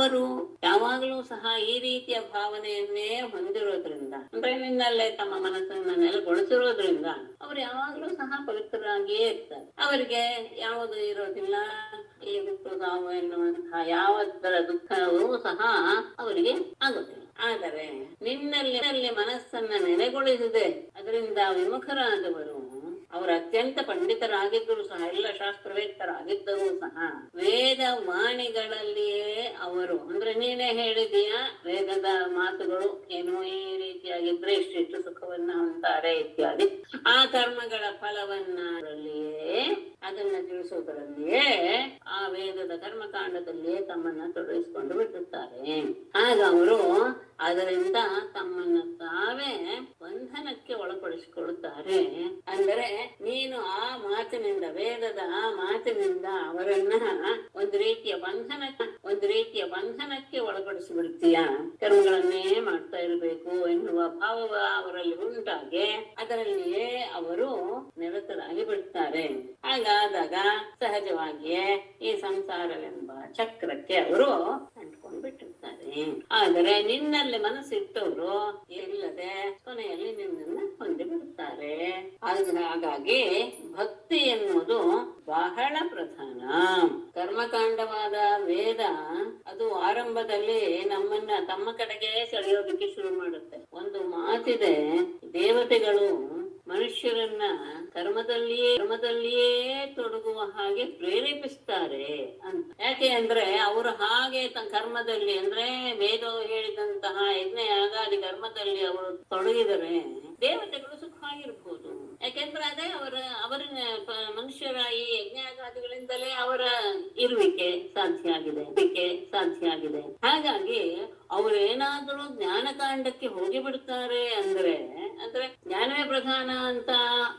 ಅವರು ಯಾವಾಗಲೂ ಸಹ ಈ ರೀತಿಯ ಭಾವನೆಯನ್ನೇ ಹೊಂದಿರೋದ್ರಿಂದ, ಅಂದ್ರೆ ನಿನ್ನಲ್ಲೇ ತಮ್ಮ ಮನಸ್ಸನ್ನ ನೆಲೆಗೊಳಿಸಿರೋದ್ರಿಂದ ಅವರು ಯಾವಾಗಲೂ ಸಹ ಪವಿತ್ರರಾಗಿಯೇ ಇರ್ತಾರೆ. ಅವರಿಗೆ ಯಾವುದು ಇರೋದಿಲ್ಲ, ಈ ಹುಟ್ಟು ಸಾವು ಎನ್ನುವಂತಹ ಯಾವದರ ದುಃಖವೂ ಸಹ ಅವರಿಗೆ ಆಗುತ್ತಿಲ್ಲ. ಆದರೆ ನಿನ್ನಲ್ಲಿ ಮನಸ್ಸನ್ನ ನೆಲೆಗೊಳಿಸಿದೆ ಅದರಿಂದ ವಿಮುಖರಾದವರು, ಅವರು ಅತ್ಯಂತ ಪಂಡಿತರಾಗಿದ್ದರೂ ಸಹ, ಎಲ್ಲ ಶಾಸ್ತ್ರವೇತ್ತರಾಗಿದ್ದರೂ ಸಹ, ವೇದ ವಾಣಿಗಳಲ್ಲಿಯೇ ಅವರು, ಅಂದ್ರೆ ನೀನೇ ಹೇಳಿದೀಯ ವೇದದ ಮಾತುಗಳು ಏನೋ ಈ ರೀತಿಯಾಗಿದ್ರೆ ಇಷ್ಟಿಷ್ಟು ಸುಖವನ್ನ ಹೊಂತಾರೆ ಇತ್ಯಾದಿ, ಆ ಕರ್ಮಗಳ ಫಲವನ್ನಲ್ಲಿಯೇ ಅದನ್ನ ತಿಳಿಸೋದರಲ್ಲಿಯೇ ಆ ವೇದದ ಕರ್ಮಕಾಂಡದಲ್ಲಿಯೇ ತಮ್ಮನ್ನ ತೊಡಗಿಸಿಕೊಂಡು ಬಿಟ್ಟಿರ್ತಾರೆ. ಆಗ ಅವರು ಅದರಿಂದ ತಮ್ಮನ್ನ ತಾವೇ ಬಂಧನಕ್ಕೆ ಒಳಪಡಿಸಿಕೊಳ್ಳುತ್ತಾರೆ. ಅಂದರೆ ನೀನು ಆ ಮಾತಿನಿಂದ, ವೇದದ ಆ ಮಾತಿನಿಂದ ಅವರನ್ನ ಒಂದು ರೀತಿಯ ಬಂಧನಕ್ಕೆ ಒಳಪಡಿಸಿ ಬಿಡ್ತೀಯ. ಕರ್ಮಗಳನ್ನೇ ಮಾಡ್ತಾ ಇರಬೇಕು ಎನ್ನುವ ಭಾವ ಅವರಲ್ಲಿ ಉಂಟಾಗಿ ಅದರಲ್ಲಿಯೇ ಅವರು ನಿರತರಾಗಿ ಬಿಡ್ತಾರೆ. ಹಾಗಾದಾಗ ಸಹಜವಾಗಿಯೇ ಈ ಸಂಸಾರವೆಂಬ ಚಕ್ರಕ್ಕೆ ಅವರು ಅಂಟ್ಕೊಂಡು ಬಿಟ್ಟಿರ್ತಾರೆ. ಆದರೆ ನಿನ್ನಲ್ಲಿ ಮನಸ್ಸಿಟ್ಟವರು ಇಲ್ಲದೆ ಕೊನೆಯಲ್ಲಿ ನಿನ್ನನ್ನು ಹೊಂದಿ ಬಿಡುತ್ತಾರೆ. ಹಾಗಾಗಿ ಭಕ್ತಿ ಎನ್ನುವುದು ಬಹಳ ಪ್ರಧಾನ. ಕರ್ಮಕಾಂಡವಾದ ವೇದ ಅದು ಆರಂಭದಲ್ಲಿ ನಮ್ಮನ್ನ ತಮ್ಮ ಕಡೆಗೆ ಸೆಳೆಯೋದಕ್ಕೆ ಶುರು ಮಾಡುತ್ತೆ. ಒಂದು ಮಾತಿದೆ, ದೇವತೆಗಳು ಮನುಷ್ಯರನ್ನ ಕರ್ಮದಲ್ಲಿಯೇ ತೊಡಗುವ ಹಾಗೆ ಪ್ರೇರೇಪಿಸ್ತಾರೆ ಅಂತ. ಯಾಕೆ ಅಂದ್ರೆ ಅವರು ಹಾಗೆ ಕರ್ಮದಲ್ಲಿ, ಅಂದ್ರೆ ವೇದ ಹೇಳಿದಂತಹ ಯಜ್ಞ ಯಾಗಾದಿ ಕರ್ಮದಲ್ಲಿ ಅವರು ತೊಡಗಿದರೆ ದೇವತೆಗಳು ಸುಖವಾಗಿರ್ಬೋದು. ಯಾಕೆಂದ್ರೆ ಅದೇ ಅವರ ಮನುಷ್ಯರ ಈ ಯಜ್ಞಾಗಾದಿಗಳಿಂದಲೇ ಅವರ ಇರುವಿಕೆ ಸಾಧ್ಯ ಆಗಿದೆ. ಹಾಗಾಗಿ ಅವರೇನಾದ್ರೂ ಜ್ಞಾನಕಾಂಡಕ್ಕೆ ಹೋಗಿ ಬಿಡ್ತಾರೆ ಅಂದ್ರೆ ಜ್ಞಾನವೇ ಪ್ರಧಾನ ಅಂತ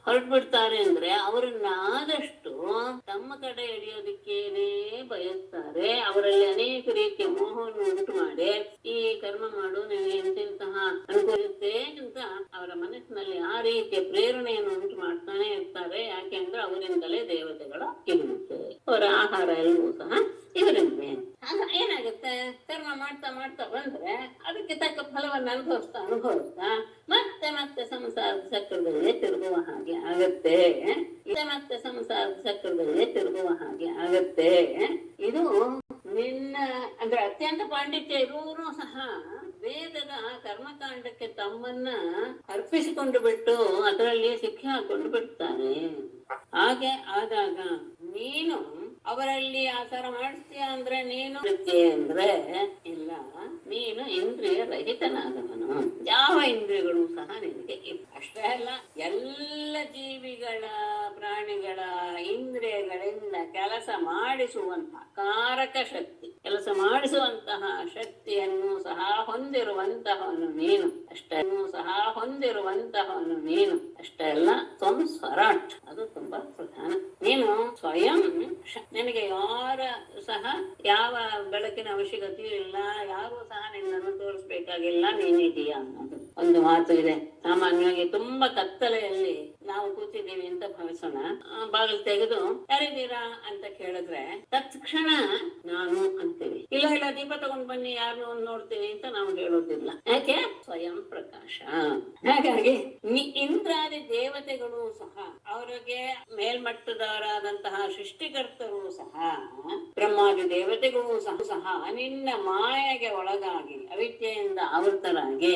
ಹೊರಟ್ಬಿಡ್ತಾರೆ ಅಂದ್ರೆ ಅವರನ್ನಾದಷ್ಟು ತಮ್ಮ ಕಡೆ ಎಳೆಯೋದಿಕ್ಕೇನೆ ಬಯಸ್ತಾರೆ. ಅವರಲ್ಲಿ ಅನೇಕ ರೀತಿಯ ಮೋಹವನ್ನು ಉಂಟು ಮಾಡಿ ಈ ಕರ್ಮ ಮಾಡು, ನೀವು ಎಂತೆಂತಹ ಅನುಕೂಲಿಸುತ್ತೆ ಅಂತ ಅವರ ಮನಸ್ಸಿನಲ್ಲಿ ಆ ರೀತಿಯ ಪ್ರೇರಣೆಯನ್ನು ಉಂಟು ಮಾಡ್ತಾನೆ ಇರ್ತಾರೆ. ಯಾಕೆಂದ್ರೆ ಅವರಿಂದಲೇ ದೇವತೆಗಳ ಇರುತ್ತೆ, ಅವರ ಆಹಾರ ಎಲ್ಲವೂ ಸಹ ಇವರಿಂದಲೇ. ಆಗ ಏನಾಗುತ್ತೆ, ಕರ್ಮ ಮಾಡ್ತಾ ಬಂದ್ರೆ ಅದಕ್ಕೆ ತಕ್ಕ ಫಲವನ್ನು ಅನುಭವಿಸ್ತಾ ಮತ್ತೆ ಸಂಸಾರದ ಚಕ್ರದಲ್ಲೇ ತಿರುಗುವ ಹಾಗೆ ಆಗತ್ತೆ. ಇದು ನಿನ್ನ ಅಂದ್ರೆ ಅತ್ಯಂತ ಪಾಂಡಿತ್ಯ ಇರುವವರು ಸಹ ವೇದದ ಕರ್ಮಕಾಂಡಕ್ಕೆ ತಮ್ಮನ್ನ ಅರ್ಪಿಸಿಕೊಂಡು ಬಿಟ್ಟು ಅದರಲ್ಲಿ ಸಿಕ್ಕಿ ಹಾಕೊಂಡು ಬಿಡ್ತಾರೆ. ಹಾಗೆ ಆದಾಗ ನೀನು ಅವರಲ್ಲಿ ಆಚಾರ ಮಾಡಿಸ್ತೀಯ ಅಂದ್ರೆ ನೀನು ಅಂದ್ರೆ ಇಲ್ಲ, ನೀನು ಇಂದ್ರಿಯ ರಹಿತನಾದವನು. ಯಾವ ಇಂದ್ರಿಯಗಳು ಸಹ ನಿನಗೆ ಇಲ್ಲ. ಅಷ್ಟೇ ಅಲ್ಲ, ಎಲ್ಲ ಜೀವಿಗಳ ಪ್ರಾಣಿಗಳ ಇಂದ್ರಿಯಗಳಿಂದ ಕೆಲಸ ಮಾಡಿಸುವಂತಹ ಕಾರಕ ಶಕ್ತಿ, ಕೆಲಸ ಮಾಡಿಸುವಂತಹ ಶಕ್ತಿಯನ್ನು ಸಹ ಹೊಂದಿರುವಂತಹವನು ನೀನು. ಅಷ್ಟೇ ಅಲ್ಲ, ತ್ವಂ ಸ್ವರಾಟ್, ಅದು ತುಂಬಾ ಪ್ರಧಾನ. ನೀನು ಸ್ವಯಂ, ನಿನಗೆ ಯಾರ ಸಹ ಯಾವ ಬೆಳಕಿನ ಅವಶ್ಯಕತೆಯೂ ಇಲ್ಲ, ಯಾರು ಸಹ ನಿನ್ನನ್ನು ತೋರಿಸ್ಬೇಕಾಗಿಲ್ಲ, ನೀನಿದೀಯ ಅನ್ನೋದು ಒಂದು ಮಾತು ಇದೆ. ಸಾಮಾನ್ಯವಾಗಿ ತುಂಬಾ ಕತ್ತಲೆಯಲ್ಲಿ ನಾವು ಕೂತಿದ್ದೀವಿ ಅಂತ ಭಾವಿಸೋಣ. ಬಾಗಿಲು ತೆಗೆದು ಯಾರಿದ್ದೀರಾ ಅಂತ ಕೇಳಿದ್ರೆ ತತ್ಕ್ಷಣ ನಾನು ಅಂತೀವಿ. ಇಲ್ಲ ದೀಪ ತಗೊಂಡ್ ಬನ್ನಿ, ಯಾರನ್ನು ನೋಡ್ತೀವಿ ಅಂತ ನಾವು ಹೇಳೋದಿಲ್ಲ. ಯಾಕೆ? ಸ್ವಯಂ ಪ್ರಕಾಶ. ಹಾಗಾಗಿ ಇಂದ್ರಾದಿ ದೇವತೆಗಳು ಸಹ, ಅವರಿಗೆ ಮೇಲ್ಮಟ್ಟದವರಾದಂತಹ ಸೃಷ್ಟಿಕರ್ತರು ಸಹ, ಬ್ರಹ್ಮಾದಿ ದೇವತೆಗಳು ಸಹ ನಿನ್ನ ಮಾಯೆಗೆ ಒಳಗಾಗಿ ಅವಿದ್ಯೆಯಿಂದ ಆವೃತರಾಗಿ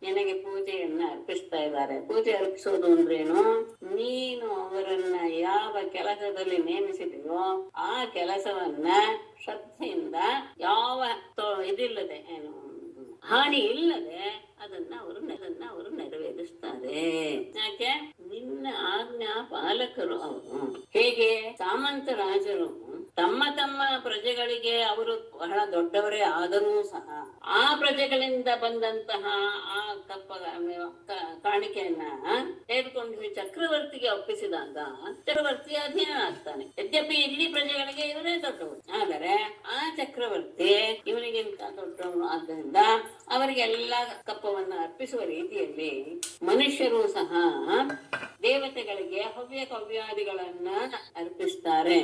ನಿನಗೆ ಪೂಜೆಯನ್ನ ಅರ್ಪಿಸ್ತಾ ಇದ್ದಾರೆ. ಪೂಜೆ ಅರ್ಪಿಸೋದು ಅಂದ್ರೇನು? ನೀನು ಅವರನ್ನ ಯಾವ ಕೆಲಸದಲ್ಲಿ ನೇಮಿಸಿದೆಯೋ ಆ ಕೆಲಸವನ್ನ ಶ್ರದ್ಧೆಯಿಂದ, ಯಾವ ಇದಿಲ್ಲದೆ, ಏನು ಹಾನಿ ಇಲ್ಲದೆ ಅದನ್ನ ಅವರು ನೆರವೇರಿಸ್ತಾರೆ. ಯಾಕೆ? ನಿನ್ನ ಆಜ್ಞಾ ಪಾಲಕರು ಅವರು. ಹೇಗೆ ಸಾಮಂತ ರಾಜರು ತಮ್ಮ ಪ್ರಜೆಗಳಿಗೆ ಅವರು ಬಹಳ ದೊಡ್ಡವರೇ ಆದರೂ ಸಹ ಆ ಪ್ರಜೆಗಳಿಂದ ಬಂದಂತಹ ಆ ಕಾಣಿಕೆಯನ್ನ ತೆಗೆದುಕೊಂಡು ಚಕ್ರವರ್ತಿಗೆ ಒಪ್ಪಿಸಿದಾಗ ಚಕ್ರವರ್ತಿಯ ಅಧೀನನಾಗ್ತಾನೆ. ಯದ್ಯಪಿ ಇಲ್ಲಿ ಪ್ರಜೆಗಳಿಗೆ ಇವರೇ ದೊಡ್ಡವರು, ಆದರೆ ಆ ಚಕ್ರವರ್ತಿ ಇವನಿಗಿಂತ ದೊಡ್ಡವನು. ಆದ್ದರಿಂದ ಅವರಿಗೆಲ್ಲ ಕಪ್ಪವನ್ನ ಅರ್ಪಿಸುವ ರೀತಿಯಲ್ಲಿ ಮನುಷ್ಯರು ಸಹ ದೇವತೆಗಳಿಗೆ ಹವ್ಯ ಕವ್ಯಾದಿಗಳನ್ನ ಅರ್ಪಿಸ್ತಾರೆ.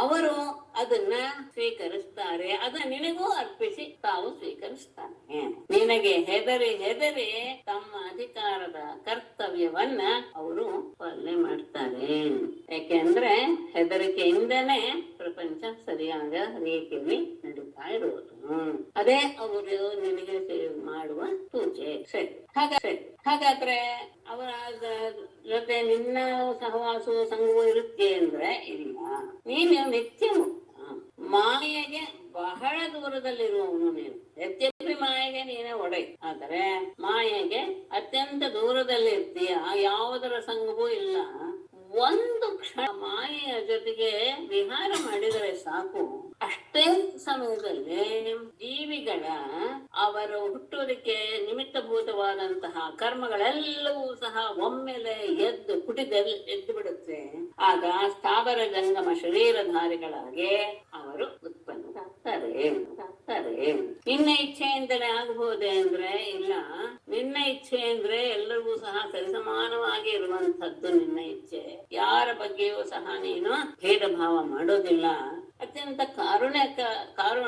ಅವರು ಅದನ್ನ ಸ್ವೀಕರಿಸ್ತಾರೆ, ಅದನ್ನ ನಿನಗೂ ಅರ್ಪಿಸಿ ತಾವು ಸ್ವೀಕರಿಸ್ತಾನೆ. ನಿನಗೆ ಹೆದರಿ ಹೆದರಿ ತಮ್ಮ ಅಧಿಕಾರದ ಕರ್ತವ್ಯವನ್ನ ಅವರು ಪಾಲನೆ ಮಾಡ್ತಾರೆ. ಯಾಕೆಂದ್ರೆ ಹೆದರಿಕೆಯಿಂದನೇ ಪ್ರಪಂಚ ಸರಿಯಾದ ರೀತಿಯಲ್ಲಿ ನಡೀತಾ ಇರುವುದು. ಅದೇ ಅವರು ನಿನಗೆ ಮಾಡುವ ಪೂಜೆ. ಸರಿ, ಹಾಗಾದ್ರೆ ಅವರ ಜೊತೆ ನಿನ್ನ ಸಹವಾಸವು ಸಂಘವು ಇರುತ್ತೆ ಅಂದ್ರೆ ಇಲ್ಲ, ನೀನು ನಿತ್ಯ ಮಾಯೆಗೆ ಬಹಳ ದೂರದಲ್ಲಿರುವವನು ನೀನು. ಯದ್ಯಪಿ ಮಾಯೆಗೆ ನೀನೇ ಒಡೆ, ಆದರೆ ಮಾಯೆಗೆ ಅತ್ಯಂತ ದೂರದಲ್ಲಿ ಇರ್ತೀಯ, ಯಾವುದರ ಸಂಘವೂ ಇಲ್ಲ. ಒಂದು ಕ್ಷಣ ಮಾಯೆಯ ಜೊತೆಗೆ ವಿಹಾರ ಮಾಡಿದರೆ ಸಾಕು, ಅಷ್ಟೇ ಸಮಯದಲ್ಲಿ ಜೀವಿಗಳ ಅವರು ಹುಟ್ಟುವುದಕ್ಕೆ ನಿಮಿತ್ತಭೂತವಾದಂತಹ ಕರ್ಮಗಳೆಲ್ಲವೂ ಸಹ ಒಮ್ಮೆಲೆ ಎದ್ದು ಎದ್ದು ಬಿಡುತ್ತೆ. ಆಗ ಸ್ಥಾವರ ಜಂಗಮ ಶರೀರಧಾರಿಗಳಾಗಿ ಅವರು ಉತ್ಪನ್ನರಾಗ್ತಾರೆ. ನಿನ್ನ ಇಚ್ಛೆಯಿಂದಲೇ ಆಗಬಹುದೇ ಅಂದ್ರೆ ಇಲ್ಲ, ನಿನ್ನ ಇಚ್ಛೆ ಅಂದ್ರೆ ಎಲ್ಲರಿಗೂ ಸಹ ಸರಿಸಮಾನವಾಗಿ ಇರುವಂತಹದ್ದು ನಿನ್ನ ಇಚ್ಛೆ. ಯಾರ ಬಗ್ಗೆಯೂ ಸಹ ನೀನು ಭೇದ ಭಾವ ಮಾಡೋದಿಲ್ಲ. ಅತ್ಯಂತ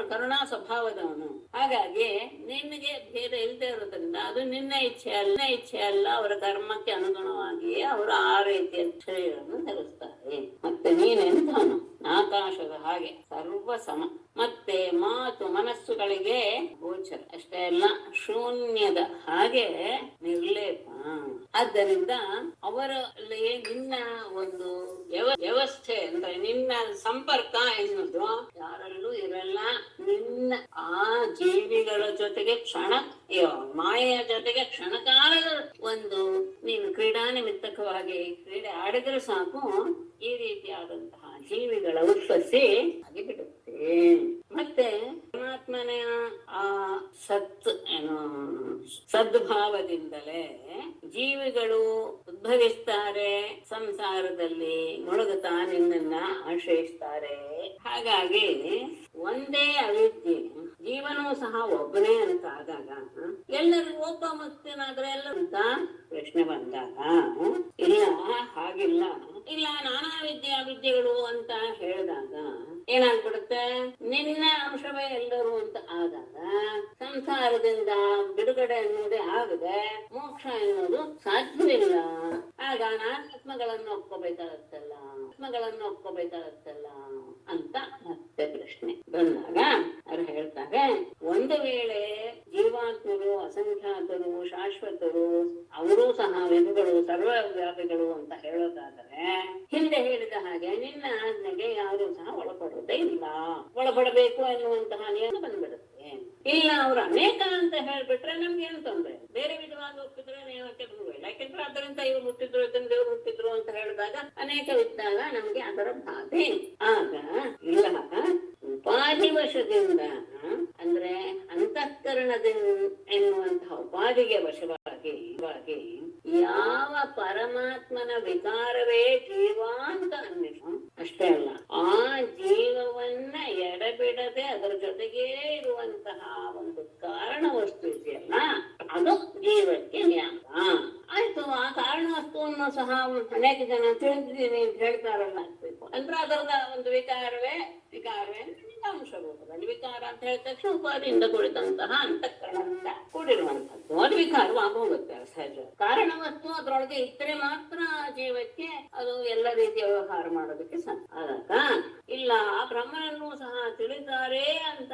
ಕರುಣಾ ಸ್ವಭಾವದವನು. ಹಾಗಾಗಿ ನಿನಗೆ ಭೇದ ಇಲ್ಲದೆ ಇರೋದ್ರಿಂದ ಅದು ನಿನ್ನ ಇಚ್ಛೆ ಅಲ್ಲ. ಅವರ ಕರ್ಮಕ್ಕೆ ಅನುಗುಣವಾಗಿಯೇ ಅವರು ಆ ರೀತಿಯ ಶರೀರವನ್ನು ಧರಿಸ್ತಾರೆ. ಮತ್ತೆ ನೀನೆಂಥವನು? ಆಕಾಶದ ಹಾಗೆ ಸರ್ವ ಸಮ, ಮತ್ತೆ ಮಾತು ಮನಸ್ಸುಗಳಿಗೆ ಗೋಚರ, ಅಷ್ಟೇ ಅಲ್ಲ ಶೂನ್ಯದ ಹಾಗೆ ನಿರ್ಲೇಪ. ಆದ್ದರಿಂದ ಅವರಲ್ಲಿ ನಿನ್ನ ಒಂದು ವ್ಯವಸ್ಥೆ ಅಂದ್ರೆ ನಿನ್ನ ಸಂಪರ್ಕ ಎನ್ನುವುದು ಯಾರಲ್ಲೂ ಇರಲ್ಲ. ನಿನ್ನ ಆ ಜೀವಿಗಳ ಜೊತೆಗೆ ಮಾಯೆಯ ಜೊತೆಗೆ ಕ್ಷಣಕಾಲದ ಒಂದು ನೀನು ಕ್ರೀಡಾ ನಿಮಿತ್ತಕವಾಗಿ ಕ್ರೀಡೆ ಆಡಿದ್ರೆ ಸಾಕು, ಈ ರೀತಿಯಾದಂತಹ ಜೀವಿಗಳ ಉತ್ಪತ್ತಿ ಆಗಿಬಿಡುತ್ತೆ. ಮತ್ತೆ ಪರಮಾತ್ಮನ ಆ ಸದ್ಭಾವದಿಂದಲೇ ಜೀವಿಗಳು ಉದ್ಭವಿಸ್ತಾರೆ, ಸಂಸಾರದಲ್ಲಿ ಮುಳುಗುತ್ತಾ ನಿನ್ನನ್ನ ಆಶ್ರಯಿಸ್ತಾರೆ. ಹಾಗಾಗಿ ಒಂದೇ ಅವಿದ್ಯೆ, ಜೀವನೂ ಸಹ ಒಬ್ಬನೇ ಅಂತ ಆದಾಗ ಎಲ್ಲರಿಗೂ ಒಬ್ಬ ಮುಕ್ತನಾದ್ರೆ ಎಲ್ಲರೂ ಅಂತ ಪ್ರಶ್ನೆ ಬಂದಾಗ ಇಲ್ಲ, ಹಾಗಿಲ್ಲ. ಇಲ್ಲ, ನಾನಾ ವಿದ್ಯೆಗಳು ಅಂತ ಹೇಳಿದಾಗ ಏನಾಗ್ಬಿಡುತ್ತೆ, ನಿನ್ನ ಅಂಶವೇ ಎಲ್ಲರೂ ಅಂತ ಆದಾಗ ಸಂಸಾರದಿಂದ ಬಿಡುಗಡೆ ಅನ್ನೋದೇ ಆಗದೆ ಮೋಕ್ಷ ಎನ್ನುವುದು ಸಾಧ್ಯವಿಲ್ಲ. ಆಗ ಆತ್ಮಗಳನ್ನು ಒಪ್ಕೋಬೇಕಾಗತ್ತಲ್ಲ ಅಂತ ಮತ್ತೆ ಪ್ರಶ್ನೆ ಬಂದಾಗ ಅವ್ರು ಹೇಳ್ತಾರೆ, ಒಂದು ವೇಳೆ ಜೀವಾತ್ಮರು ಅಸಂಖ್ಯಾತರು ಶಾಶ್ವತರು ಅವರೂ ಸಹ ವಿಧುಗಳು ಸರ್ವವ್ಯಾಪಿಗಳು ಅಂತ ಹೇಳೋದಾದರೆ ಹಿಂದೆ ಹೇಳಿದ ಹಾಗೆ ನಿನ್ನ ಆಜ್ಞೆಗೆ ಯಾರೂ ಸಹ ಒಳಪಡುವುದೇ ಇಲ್ಲ. ಒಳಪಡಬೇಕು ಎನ್ನುವಂತಹ ನಿಯಮ ಬಂದ್ಬಿಡುತ್ತೆ. ಇಲ್ಲ, ಅವ್ರು ಅನೇಕ ಅಂತ ಹೇಳ್ಬಿಟ್ರೆ ನಮ್ಗೆ ಏನು ತೊಂದ್ರೆ, ಬೇರೆ ವಿಧವಾಗಿ ಒಪ್ಪಿದ್ರೆ ನಿಯಮಕ್ಕೆ ಬಂದ್ಬಿಡ. ಯಾಕೆಂದ್ರೆ ಅದರಿಂದ ಇವ್ರು ಹುಟ್ಟಿದ್ರು ಇದರಿಂದ ಇವ್ರು ಹುಟ್ಟಿದ್ರು ಅಂತ ಹೇಳಿದಾಗ ಅನೇಕವಿದ್ದಾಗ ನಮ್ಗೆ ಅದರ ಬಾಧೆ. ಆಗ ಇಲ್ಲ, ಉಪಾಧಿ ವಶದಿಂದ ಅಂದ್ರೆ ಅಂತಃಕರಣದಿಂದ ಎನ್ನುವಂತಹ ಉಪಾಧಿಗೆ ವಶವಾಗಿ ಯಾವ ಪರಮಾತ್ಮನ ವಿಕಾರವೇ ಜೀವ ಅಂತ ಅನ್ನಿಸ, ಅಷ್ಟೇ ಅಲ್ಲ ಆ ಜೀವವನ್ನ ಎಡಬಿಡದೆ ಅದರ ಜೊತೆಗೇ ಇರುವಂತಹ ಒಂದು ಕಾರಣ ವಸ್ತು ಇದೆಯಲ್ಲ, ಅದು ಜೀವಕ್ಕೆ ನ್ಯಾಯ. ಆಯ್ತು, ಆ ಕಾರಣ ವಸ್ತುವನ್ನು ಸಹ ಅನೇಕ ಜನ ತಿಳಿದಿದ್ದೀನಿ ಅಂತ ಹೇಳ್ತಾರಲ್ಲ, ಆಗ್ಬೇಕು ಅಂದ್ರೆ ಅದರದ ಒಂದು ವಿಕಾರವೇ ಅಂಶ ರೂಪದಲ್ಲಿ. ವಿಕಾರ ಅಂತ ಹೇಳಿದ ತಕ್ಷಣ ಉಪಾದಿಯಿಂದ ಕುಳಿತಂತಹ ಅಂತಃಕರಣದಿಂದ ಕೂಡಿರುವಂತದ್ದು, ಅದು ವಿಕಾರವಾಗಿ ಹೋಗುತ್ತೆ ಸಹಜ. ಕಾರಣ ವಸ್ತು ಅದರೊಳಗೆ ಇಟ್ಟರೆ ಮಾತ್ರ ಜೀವಕ್ಕೆ ಅದು ಎಲ್ಲ ರೀತಿಯ ವ್ಯವಹಾರ ಮಾಡೋದಕ್ಕೆ ಸಾಧ್ಯ. ಆದಾಗ ಇಲ್ಲ, ಆ ಬ್ರಹ್ಮನನ್ನು ಸಹ ತಿಳಿತಾರೆ ಅಂತ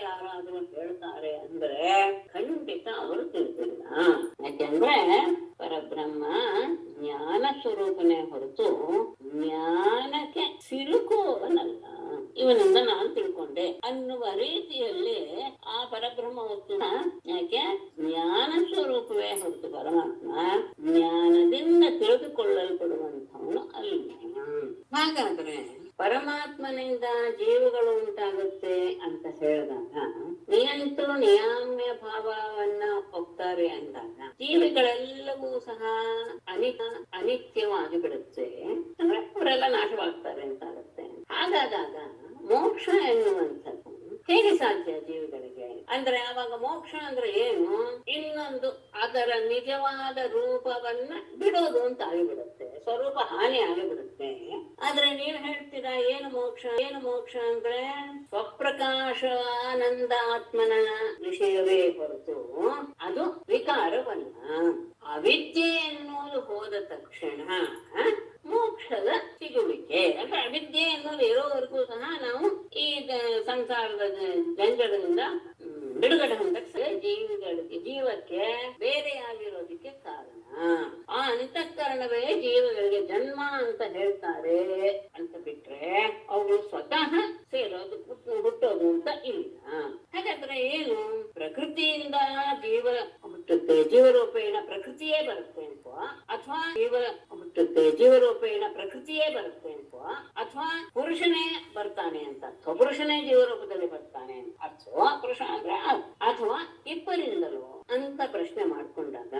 ಯಾರಾದ್ರೂ ಹೇಳ್ತಾರೆ ಅಂದ್ರೆ ಖಂಡಿತ ಅವರು ತಿಳಿದಿಲ್ಲ. ಯಾಕೆಂದ್ರೆ ಪರಬ್ರಹ್ಮ ಜ್ಞಾನ ಸ್ವರೂಪನೇ ಹೊರತು ಜ್ಞಾನಕ್ಕೆ ಸಿಲುಕುವವನಲ್ಲ. ಇವನಿಂದ ನಾನು ತಿಳ್ಕೊಂಡೆ ಅನ್ನುವ ರೀತಿಯಲ್ಲಿ ಆ ಪರಬ್ರಹ್ಮ ವಸ್ತುನ, ಯಾಕೆ ಜ್ಞಾನ ಸ್ವರೂಪವೇ ಹೊರತು ಪರಮಾತ್ಮ ಜ್ಞಾನದಿಂದ ತಿಳಿದುಕೊಳ್ಳಲ್ಪಡುವಂಥವನು ಅಲ್ಲ. ಹಾಗಾದ್ರೆ ಪರಮಾತ್ಮನಿಂದ ಜೀವಗಳು ಉಂಟಾಗುತ್ತೆ ಅಂತ ಹೇಳಿದಾಗ ನಿಯಾಮ್ಯ ಭಾವವನ್ನ ಒಪ್ತಾರೆ ಅಂದಾಗ ಜೀವಿಗಳೆಲ್ಲವೂ ಸಹ ಅನಿತ್ಯವಾಗಿ ಬಿಡುತ್ತೆ, ಅಂದ್ರೆ ಅವರೆಲ್ಲ ನಾಶವಾಗ್ತಾರೆ ಅಂತ ಆಗುತ್ತೆ. ಹಾಗಾದಾಗ ಮೋಕ್ಷ ಎನ್ನುವಂಥದ್ದು ಹೇಗೆ ಸಾಧ್ಯ ಜೀವಿಗಳಿಗೆ? ಅಂದ್ರೆ ಅವಾಗ ಮೋಕ್ಷ ಅಂದ್ರೆ ಏನು? ಇನ್ನೊಂದು ಅದರ ನಿಜವಾದ ರೂಪವನ್ನ ಬಿಡೋದು ಅಂತ ಆಗಿಬಿಡುತ್ತೆ, ಸ್ವರೂಪ ಹಾನಿ ಆಗಿಬಿಡುತ್ತೆ. ಆದ್ರೆ ನೀವು ಹೇಳ್ತೀರಾ ಏನು ಮೋಕ್ಷ, ಏನು ಮೋಕ್ಷ ಅಂದ್ರೆ ಸ್ವಪ್ರಕಾಶಾನಂದ ಆತ್ಮನ ವಿಷಯವೇ ಹೊರತು ಅದು ವಿಕಾರವಲ್ಲ. ಅವಿದ್ಯೆ ಎನ್ನುವುದು ಹೋದ ತಕ್ಷಣ ಮೋಕ್ಷದ ಸಿಗುವಿಕೆ. ಅಂದ್ರೆ ಅವಿದ್ಯೆ ಎನ್ನುವುದು ಇರೋವರೆಗೂ ಸಹ ನಾವು ಈ ಸಂಸಾರದ ಜಂಜಡದಿಂದ ಬಿಡುಗಡೆ ಹೊಂದಕ್ಕೆ ಜೀವಕ್ಕೆ ಬೇರೆಯಾಗಿರೋದಕ್ಕೆ ಕಾರಣ ಆ ಅಂತಃಕರಣವೇ ಜೀವಗಳಿಗೆ ಜನ್ಮ ಅಂತ ಹೇಳ್ತಾರೆ ಅಂತ ಬಿಟ್ರೆ ಅವು ಸ್ವತಃ ಸೇರೋದು ಹುಟ್ಟೋದು ಅಂತ ಇಲ್ಲ. ಹಾಗಾದ್ರೆ ಏನು? ಪ್ರಕೃತಿಯಿಂದ ಜೀವ ಹುಟ್ಟುತ್ತೆ, ಜೀವರೂಪೇಣ ಪ್ರಕೃತಿಯೇ ಬರುತ್ತೆ ಅಂತ, ಅಥವಾ ಜೀವ ಹುಟ್ಟುತ್ತೆ ಜೀವರೂಪೇಣ ಪ್ರಕೃತಿಯೇ ಬರುತ್ತೆ ಅಂತ, ಅಥವಾ ಪುರುಷನೇ ಬರ್ತಾನೆ ಅಂತ ಅರ್ಥ, ಪುರುಷನೇ ಜೀವರೂಪದಲ್ಲಿ ಬರ್ತಾನೆ ಅಂತ ಅರ್ಥೋ, ಪುರುಷ ಅಂದ್ರೆ ಅಥವಾ ಇಬ್ಬರಿಂದಲೋ ಅಂತ ಪ್ರಶ್ನೆ ಮಾಡ್ಕೊಂಡಾಗ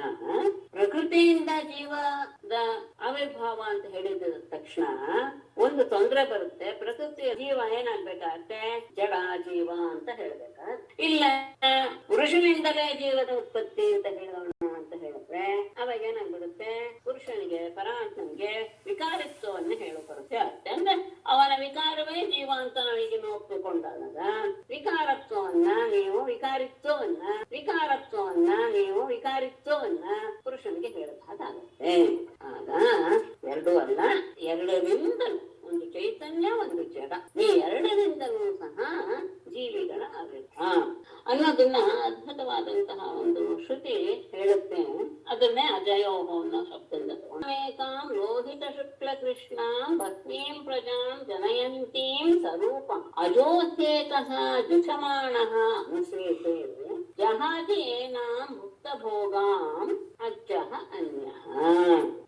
ಪ್ರಕೃತಿಯಿಂದ ಜೀವದ ಆವಿರ್ಭಾವ ಅಂತ ಹೇಳಿದ ತಕ್ಷಣ ಒಂದು ತೊಂದರೆ ಬರುತ್ತೆ. ಪ್ರಕೃತಿಯ ಜೀವ ಏನಾಗ್ಬೇಕಾಗತ್ತೆ? ಜಡ ಜೀವ ಅಂತ ಹೇಳ್ಬೇಕ. ಇಲ್ಲ ಪುರುಷನಿಂದಲೇ ಜೀವದ ಉತ್ಪತ್ತಿ ಅಂತ ಹೇಳೋಣ ಅಂತ ಹೇಳಿದ್ರೆ ಅವಾಗ ಏನಾಗ್ಬಿಡುತ್ತೆ? ಪುರುಷನಿಗೆ ಪರಮಾತ್ಮನಿಗೆ ವಿಕಾರಿತ್ವವನ್ನು ಹೇಳೋ ಕೊರತೆ ಆಗುತ್ತೆ. ಅಂದ್ರೆ ಅವನ ವಿಕಾರವೇ ಜೀವ ಅಂತ ನಾವೀಗ ಒಪ್ಪಿಕೊಂಡಾಗ ವಿಕಾರತ್ವವನ್ನ ನೀವು ವಿಕಾರಿತ್ವವನ್ನ ಪುರುಷನಿಗೆ ಹೇಳಬೇಕಾಗುತ್ತೆ. ಆಗ ಎರಡೂ ಅಲ್ಲ, ಎರಡರಿಂದಲೂ, ಒಂದು ಚೈತನ್ಯ ಒಂದು ಜಡ, ಈ ಎರಡರಿಂದಲೂ ಸಹ ಜೀವಿಗಳ ಅವಿರ್ಭ ಅನ್ನೋದನ್ನ ಅದ್ಭುತವಾದಂತಹ ಒಂದು ಶ್ರುತಿ ಹೇಳುತ್ತೆ. ಅದನ್ನೇ ಅಜಯೋಹೋ ಅನ್ನೋ ಶಬ್ದದಿಂದ ಏಕಾಂ ಲೋಹಿತ ಶುಕ್ಲ ಕೃಷ್ಣಾಂ ಭಸ್ಮೀಂ ಪ್ರಜಾಂ ಜನಯಂತೀಂ ಸ್ವರೂಪಂ ಅಜೋತ್ಯೇಕಃ ಜುಷಮಾಣಃ ಅನುಸೇತೆ ಜಹಾತಿ ಏನಾಂ ಮುಕ್ತ ಭೋಗಾಂ ಅಜ್ಜಃ ಅನ್ಯಃ.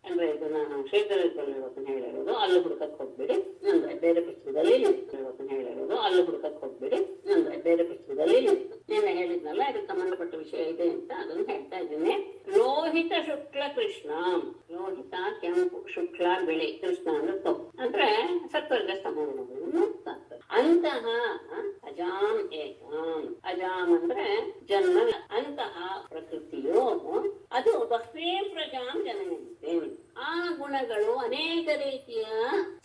ಅಂದ್ರೆ ಇದು ನಾನು ಕ್ಷೇತ್ರದಲ್ಲಿ ಹೇಳಿರೋದು, ಅಲ್ಲಿ ಹುಡುಕಕ್ ಹೋಗ್ಬಿಡಿ, ಅಂದ್ರೆ ಬೇರೆ ಪುಸ್ತಕದಲ್ಲಿ ಹೇಳಿರೋದು, ಅಲ್ಲಿ ಹುಡುಕಕ್ ಹೋಗ್ಬಿಡಿ, ಅಂದ್ರೆ ಬೇರೆ ಪುಸ್ತಕದಲ್ಲಿ ನಿನ್ನೆ ಹೇಳಿದ್ನಲ್ಲ ಇದಕ್ಕೆ ಸಂಬಂಧಪಟ್ಟ ವಿಷಯ ಇದೆ ಅಂತ ಅದನ್ನು ಹೇಳ್ತಾ ಇದ್ದೀನಿ. ಲೋಹಿತ ಶುಕ್ಲ ಕೃಷ್ಣ, ಲೋಹಿತ ಕೆಂಪು, ಶುಕ್ಲ ಬಿಳಿ, ಕೃಷ್ಣ ಅಂದ್ರೆ ಕಪ್ಪು, ಅಂದ್ರೆ ಸತ್ವರ್ಗ ಸ್ತಂಭವನ್ನು ಅಂತಹ ಅಜಾಂ ಏಕಾಂ, ಅಜಾಂ ಅಂದ್ರೆ ಜನ್ಮ, ಅಂತಹ ಪ್ರಕೃತಿಯು ಅದು ಬಹ್ವೇ ಪ್ರಜಾಂ ಜನಯಂತೆ, ಆ ಗುಣಗಳು ಅನೇಕ ರೀತಿಯ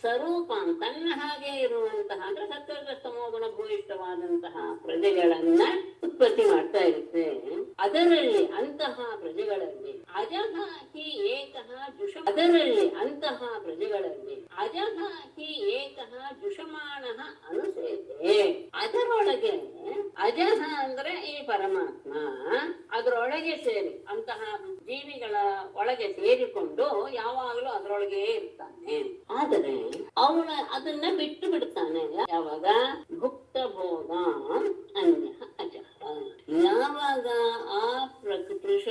ಸ್ವರೂಪ ತನ್ನ ಹಾಗೆ ಇರುವಂತಹ ಅಂದ್ರೆ ಸತ್ವರ್ಗ ಸ್ತಮೋ ಗುಣ ಭೂಯಿಷ್ಠವಾದಂತಹ ಪ್ರಜೆಗಳನ್ನ ಉತ್ಪತ್ತಿ ಮಾಡ್ತಾ ಇರುತ್ತೆ. ಅದರಲ್ಲಿ ಅಂತಹ ಪ್ರಜೆಗಳಲ್ಲಿ ಅಜಃ ಹಿ ಏಕಃ ಅಂತಹ ಪ್ರಜೆಗಳಲ್ಲಿ ಅಜಃ ಹಿ ಏಕಃ ಜುಷಮಾಣಃ ಅನುಸೇತೆ. ಅದರೊಳಗೆ ಅಜಃ ಅಂದ್ರೆ ಈ ಪರಮಾತ್ಮ ಅದರೊಳಗೆ ಸೇರಿ ಅಂತಹ ಜೀವಿಗಳ ಒಳಗೆ ಸೇರಿಕೊಂಡು ಯಾವಾಗಲೂ ಅದರೊಳಗೆ ಇರ್ತಾನೆ. ಆದರೆ ಅವನ ಅದನ್ನ ಬಿಟ್ಟು ಬಿಡ್ತಾನೆ ಯಾವಾಗ? ಭುಕ್ತ ಭೋಗ ಅನ್ಯ ಅಜಃ. ಯಾವಾಗ ಆ ಪುರುಷ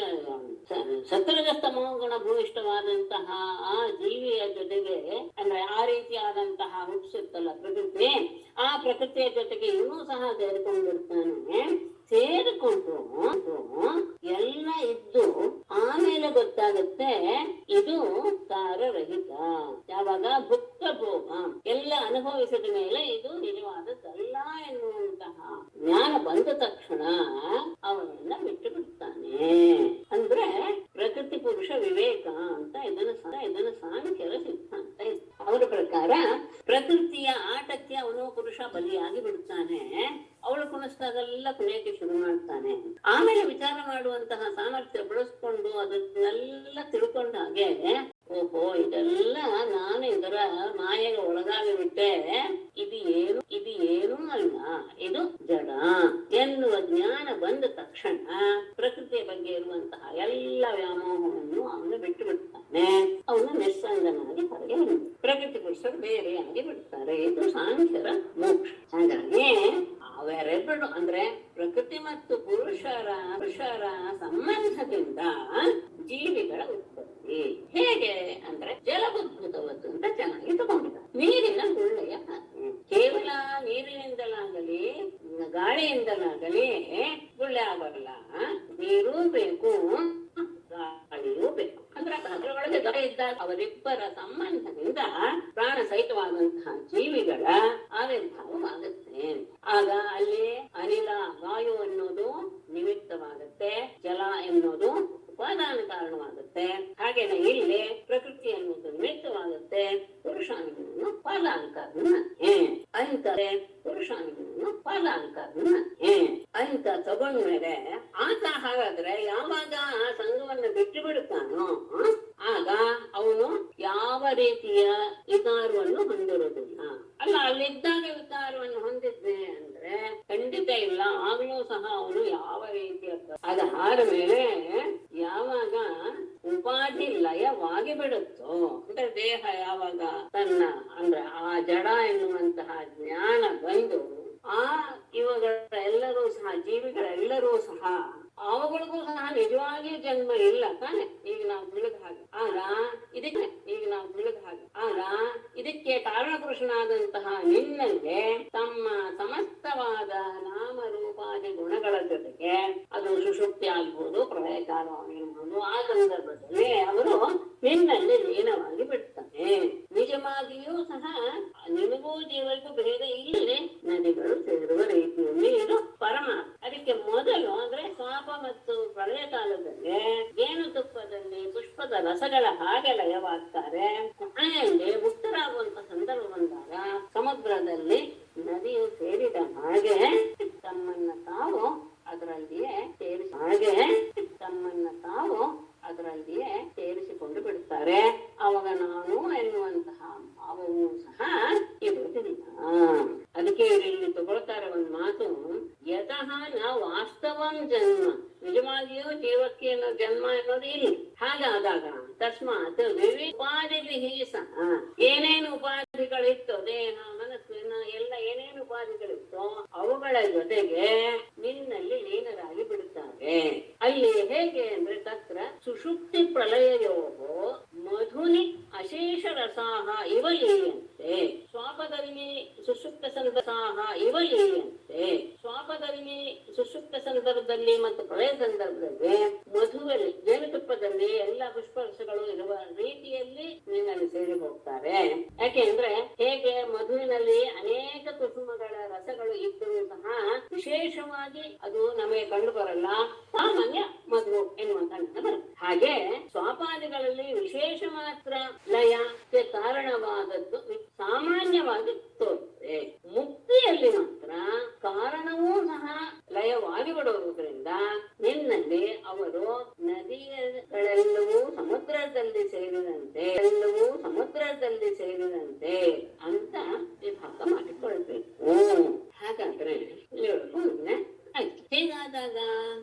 ಸತ್ವರ್ಗ ಸ್ತಮೋ ಗುಣ ಭೂಯಿಷ್ಠವಾದಂತಹ ಆ ಜೀವಿಯ ಜೊತೆಗೆ ಅಂದ್ರೆ ಆ ರೀತಿಯಾದಂತಹ ಹುಟ್ಟಿಸುತ್ತಲ್ಲ ಪ್ರಕೃತಿ, ಆ ಪ್ರಕೃತಿಯ ಜೊತೆಗೆ ಇನ್ನೂ ಸಹ ಸೇರಿಕೊಂಡಿರ್ತಾನೆ. ಸೇರಿಕೊಂಡು ಎಲ್ಲ ಇದ್ದು ಆಮೇಲೆ ಗೊತ್ತಾಗುತ್ತೆ ಇದು ಸಾರರಹಿತ. ಯಾವಾಗ? ಭುಕ್ತ ಭೋಗ ಎಲ್ಲ ಅನುಭವಿಸಿದ ಮೇಲೆ ಇದು ನಿಜವಾದದ್ದಲ್ಲ ಎನ್ನುವಂತಹ ಜ್ಞಾನ ಬಂದ ತಕ್ಷಣ ಅವನನ್ನ ಬಿಟ್ಟು ಬಿಡ್ತಾನೆ. ಅಂದ್ರೆ ಪ್ರಕೃತಿ ಪುರುಷ ವಿವೇಕ ಅಂತ ಇದನ್ನ ಸಾಂಖ್ಯರ ಸಿದ್ಧಾಂತ. ಅವರ ಪ್ರಕಾರ ಪ್ರಕೃತಿಯ ಆಟಕ್ಕೆ ಅವನು ಪುರುಷ ಬಲಿಯಾಗಿ ಬಿಡ್ತಾನೆ. ಅವಳು ಕುಣಿಸ್ದಾಗೆಲ್ಲ ಕುಣಿಯಕ್ಕೆ ಶುರು ಮಾಡ್ತಾನೆ. ಆಮೇಲೆ ವಿಚಾರ ಮಾಡುವಂತಹ ಸಾಮರ್ಥ್ಯ ಬೆಳೆಸ್ಕೊಂಡು ಅದನ್ನೆಲ್ಲ ತಿಳ್ಕೊಂಡ ಹಾಗೆ ಓಹೋ ಇದೆಲ್ಲ ನಾನು ಇದರ ಮಾಯೆಗೆ ಒಳಗಾಗಿ ಬಿಟ್ಟೆ, ಇದು ಏನು ಅಲ್ಲ, ಇದು ಜಡ ಎನ್ನುವ ಜ್ಞಾನ ಬಂದ ತಕ್ಷಣ ಪ್ರಕೃತಿಯ ಬಗ್ಗೆ ಇರುವಂತಹ ಎಲ್ಲ ವ್ಯಾಮೋಹವನ್ನು ಅವನು ಬಿಟ್ಟು ಬಿಡ್ತಾನೆ. ಅವನು ನಿಸ್ಸಂಗನಾಗಿ ಹೊರಗೆ ಪ್ರಕೃತಿ ಪುರುಷರು ಬೇರೆಯಾಗಿ ಬಿಡ್ತಾರೆ. ಇದು ಸಾಂಖ್ಯರ ಮೋಕ್ಷ. ಹಾಗಾಗಿ ಅವೆರಡು ಅಂದ್ರೆ ಪ್ರಕೃತಿ ಮತ್ತು ಪುರುಷರ ಸಂಬಂಧದಿಂದ ಜೀವಿಗಳ ಉತ್ಪತ್ತಿ ಹೇಗೆ ಅಂದ್ರೆ ಜಲಬುದ್ಭುತವತ್ತು ಅಂತ ಚೆನ್ನಾಗಿ ತಗೊಂಡಿದ್ದಾರೆ. ನೀರಿನ ಗುಳ್ಳೆಯ ಕೇವಲ ನೀರಿನಿಂದಲಾಗಲಿ ಗಾಳಿಯಿಂದಲಾಗಲಿ ಗುಳ್ಳೆ ಆಗಲ್ಲ. ನೀರು ಬೇಕು, ಗಾಳಿಯೂ ಬೇಕು. ಅಂದ್ರೆ ಅದರೊಳಗೆ ಗಾಳಿ ಇದ್ದಾಗ ಅವರಿಬ್ಬರ ಸಂಬಂಧದಿಂದ ಪ್ರಾಣ ಸಹಿತವಾದಂತಹ ಜೀವಿಗಳ ಆವಿರ್ಭಾವವಾಗುತ್ತೆ. ಬಿಡ್ತಾನೆ. ಆಗ ಅಲ್ಲಿ ಅನಿಲ ವಾಯು ಅನ್ನೋದು ನಿಮಿತ್ತವಾಗುತ್ತೆ, ಜಲ ಎನ್ನುವುದು ಉಪಾದಾನ ಕಾರಣವಾಗುತ್ತೆ. ಹಾಗೇನೆ ಇಲ್ಲಿ ಪ್ರಕೃತಿ ಅನ್ನೋದು ನಿಮಿತ್ತವಾಗುತ್ತೆ, ಪುರುಷಾನುಗುಣನು ಉಪಾದಾನ ಕಾರಣ ಅಂತಾರೆ. ಪುರುಷಾನುಗುಣನು ಉಪಾದಾನ ಕಾರಣ ಅಂತ ತಗೊಂಡ್ಮೇಲೆ ಆತ ಹಾಗಾದ್ರೆ ಯಾವಾಗ ಆ ಸಂಘವನ್ನು ಬಿಟ್ಟು ಬಿಡುತ್ತಾನೋ ಆಗ ಅವನು ಯಾವ ರೀತಿಯ ವಿಕಾರವನ್ನು ಹೊಂದಿರುವುದಿಲ್ಲ. ಅಲ್ಲ, ಅಲ್ಲಿದ್ದಾಗ ವಿಕಾರವನ್ನು ಹೊಂದಿದ್ದೆ ಅಂದ್ರೆ ಖಂಡಿತ ಇಲ್ಲ. ಆಗ್ಲೂ ಸಹ ಅವನು ಯಾವ ರೀತಿಯ ಅದಾದ ಮೇಲೆ ಯಾವಾಗ ಉಪಾಧಿ ಲಯವಾಗಿ ಬಿಡುತ್ತೋ ಅಂದ್ರೆ ದೇಹ ಯಾವಾಗ ತನ್ನ ಅಂದ್ರೆ ಆ ಜಡ ಎನ್ನುವಂತಹ ಜ್ಞಾನ ಬಂದು ಆ ಇವುಗಳೆಲ್ಲರೂ ಸಹ ಜೀವಿಗಳೆಲ್ಲರೂ ಸಹ ಅವುಗಳಿಗೂ ಸಹ ನಿಜವಾಗಿಯೂ ಜನ್ಮ ಇಲ್ಲ ತಾನೆ. ಈಗ ನಾವು ತಿಳಿದ ಹಾಗೆ ಆಗ ಇದಕ್ಕೆ ಕಾರಣ ಪುರುಷನಾದಂತಹ ನಿನ್ನಲ್ಲೇ ತಮ್ಮ ಸಮಸ್ತವಾದ ನಾಮರೂಪಾದಿ ಗುಣಗಳ ಜೊತೆಗೆ ಅದು ಸುಷುಪ್ತಿ ಆಗ್ಬೋದು, ಪ್ರಳಯ ಕಾಲವಾಗಿರ್ಬೋದು, ಆ ಸಂದರ್ಭದಲ್ಲಿ ಅವರು ನಿನ್ನಲ್ಲಿ ಲೀನವಾಗಿ ಬಿಡ್ತಾನೆ. ನಿಜವಾಗಿಯೂ ಸಹ ನಿನಗೂ ಜೀವಕ್ಕೂ ಭೇದ ಇಲ್ಲದೆ ನದಿಗಳು ಸೇರುವ ರೀತಿಯಲ್ಲಿ ಇದು ಪರಮಾತ್ಮ. ಅದಕ್ಕೆ ಮೊದಲು ಅಂದ್ರೆ ಸ್ವಾಪ ಮತ್ತು ಪ್ರಳಯ ಕಾಲದಲ್ಲಿ ಜೇನುತುಪ್ಪದಲ್ಲಿ ಪುಷ್ಪದ ರಸಗಳ ಹಾಗೆ ಲಯವಾಗ್ತಾರೆ. ಕೊನೆಯಲ್ಲಿ ಮುಕ್ತರಾಗುವಂತ ಸಂದರ್ಭ ಬಂದಾಗ ಸಮುದ್ರದಲ್ಲಿ ನದಿಯು ಸೇರಿದ ಹಾಗೆ ತಮ್ಮನ್ನ ತಾವು ಅದರಲ್ಲಿಯೇ ಸೇರಿಸಿಕೊಂಡು ಬಿಡುತ್ತಾರೆ. ಅವಾಗ ನಾನು ಎನ್ನುವಂತಹ ಭಾವವೂ ಸಹ ಇರುವುದಿಲ್ಲ. ಅದಕ್ಕೆ ಇಲ್ಲಿ ತಗೊಳ್ತಾರೆ ಒಂದು ಮಾತು, ಯತಃ ನ ವಾಸ್ತವಂ ಜನ್ಮ, ನಿಜವಾಗಿಯೂ ಜೀವಕ್ಕೆ ಜನ್ಮ ಅನ್ನೋದು ಇಲ್ಲಿ. ಹಾಗಾದಾಗ ತಸ್ಮಾತ್ ವಿವಿಪಾದಿಭಿ ಸಹ, ಏನೇನು ಉಪಾಧಿಗಳಿತ್ತೋ ದೇಹ ಮನಸ್ಸಿನ ಎಲ್ಲ ಏನೇನು ಉಪಾಧಿಗಳಿತ್ತೋ ಅವುಗಳ ಜೊತೆಗೆ ನಿನ್ನಲ್ಲಿ ಲೀನರಾಗಿ ಬಿಡುತ್ತಾರೆ. ಅಲ್ಲಿ ಹೇಗೆ ಅಂದ್ರೆ ತತ್ರ ಸುಷುಪ್ತಿ ಪ್ರಳಯಯೋಗೋ ಮಧುನಿ ಅಶೇಷ ರಸಾಹ ಇವ ಲೀಯಂತೆ, ಸ್ವಾಪದಲ್ಲಿ ಸುಷುಪ್ತ ಸಂದರ್ಭ ಇವ ಲೀಯಂತೆ. ಸ್ವಾಪದಲ್ಲಿ ಸುಷುಪ್ತ ಸಂದರ್ಭದಲ್ಲಿ ಮತ್ತು ಪ್ರಳಯ ಸಂದರ್ಭದಲ್ಲಿ ಮಧುವಲ್ಲಿ ಜೇನುತುಪ್ಪದಲ್ಲಿ ಎಲ್ಲ ಪುಷ್ಪರಸಗಳು ಇರುವ ರೀತಿಯಲ್ಲಿ ನಿನ್ನಲ್ಲಿ ಸೇರಿ ಹೋಗ್ತಾರೆ. ಯಾಕೆಂದ್ರೆ ಹೇಗೆ ಮಧುವಿನಲ್ಲಿ ಅನೇಕ ಕುಸುಮಗಳ ರಸಗಳು ಇದ್ದರೂ ಸಹ ವಿಶೇಷವಾಗಿ ಅದು ನಮಗೆ ಕಂಡು ಬರಲ್ಲ, ಸಾಮಾನ್ಯ ಮಧು ಎನ್ನುವಂತ ಬರುತ್ತೆ. ಹಾಗೆ ಸ್ವಾಪಾದಿಗಳಲ್ಲಿ ವಿಶೇಷ ಮಾತ್ರ ಲಯಕ್ಕೆ ಕಾರಣವಾದದ್ದು ಸಾಮಾನ್ಯವಾಗಿ ತೋರುತ್ತದೆ. ಮುಕ್ತಿಯಲ್ಲಿ ಮಾತ್ರ ಕಾರಣವೂ ಸಹ ಲಯವಾಗಿ ಬಿಡುವುದರಿಂದ ನಿನ್ನಲ್ಲಿ ಅವರು ನದಿಗಳೆಲ್ಲವೂ ಸಮುದ್ರದಲ್ಲಿ ಸೇರಿದಂತೆ ಅಂತ ವಿಭಾಗ ಮಾಡಿಕೊಳ್ಬೇಕು. ಹಾಗಾದ್ರೆ ಆಯ್ತು. ಹೀಗಾದಾಗ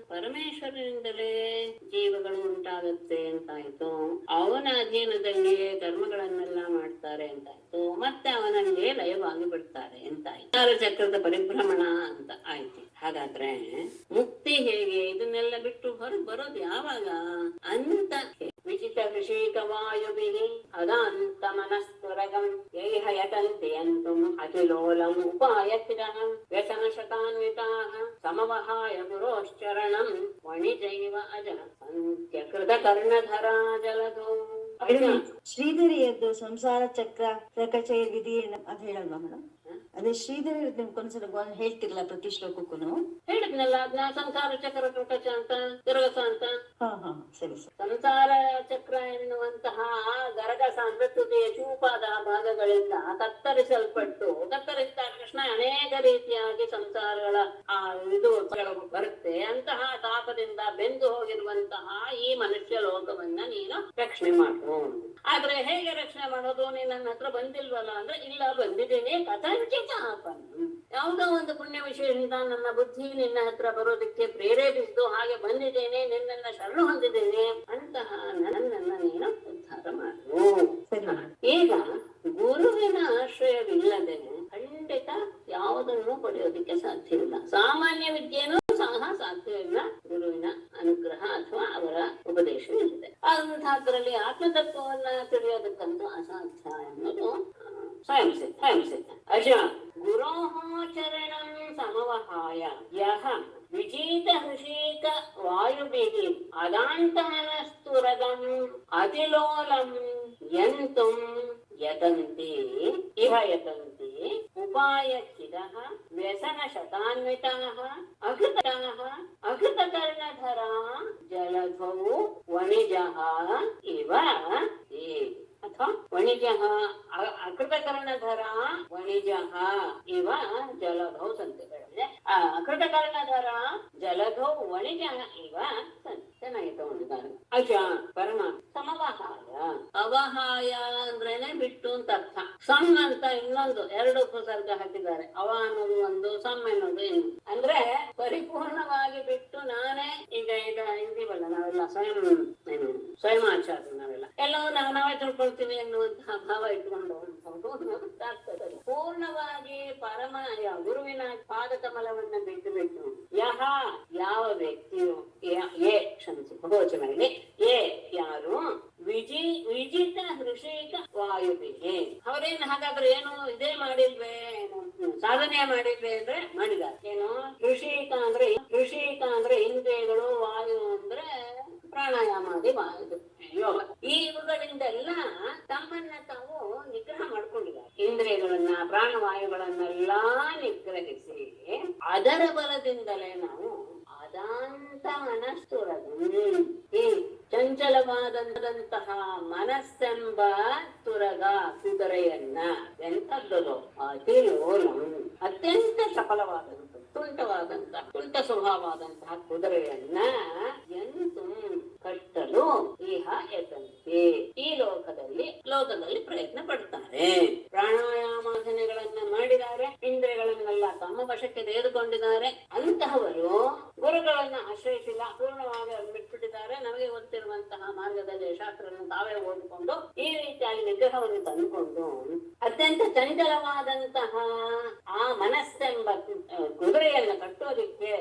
ಪರಮೇಶ್ವರನಿಂದಲೇ ಜೀವಗಳು ಉಂಟಾಗುತ್ತೆ ಅಂತಾಯ್ತು, ಅವನ ಅಧೀನದಲ್ಲಿ ಕರ್ಮಗಳನ್ನೆಲ್ಲ ಮಾಡ್ತಾರೆ ಅಂತಾಯ್ತು, ಮತ್ತೆ ಅವನಲ್ಲಿ ಲಯವಾಗಿ ಬಿಡ್ತಾರೆ ಅಂತಾಯ್ತು. ಚಕ್ರದ ಪರಿಭ್ರಮಣ ಅಂತ ಆಯ್ತು. ಹಾಗಾದ್ರೆ ಮುಕ್ತಿ ಹೇಗೆ, ಇದನ್ನೆಲ್ಲ ಬಿಟ್ಟು ಹೊರಗೆ ಬರೋದು ಯಾವಾಗ ಅಂತ ವಿಚಿತ ಋಷಿಕ ವಾಯುಭಿ ಅದಾಂತ ಮನಸ್ಪುರಗಂ ಯೈಹ ಯತಂತೆ ಅಂತಂ ಅತಿಲೋಲಂ ಉಪಾಯತಿರಃ ವ್ಯಸನ ಶತಾನ್ವಿತಾಃ ಸಮವಹಾಯ ಗುರೋಶ್ಚರಣಂ ವಣಿಜೈವ ಅಜ ಸಂತ್ಯಕೃತ ಕರ್ಣಧರಾ ಜಲಧೋ. ಶ್ರೀಧರಿಯದ್ದು ಸಂಸಾರ ಚಕ್ರ ಪ್ರಕಚಯ ವಿಧಿ ಅಂತ ಹೇಳಲ್ವಾ ಮೇಡಮ್? ಅದೇ ಶ್ರೀಧರಿ ನಿಮ್ಗೊಂದ್ಸಲ ಹೇಳ್ತಿರ್ಲ ಪ್ರತಿ ಶ್ಲೋಕಕ್ಕೂ ಹೇಳಿದ್ನಲ್ಲ, ಅದನ್ನ ಸಂಸಾರ ಚಕ್ರ ಪ್ರಕಚ ಅಂತ ಗರಗಸ ಅಂತ. ಸರಿ. ಸಂಸಾರ ಚಕ್ರ ಎನ್ನುವಂತಹ ಗರಗಸ ಅಂದ್ರೆ ತುದಿಯ ಚೂಪಾದ ಭಾಗಗಳಿಂದ ಕತ್ತರಿಸಿದ ಕೃಷ್ಣ ಅನೇಕ ರೀತಿಯಾಗಿ ಸಂಸಾರಗಳ ಇದು ಬರುತ್ತೆ. ಅಂತಹ ತಾಪದಿಂದ ಬೆಂದು ಹೋಗಿರುವಂತಹ ಈ ಮನುಷ್ಯ ಲೋಕವನ್ನ ನೀನು ರಕ್ಷಣೆ ಮಾಡು. ಆದ್ರೆ ಹೇಗೆ ರಕ್ಷಣೆ ಮಾಡೋದು? ನೀನ್ ನನ್ನ ಹತ್ರ ಬಂದಿಲ್ವಲ್ಲ ಅಂದ್ರೆ, ಇಲ್ಲ ಬಂದಿದ್ದೇನೆ ಕಥಂಚಿತ ಯಾವುದೋ ಒಂದು ಪುಣ್ಯ ವಿಷಯದಿಂದ ನನ್ನ ಬುದ್ಧಿ ನಿನ್ನ ಹತ್ರ ಬರೋದಕ್ಕೆ ಪ್ರೇರೇಪಿಸಿದ್ದು, ಹಾಗೆ ಬಂದಿದ್ದೇನೆ, ನಿನ್ನನ್ನ ಶರಣು ಹೊಂದಿದ್ದೇನೆ, ಅಂತಹ ನನ್ನನ್ನ ನೀನು ಉದ್ಧಾರ ಮಾಡು. ಈಗ ಗುರುವಿನ ಆಶ್ರಯವಿಲ್ಲದೆ ಖಂಡಿತ ಯಾವುದನ್ನು ಪಡೆಯೋದಿಕ್ಕೆ ಸಾಧ್ಯವಿಲ್ಲ. ಸಾಮಾನ್ಯ ವಿದ್ಯೆನೂ ಸಹ ಸಾಧ್ಯವಿಲ್ಲ ಗುರುವಿನ ಅನುಗ್ರಹ ಅಥವಾ ಅವರ ಉಪದೇಶವಿದೆ. ಅಂಥದ್ರಲ್ಲಿ ಆತ್ಮತತ್ವವನ್ನ ತಿಳಿಯೋದಕ್ಕಂತೂ ಅಸಾಧ್ಯ ಅನ್ನೋದು ಸ್ವಯಂಸಿದ್ಧ. ಅಜ ಗುರೋಃ ಚರಣಂ ಸಮವಹಾಯ ಯಹ ವಿಜೀತ ಹೃಷೀಕ ವಾಯುಭಿಃ ಅದಾಂತಮನಸ್ತುರಗಂ ಅತಿಲೋಲಂ ಯಂತುಂ ಯತಂತಿ ಇಹ ಯತಂತಿ ಉಪಾಯಚ್ಛಿದಃ ವ್ಯಸನ ಶತಾನ್ವಿತಾಃ ಅಘೃತಾಃ ಅಘೃತಕರ್ಣಧರಾ ಜಲಧೌ ವಣಿಜಃ ಇವ ಅಥವಾ ವಣಿಜಃ ಅಕೃತಕರ್ಣಧರ ವಣಿಜಃ ಇವ ಜಲಧೌ ಸಂತೆ. ಅಕೃತಕರ್ಣಧರ ಜಲಧೌ ವಣಿಜಃ ಇವ ಸಂತೆ. ಚೆನ್ನಾಗಿ ತಗೊಂಡಿದ್ದಾರೆ. ಅಜ ಪರಮಾತ್ಮ ಸಮವಹಾಯ. ಅವಹಾಯ ಅಂದ್ರೇನೆ ಬಿಟ್ಟು ಅಂತ ಅರ್ಥ. ಸಮ್ ಅಂತ ಇನ್ನೊಂದು ಎರಡು ಉಪಸರ್ಗ ಹಾಕಿದ್ದಾರೆ. ಅವ ಅನ್ನೋದು ಒಂದು, ಸಮ್ ಅನ್ನೋದು ಇನ್ನು. ಅಂದ್ರೆ ಪರಿಪೂರ್ಣವಾಗಿ ಬಿಟ್ಟು ನಾನೇ ಈಗ ಇದೀವಲ್ಲ ನಾವೆಲ್ಲ ಸ್ವಯಂ ಆಚಾರ್ಯ ನಾವೆಲ್ಲ ಎಲ್ಲವೂ ನಾವೇ ತಿಳ್ಕೊಳ್ತೀವಿ ಎನ್ನುವಂತಹ ಭಾವ ಇಟ್ಕೊಂಡು ಪೂರ್ಣವಾಗಿ ಪರಮ ಗುರುವಿನ ಪಾದ ಕಮಲವನ್ನ ಬಿಟ್ಟು ಯಹ ಯಾವ ವ್ಯಕ್ತಿಯು ಕ್ಷಮಿಸಿ ಬಹುವಚನದಲ್ಲಿ ಯಾರು ವಿಜಿತ ಹೃಷಿಕ ವಾಯುವಿಗೆ ಅವರೇನು ಹಾಗಾದ್ರೆ ಏನು ಇದೇ ಮಾಡಿಲ್ವೇ, ಸಾಧನೆ ಮಾಡಿಲ್ವೇ ಅಂದ್ರೆ ಮಾಡಿದ್ದಾರೆ. ಏನು ಹೃಷಿಕ ಅಂದ್ರೆ ಇಂದ್ರಿಯಗಳು, ವಾಯು ಅಂದ್ರೆ ಪ್ರಾಣಾಯಾಮಾದಿ ಯೋಗ. ಇವುಗಳಿಂದೆಲ್ಲ ತಮ್ಮನ್ನ ತಾವು ನಿಗ್ರಹ ಮಾಡ್ಕೊಂಡಿದ್ದಾರೆ. ಇಂದ್ರಿಯಗಳನ್ನ ಪ್ರಾಣವಾಯುಗಳನ್ನೆಲ್ಲ ನಿಗ್ರಹಿಸಿ ಅದರ ಬಲದಿಂದಲೇ ನಾವು ಅದಾಂತ ಮನಸ್ತುರದು ಈ ಚಂಚಲವಾದಂತಹ ಮನಸ್ಸೆಂಬ ತುರಗ ಕುದುರೆಯನ್ನ ಎಂಥದ್ದು ಅತಿಲೋಲಂ ಅತ್ಯಂತ ಚಪಲವಾದಂತಹ ತುಂಟ ಸ್ವಭಾವವಾದಂತಹ ಕುದುರೆಯನ್ನ ಎಂತು ಕಟ್ಟಲು ಇಹ ಯತಂತೆ ಈ ಲೋಕದಲ್ಲಿ ಪ್ರಯತ್ನ ಪಡ್ತಾರೆ. ಪ್ರಾಣಾಯಾಮಾಸನೆಗಳನ್ನ ಮಾಡಿದ್ದಾರೆ, ಇಂದ್ರಿಯಗಳನ್ನೆಲ್ಲ ತಮ್ಮ ವಶಕ್ಕೆ ತೆಗೆದುಕೊಂಡಿದ್ದಾರೆ. ಅಂತಹವರು ಗುರುಗಳನ್ನ ಆಶ್ರಯಿಸಿಲ್ಲ, ಪೂರ್ಣವಾಗಿ ಬಿಟ್ಬಿಟ್ಟಿದ್ದಾರೆ. ನಮಗೆ ಗೊತ್ತಿರುವಂತಹ ಮಾರ್ಗದಲ್ಲಿ ಶಾಸ್ತ್ರವನ್ನು ತಾವೇ ಓದಿಕೊಂಡು ಈ ರೀತಿಯಾಗಿ ನಿಗ್ರಹವನ್ನು ತಂದುಕೊಂಡು ಅತ್ಯಂತ ಚಂಚಲವಾದಂತಹ ಆ ಮನಸ್ಸೆಂಬ ಕುದುರೆಯನ್ನು ಕಟ್ಟೋದಿಕ್ಕೆ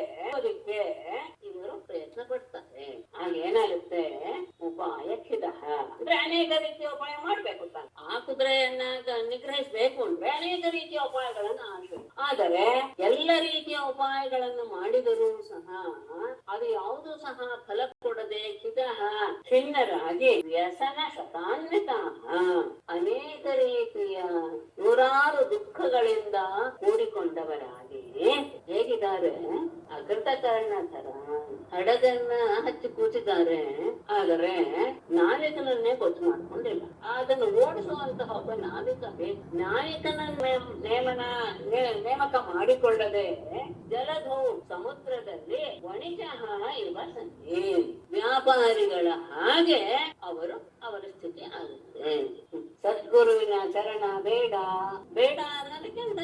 ಇವರು ಪ್ರಯತ್ನ ಪಡ್ತಾರೆ. ಆಗ ಏನಾಗುತ್ತೆ, ಉಪಾಯ ಖಿದಃ ಅಂದ್ರೆ ಅನೇಕ ರೀತಿಯ ಉಪಾಯ ಮಾಡ್ಬೇಕು. ಆ ಕುದುರೆಯನ್ನ ನಿಗ್ರಹಿಸಬೇಕು ಅಂದ್ರೆ ಅನೇಕ ರೀತಿಯ ಉಪಾಯಗಳನ್ನು ಆದರೆ ಎಲ್ಲ ರೀತಿಯ ಉಪಾಯಗಳನ್ನು ಮಾಡಿದರೂ ಸಹ ಅದು ಯಾವುದು ಸಹ ಫಲ ಕೊಡದೆ ಖಿನ್ನರಾಗಿ ವ್ಯಸನ ಶತಾನ್ವಿತ ಅನೇಕ ರೀತಿಯ ನೂರಾರು ದುಃಖಗಳಿಂದ ಕೂಡಿಕೊಂಡವರಾಗಿ ಹೇಗಿದ್ದಾರೆ, ಅಕೃತಕರ್ಣಧರ ಹಡಗನ್ನ ಹಚ್ಚಿ ಕೂತಿದ್ದಾರೆ. ಆದರೆ ನಾಯಕನನ್ನೇ ಗೊತ್ತು ಮಾಡ್ಕೊಂಡಿಲ್ಲ. ಅದನ್ನು ಓಡಿಸುವಂತಹ ಒಬ್ಬ ನಾವಿಕ ಬೇಕು. ನಾಯಕನ ನೇಮಕ ಮಾಡಿಕೊಳ್ಳದೆ ಜಲಧೌ ಸಮುದ್ರದಲ್ಲಿ ವಣಿಜಃ ಇವ ಸಂತೆ ವ್ಯಾಪಾರಿಗಳ ಹಾಗೆ ಅವರ ಸ್ಥಿತಿ ಆಗುತ್ತೆ. ಸದ್ಗುರುವಿನ ಚರಣ ಬೇಡ ಅನ್ನೋದಕ್ಕಿಂತ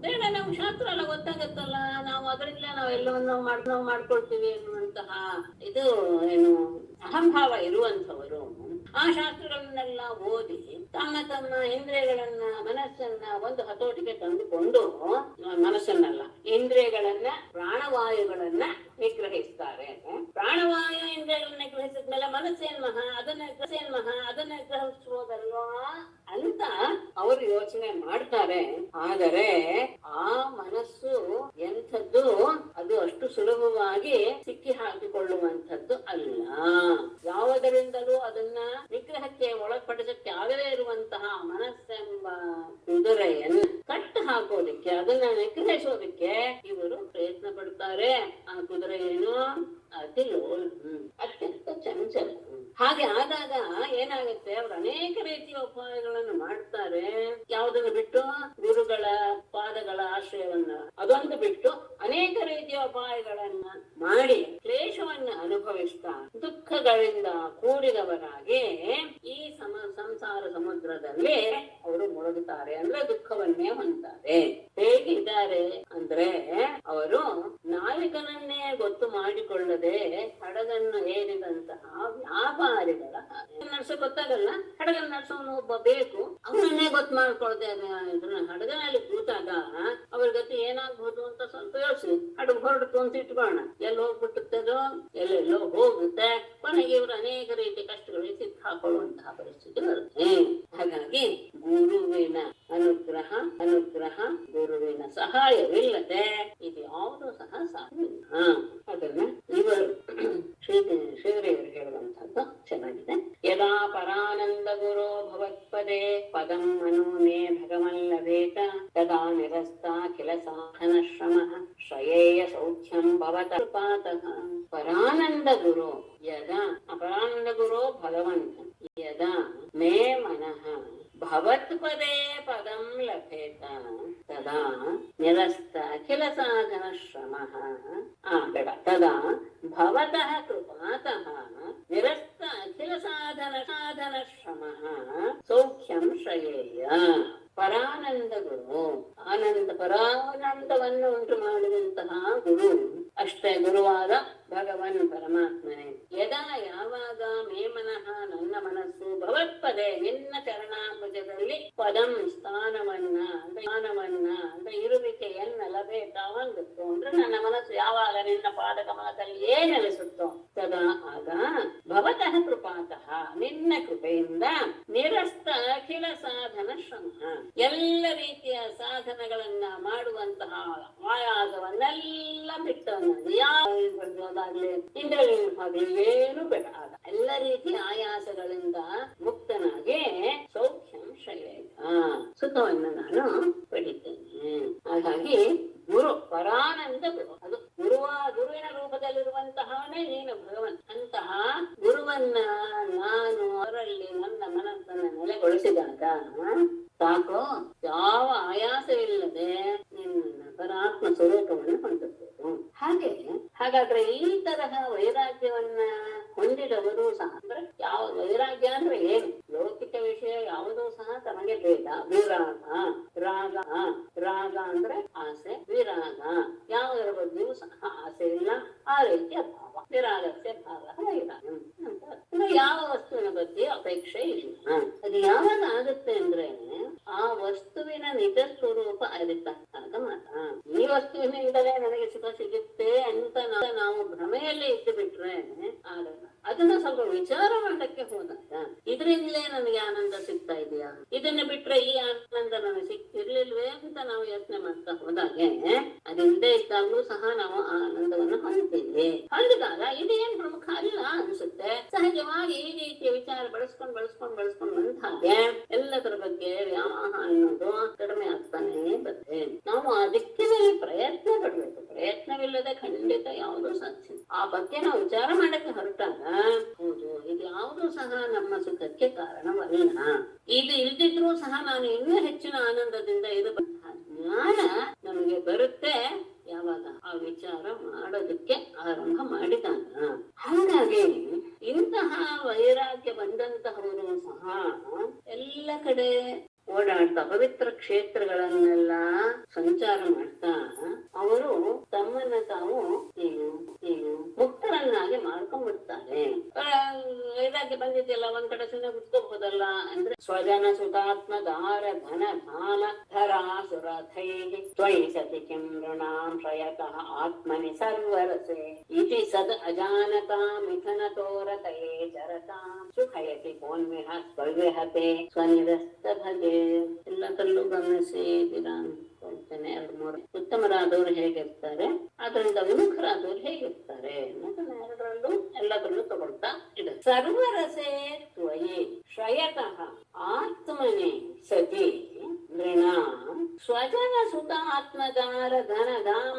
ಬೇಡ, ನಮ್ ಶಾಸ್ತ್ರ ಎಲ್ಲ ಗೊತ್ತಾಗತ್ತಲ್ಲ, ನಾವು ಅದರಿಂದ ನಾವೆಲ್ಲವನ್ನು ಮಾಡ್ಕೊಳ್ತೀವಿ ಎನ್ನುವಂತಹ ಇದು ಏನು ಅಹಂಭಾವ ಇರುವಂತವರು ಆ ಶಾಸ್ತ್ರಗಳನ್ನೆಲ್ಲ ಓದಿ ತಮ್ಮ ಇಂದ್ರಿಯಗಳನ್ನ ಮನಸ್ಸನ್ನ ಒಂದು ಹತೋಟಿಗೆ ತಂದುಕೊಂಡು, ಮನಸ್ಸನ್ನಲ್ಲ ಇಂದ್ರಿಯಗಳನ್ನ ಪ್ರಾಣವಾಯುಗಳನ್ನ ನಿಗ್ರಹಿಸ್ತಾರೆ. ಪ್ರಾಣವಾಯು ಇಂದ್ರಿಯಗಳನ್ನ ನಿಗ್ರಹಿಸಿದ್ಮೇಲೆ ಮನಸ್ಸೇನ್ ಅದನ್ನ ನಿಗ್ರಹಿಸುವುದಲ್ವಾ ಅಂತ ಅವರು ಯೋಚನೆ ಮಾಡ್ತಾರೆ. ಆದರೆ ಆ ಮನಸ್ಸು ಎಂಥದ್ದು, ಅದು ಅಷ್ಟು ಸುಲಭವಾಗಿ ಸಿಕ್ಕಿ ಹಾಕಿಕೊಳ್ಳುವಂಥದ್ದು ಅಲ್ಲ. ಯಾವುದರಿಂದಲೂ ಅದನ್ನ ನಿಗ್ರಹಕ್ಕೆ ಒಳಪಡಿಸಕ್ಕೆ ಆಗದೇ ಇರುವಂತಹ ಮನಸ್ಸೆಂಬ ಕುದುರೆಯನ್ನು ಕಟ್ಟು ಹಾಕೋದಿಕ್ಕೆ, ಅದನ್ನ ನಿಗ್ರಹಿಸೋದಿಕ್ಕೆ ಇವರು ಪ್ರಯತ್ನ ಪಡ್ತಾರೆ. ಆ ಕುದುರೆ ಏನು, ಅತ್ಯಂತ ಚಂಚಲ. ಹಾಗೆ ಆದಾಗ ಏನಾಗುತ್ತೆ, ಅವರು ಅನೇಕ ರೀತಿಯ ಉಪಾಯಗಳನ್ನು ಮಾಡ್ತಾರೆ. ಯಾವುದನ್ನು ಬಿಟ್ಟು ಗುರುಗಳ ಪಾದಗಳ ಆಶ್ರಯವನ್ನ ಅದೊಂದು ಬಿಟ್ಟು ಅನೇಕ ರೀತಿಯ ಉಪಾಯಗಳನ್ನ ಮಾಡಿ ಕ್ಲೇಶವನ್ನ ಅನುಭವಿಸ್ತಾ ದುಃಖಗಳಿಂದ ಕೂಡಿದವರಾಗಿ ಈ ಸಂಸಾರ ಸಮುದ್ರದಲ್ಲಿ ಅವರು ಮುಳುಗುತ್ತಾರೆ. ಅಂದ್ರೆ ದುಃಖವನ್ನೇ ಹೊಂದ್ತಾರೆ. ಹೇಗಿದ್ದಾರೆ ಅಂದ್ರೆ ಅವರು ನಾವಿಕನನ್ನೇ ಗೊತ್ತು ಮಾಡಿಕೊಳ್ಳದೆ ಹಡಗನ್ನು ಏರಿದಂತಹ ವ್ಯಾಪಾರಿಗಳ ನಡ್ಸೋ ಗೊತ್ತಾಗಲ್ಲ, ಹಡಗನ್ನು ನಡ್ಸೋನು ಒಬ್ಬ ಬೇಕು, ಅವನನ್ನೇ ಗೊತ್ತು ಮಾಡ್ಕೊಳ್ದೆ ಹಡಗನಲ್ಲಿ ಕೂತಾಗ ಅವ್ರ ಗತಿ ಏನಾಗ್ಬೋದು ಅಂತ ಸ್ವಲ್ಪ ಯೋಚಿಸಿ ಹಡಗು ಹೊರಡ್ತು ಅಂತ ಇಟ್ಕೋಣ. ಎಲ್ಲಿ ಹೋಗ್ಬಿಟ್ಟುತ್ತದೋ ಎಲ್ಲೆಲ್ಲೋ ಹೋಗುತ್ತೆ. ಕೊನೆಗೆ ಇವರು ಅನೇಕ ರೀತಿಯ ಕಷ್ಟಗಳಿಗೆ ಸಿಕ್ಕ ಹಾಕೊಳ್ಳುವಂತಹ ಪರಿಸ್ಥಿತಿ ಬರುತ್ತೆ. ಹಾಗಾಗಿ ಗುರುವಿನ ಅನುಗ್ರಹ ಗುರುವಿನ ಸಹಾಯವಿಲ್ಲದೆ ಇದು ಯಾವುದೂ ಸಹ ಸಾಧ್ಯವಿಲ್ಲ. ಅದನ್ನ ಇವರು ಶ್ರೀದೇವರು ಹೇಳುವಂತಹದ್ದು ಚೆನ್ನಾಗಿದೆ. ಯದಾ ಪರಾನಂದ ಪರಾನಂದ ಗುರೋ ಭವತ್ಪದೇ ಪದಂ ಮನೋ ಮೇ ಭಗವಲ್ಲಭೇತ ತದಾ ನಿರಸ್ತಾಖಿಲ ಸಾಧನ ಶ್ರಮಃ ಶ್ರೇಯೇಯ ಸೌಖ್ಯಂ ಭವತ ಕೃಪಾತಃ. ಪರಾನಂದ ಗುರು ಯದಾ ಪರಾನಂದ ಗುರೋ ಭಗವನ್ ಯದಾ ಮೇ ಮನಃ ಭವತ್ಪದೇ ಪದಂ ಲಭೇತ ತದಾ ನಿರಸ್ತ ಅಖಿಲ ಸಾಧನ ಶ್ರಮಃ ಬೇಡ ತದಾ ಭವತಃ ಕೃಪಾತಃ ನಿರಸ್ತ ಅಖಿಲ ಸಾಧನ ಶ್ರಮಃ ಸೌಖ್ಯಂ ಶ್ರೇಯೇಯ. ಪರಾನಂದ ಗುರು ಪರಾನಂದವನ್ನು ಉಂಟು ಮಾಡಿದಂತಹ ಗುರು, ಅಷ್ಟೇ ಗುರುವಾದ ಭಗವನ್ ಪರಮಾತ್ಮನೇ. ಯದಾ ಯಾವಾಗ ಮೇ ಮನಃ ನನ್ನ ಮನಸ್ಸು ಭವತ್ಪದೇ ನಿನ್ನ ಚರಣಾಂಬುಜದಲ್ಲಿ ಪದಂ ಸ್ಥಾನವನ್ನ ಅಂದ್ರೆ ಇರುವಿಕೆಯನ್ನ ಲಭೇತ ಹೊಂದುತ್ತೋ ಅಂದ್ರೆ ನನ್ನ ಮನಸ್ಸು ಯಾವಾಗ ನಿನ್ನ ಪಾದ ಕಮಲದಲ್ಲಿಯೇ ನೆಲೆಸುತ್ತೋ ತದಾ ಆಗ ಭವತಃ ಕೃಪಾತಃ ನಿನ್ನ ಕೃಪೆಯಿಂದ ನಿರಸ್ತ ಅಖಿಲ ಸಾಧನ ಶ್ರಮ ಎಲ್ಲ ರೀತಿಯ ಸಾಧನಗಳನ್ನ ಮಾಡುವಂತಹ ಆಯಾಸವನ್ನೆಲ್ಲ ಬಿಟ್ಟವನಾಗಿ ಯಾವಾಗ್ಲಿ ಇಂದ್ರಿಯಗಳಾಗ್ಲಿ ಏನು ಬೇಡ, ಎಲ್ಲ ರೀತಿಯ ಆಯಾಸಗಳಿಂದ ಮುಕ್ತನಾಗಿ ಸೌಖ್ಯಂ ಶ್ರೇಯೇಯ ಸುಖವನ್ನು ನಾನು ಪಡಿತೇನೆ. ಹಾಗಾಗಿ ಗುರು ಪರಾನಂದ ಗುರು, ಅದು ಗುರುವಿನ ರೂಪದಲ್ಲಿರುವಂತಹವನೇ ನೀನು ಭಗವನ್. ಅಂತಹ ಗುರುವನ್ನ ನಾನು ಅವರಲ್ಲಿ ನನ್ನ ಮನಸ್ಸನ್ನು ನೆಲೆಗೊಳಿಸಿದಾಗ ಸಾಕು, ಯಾವ ಆಯಾಸವಿಲ್ಲದೆ ನಿನ್ನ ಪರಾತ್ಮ ಸ್ವರೂಪವನ್ನು ಹೊಂದಬಹುದು. ಹಾಗಾದ್ರೆ ಈ ತರಹ ವೈರಾಗ್ಯವನ್ನ ಹೊಂದಿದವರು ಸಹ, ಅಂದ್ರೆ ಯಾವ ವೈರಾಗ್ಯ ಅಂದ್ರೆ ಏನು, ಲೌಕಿಕ ವಿಷಯ ಯಾವುದೂ ಸಹ ತಮಗೆ ಬೇಡ. ರಾಗ ಅಂದ್ರೆ ಆಸೆ, ವಿರಾಗ ಯಾವುದರ ಬಗ್ಗೆಯೂ ಸಹ ಆಸೆ ಇಲ್ಲ, ಆ ರೀತಿಯ ಭಾವ. ವಿರಾಗಸ್ಯ ಭಾವ ವೈರಾಗ್ಯ ಅಂತ, ಅಂದ್ರೆ ಯಾವ ವಸ್ತುವಿನ ಬಗ್ಗೆ ಅಪೇಕ್ಷೆ ಇಲ್ಲ. ಅದು ಯಾವಾಗ ಆಗುತ್ತೆ ಅಂದ್ರೆ ಆ ವಸ್ತುವಿನ ನಿಜ ಸ್ವರೂಪ ಅರಿತಾಗ ಮಾತ್ರ. ಈ ವಸ್ತುವಿನಿಂದಲೇ ನನಗೆ ಸುಖ ಸಿಗುತ್ತೆ ಅಂತ ನಾವು ಭ್ರಮೆಯಲ್ಲಿ ಇದ್ದು ಬಿಟ್ರೆ ಆಗಲ್ಲ. ಅದನ್ನ ಸ್ವಲ್ಪ ವಿಚಾರ ಮಾಡಕ್ಕೆ ಹೋದಾಗ ಇದರಿಂದಲೇ ನನಗೆ ಆನಂದ ಸಿಗ್ತಾ ಇದೆಯಾ, ಇದನ್ನ ಬಿಟ್ರೆ ಈ ಆನಂದ ನನಗೆ ಸಿಗ್ತಿರ್ಲಿಲ್ವೇ ಅಂತ ನಾವು ಯೋಚನೆ ಮಾಡ್ತಾ ಹೋದಾಗೆ ಅದಿಂದೇ ಇದ್ದಾಗ್ಲೂ ಸಹ ನಾವು ಆ ಆನಂದವನ್ನು ಹೊಂದ್ತೀವಿ. ಹೊಂದಿದಾಗ ಇದೇನ್ ಪ್ರಮುಖ ಅಲ್ಲ ಅನ್ಸುತ್ತೆ. ಸಹಜವಾಗಿ ಈ ರೀತಿಯ ವಿಚಾರ ಬಳಸ್ಕೊಂಡು ಬಂದ ಹಾಗೆ ಎಲ್ಲದರ ಬಗ್ಗೆ ವ್ಯಾಮೋಹ ಅನ್ನೋದು ಕಡಿಮೆ ಆಗ್ತಾನೆ ಬರುತ್ತೆ. ನಾವು ಆ ದಿಕ್ಕಿನಲ್ಲಿ ಪ್ರಯತ್ನ ಪಡ್ಬೇಕು. ಪ್ರಯತ್ನವಿಲ್ಲದೆ ಖಂಡಿತ ಯಾವುದೂ ಸಾಧ್ಯ. ಆ ಬಗ್ಗೆ ನಾವು ವಿಚಾರ ಮಾಡಕ್ಕೆ ಹೊರಟಾಗ ಹೌದು, ಇದು ಯಾವುದೂ ಸಹ ನಮ್ಮ ಸುಖಕ್ಕೆ ಕಾರಣವಲ್ಲ, ಇದು ಇಲ್ದಿದ್ರೂ ಸಹ ನಾನು ಇನ್ನೂ ಹೆಚ್ಚಿನ ಆನಂದದಿಂದ ಇರಬಂತಹ ಜ್ಞಾನ ನಮಗೆ ಬರುತ್ತೆ ಯಾವಾಗ ಆ ವಿಚಾರ ಮಾಡೋದಕ್ಕೆ ಆರಂಭ ಮಾಡಿದಾಗ. ಹಾಗಾಗಿ ಇಂತಹ ವೈರಾಗ್ಯ ಬಂದಂತಹವರು ಸಹ ಎಲ್ಲ ಕಡೆ ಓಡಾಡ್ತಾ ಪವಿತ್ರ ಕ್ಷೇತ್ರಗಳನ್ನೆಲ್ಲ ಸಂಚಾರ ಮಾಡ್ತಾ ಅವರು ತಮ್ಮನ್ನ ತಾವು ಮುಕ್ತರನ್ನಾಗಿ ಮಾಡ್ಕೊಂಡ್ಬಿಡ್ತಾರೆ. ವೈರಾಗ್ಯ ಬಂದಿದೆಯಲ್ಲ, ಒಂದ್ ಕಡೆ ಸುಮ್ಮನೆ ಕುತ್ಕೋಬಹುದಲ್ಲ ಅಂದ್ರೆ ಸ್ವಜನ ಸುತಾತ್ಮ ದಾರ ಘನ ಧಾಮ ಧರಾಸುರಥೈ ತ್ವಯಿ ಸತಿ ಕಿಂ ಋಣಾಂ ಶ್ರಯತಃ ಆತ್ಮನಿ ಸರ್ವರಸೆ ಇತಿ ಸದ್ ಅಜಾನತಾ ಮಿಥನತೋರತಯೇ ಚರತಾಂ ಸುಖಯತಿ ಕೋನ್ವಿಹ ಸ್ವವಿಹತೆ ಸ್ವನಿರಸ್ತ ಭಗೆ. ಎಲ್ಲದರಲ್ಲೂ ಗಮನಿಸಿದ್ದೀರಾ ಅನ್ಕೊಳ್ತೇನೆ. 2-3 ಉತ್ತಮರಾದವರು ಹೇಗಿರ್ತಾರೆ, ಅದರಿಂದ ವಿಮುಖರಾದವರು ಹೇಗಿರ್ತಾರೆ ಅನ್ನೋದನ್ನ ಎಲ್ಲದರಲ್ಲೂ ತಗೊಳ್ತಾ ಇದೆ. ಸರ್ವರಸೇ ತ್ವಯಿ ಶ್ರಯತಃ ಆತ್ಮನೇ ಸತಿ ನೃಣ ಸ್ವಜನ ಸುತ ಆತ್ಮದಾರ ಧನ ಧಾಮ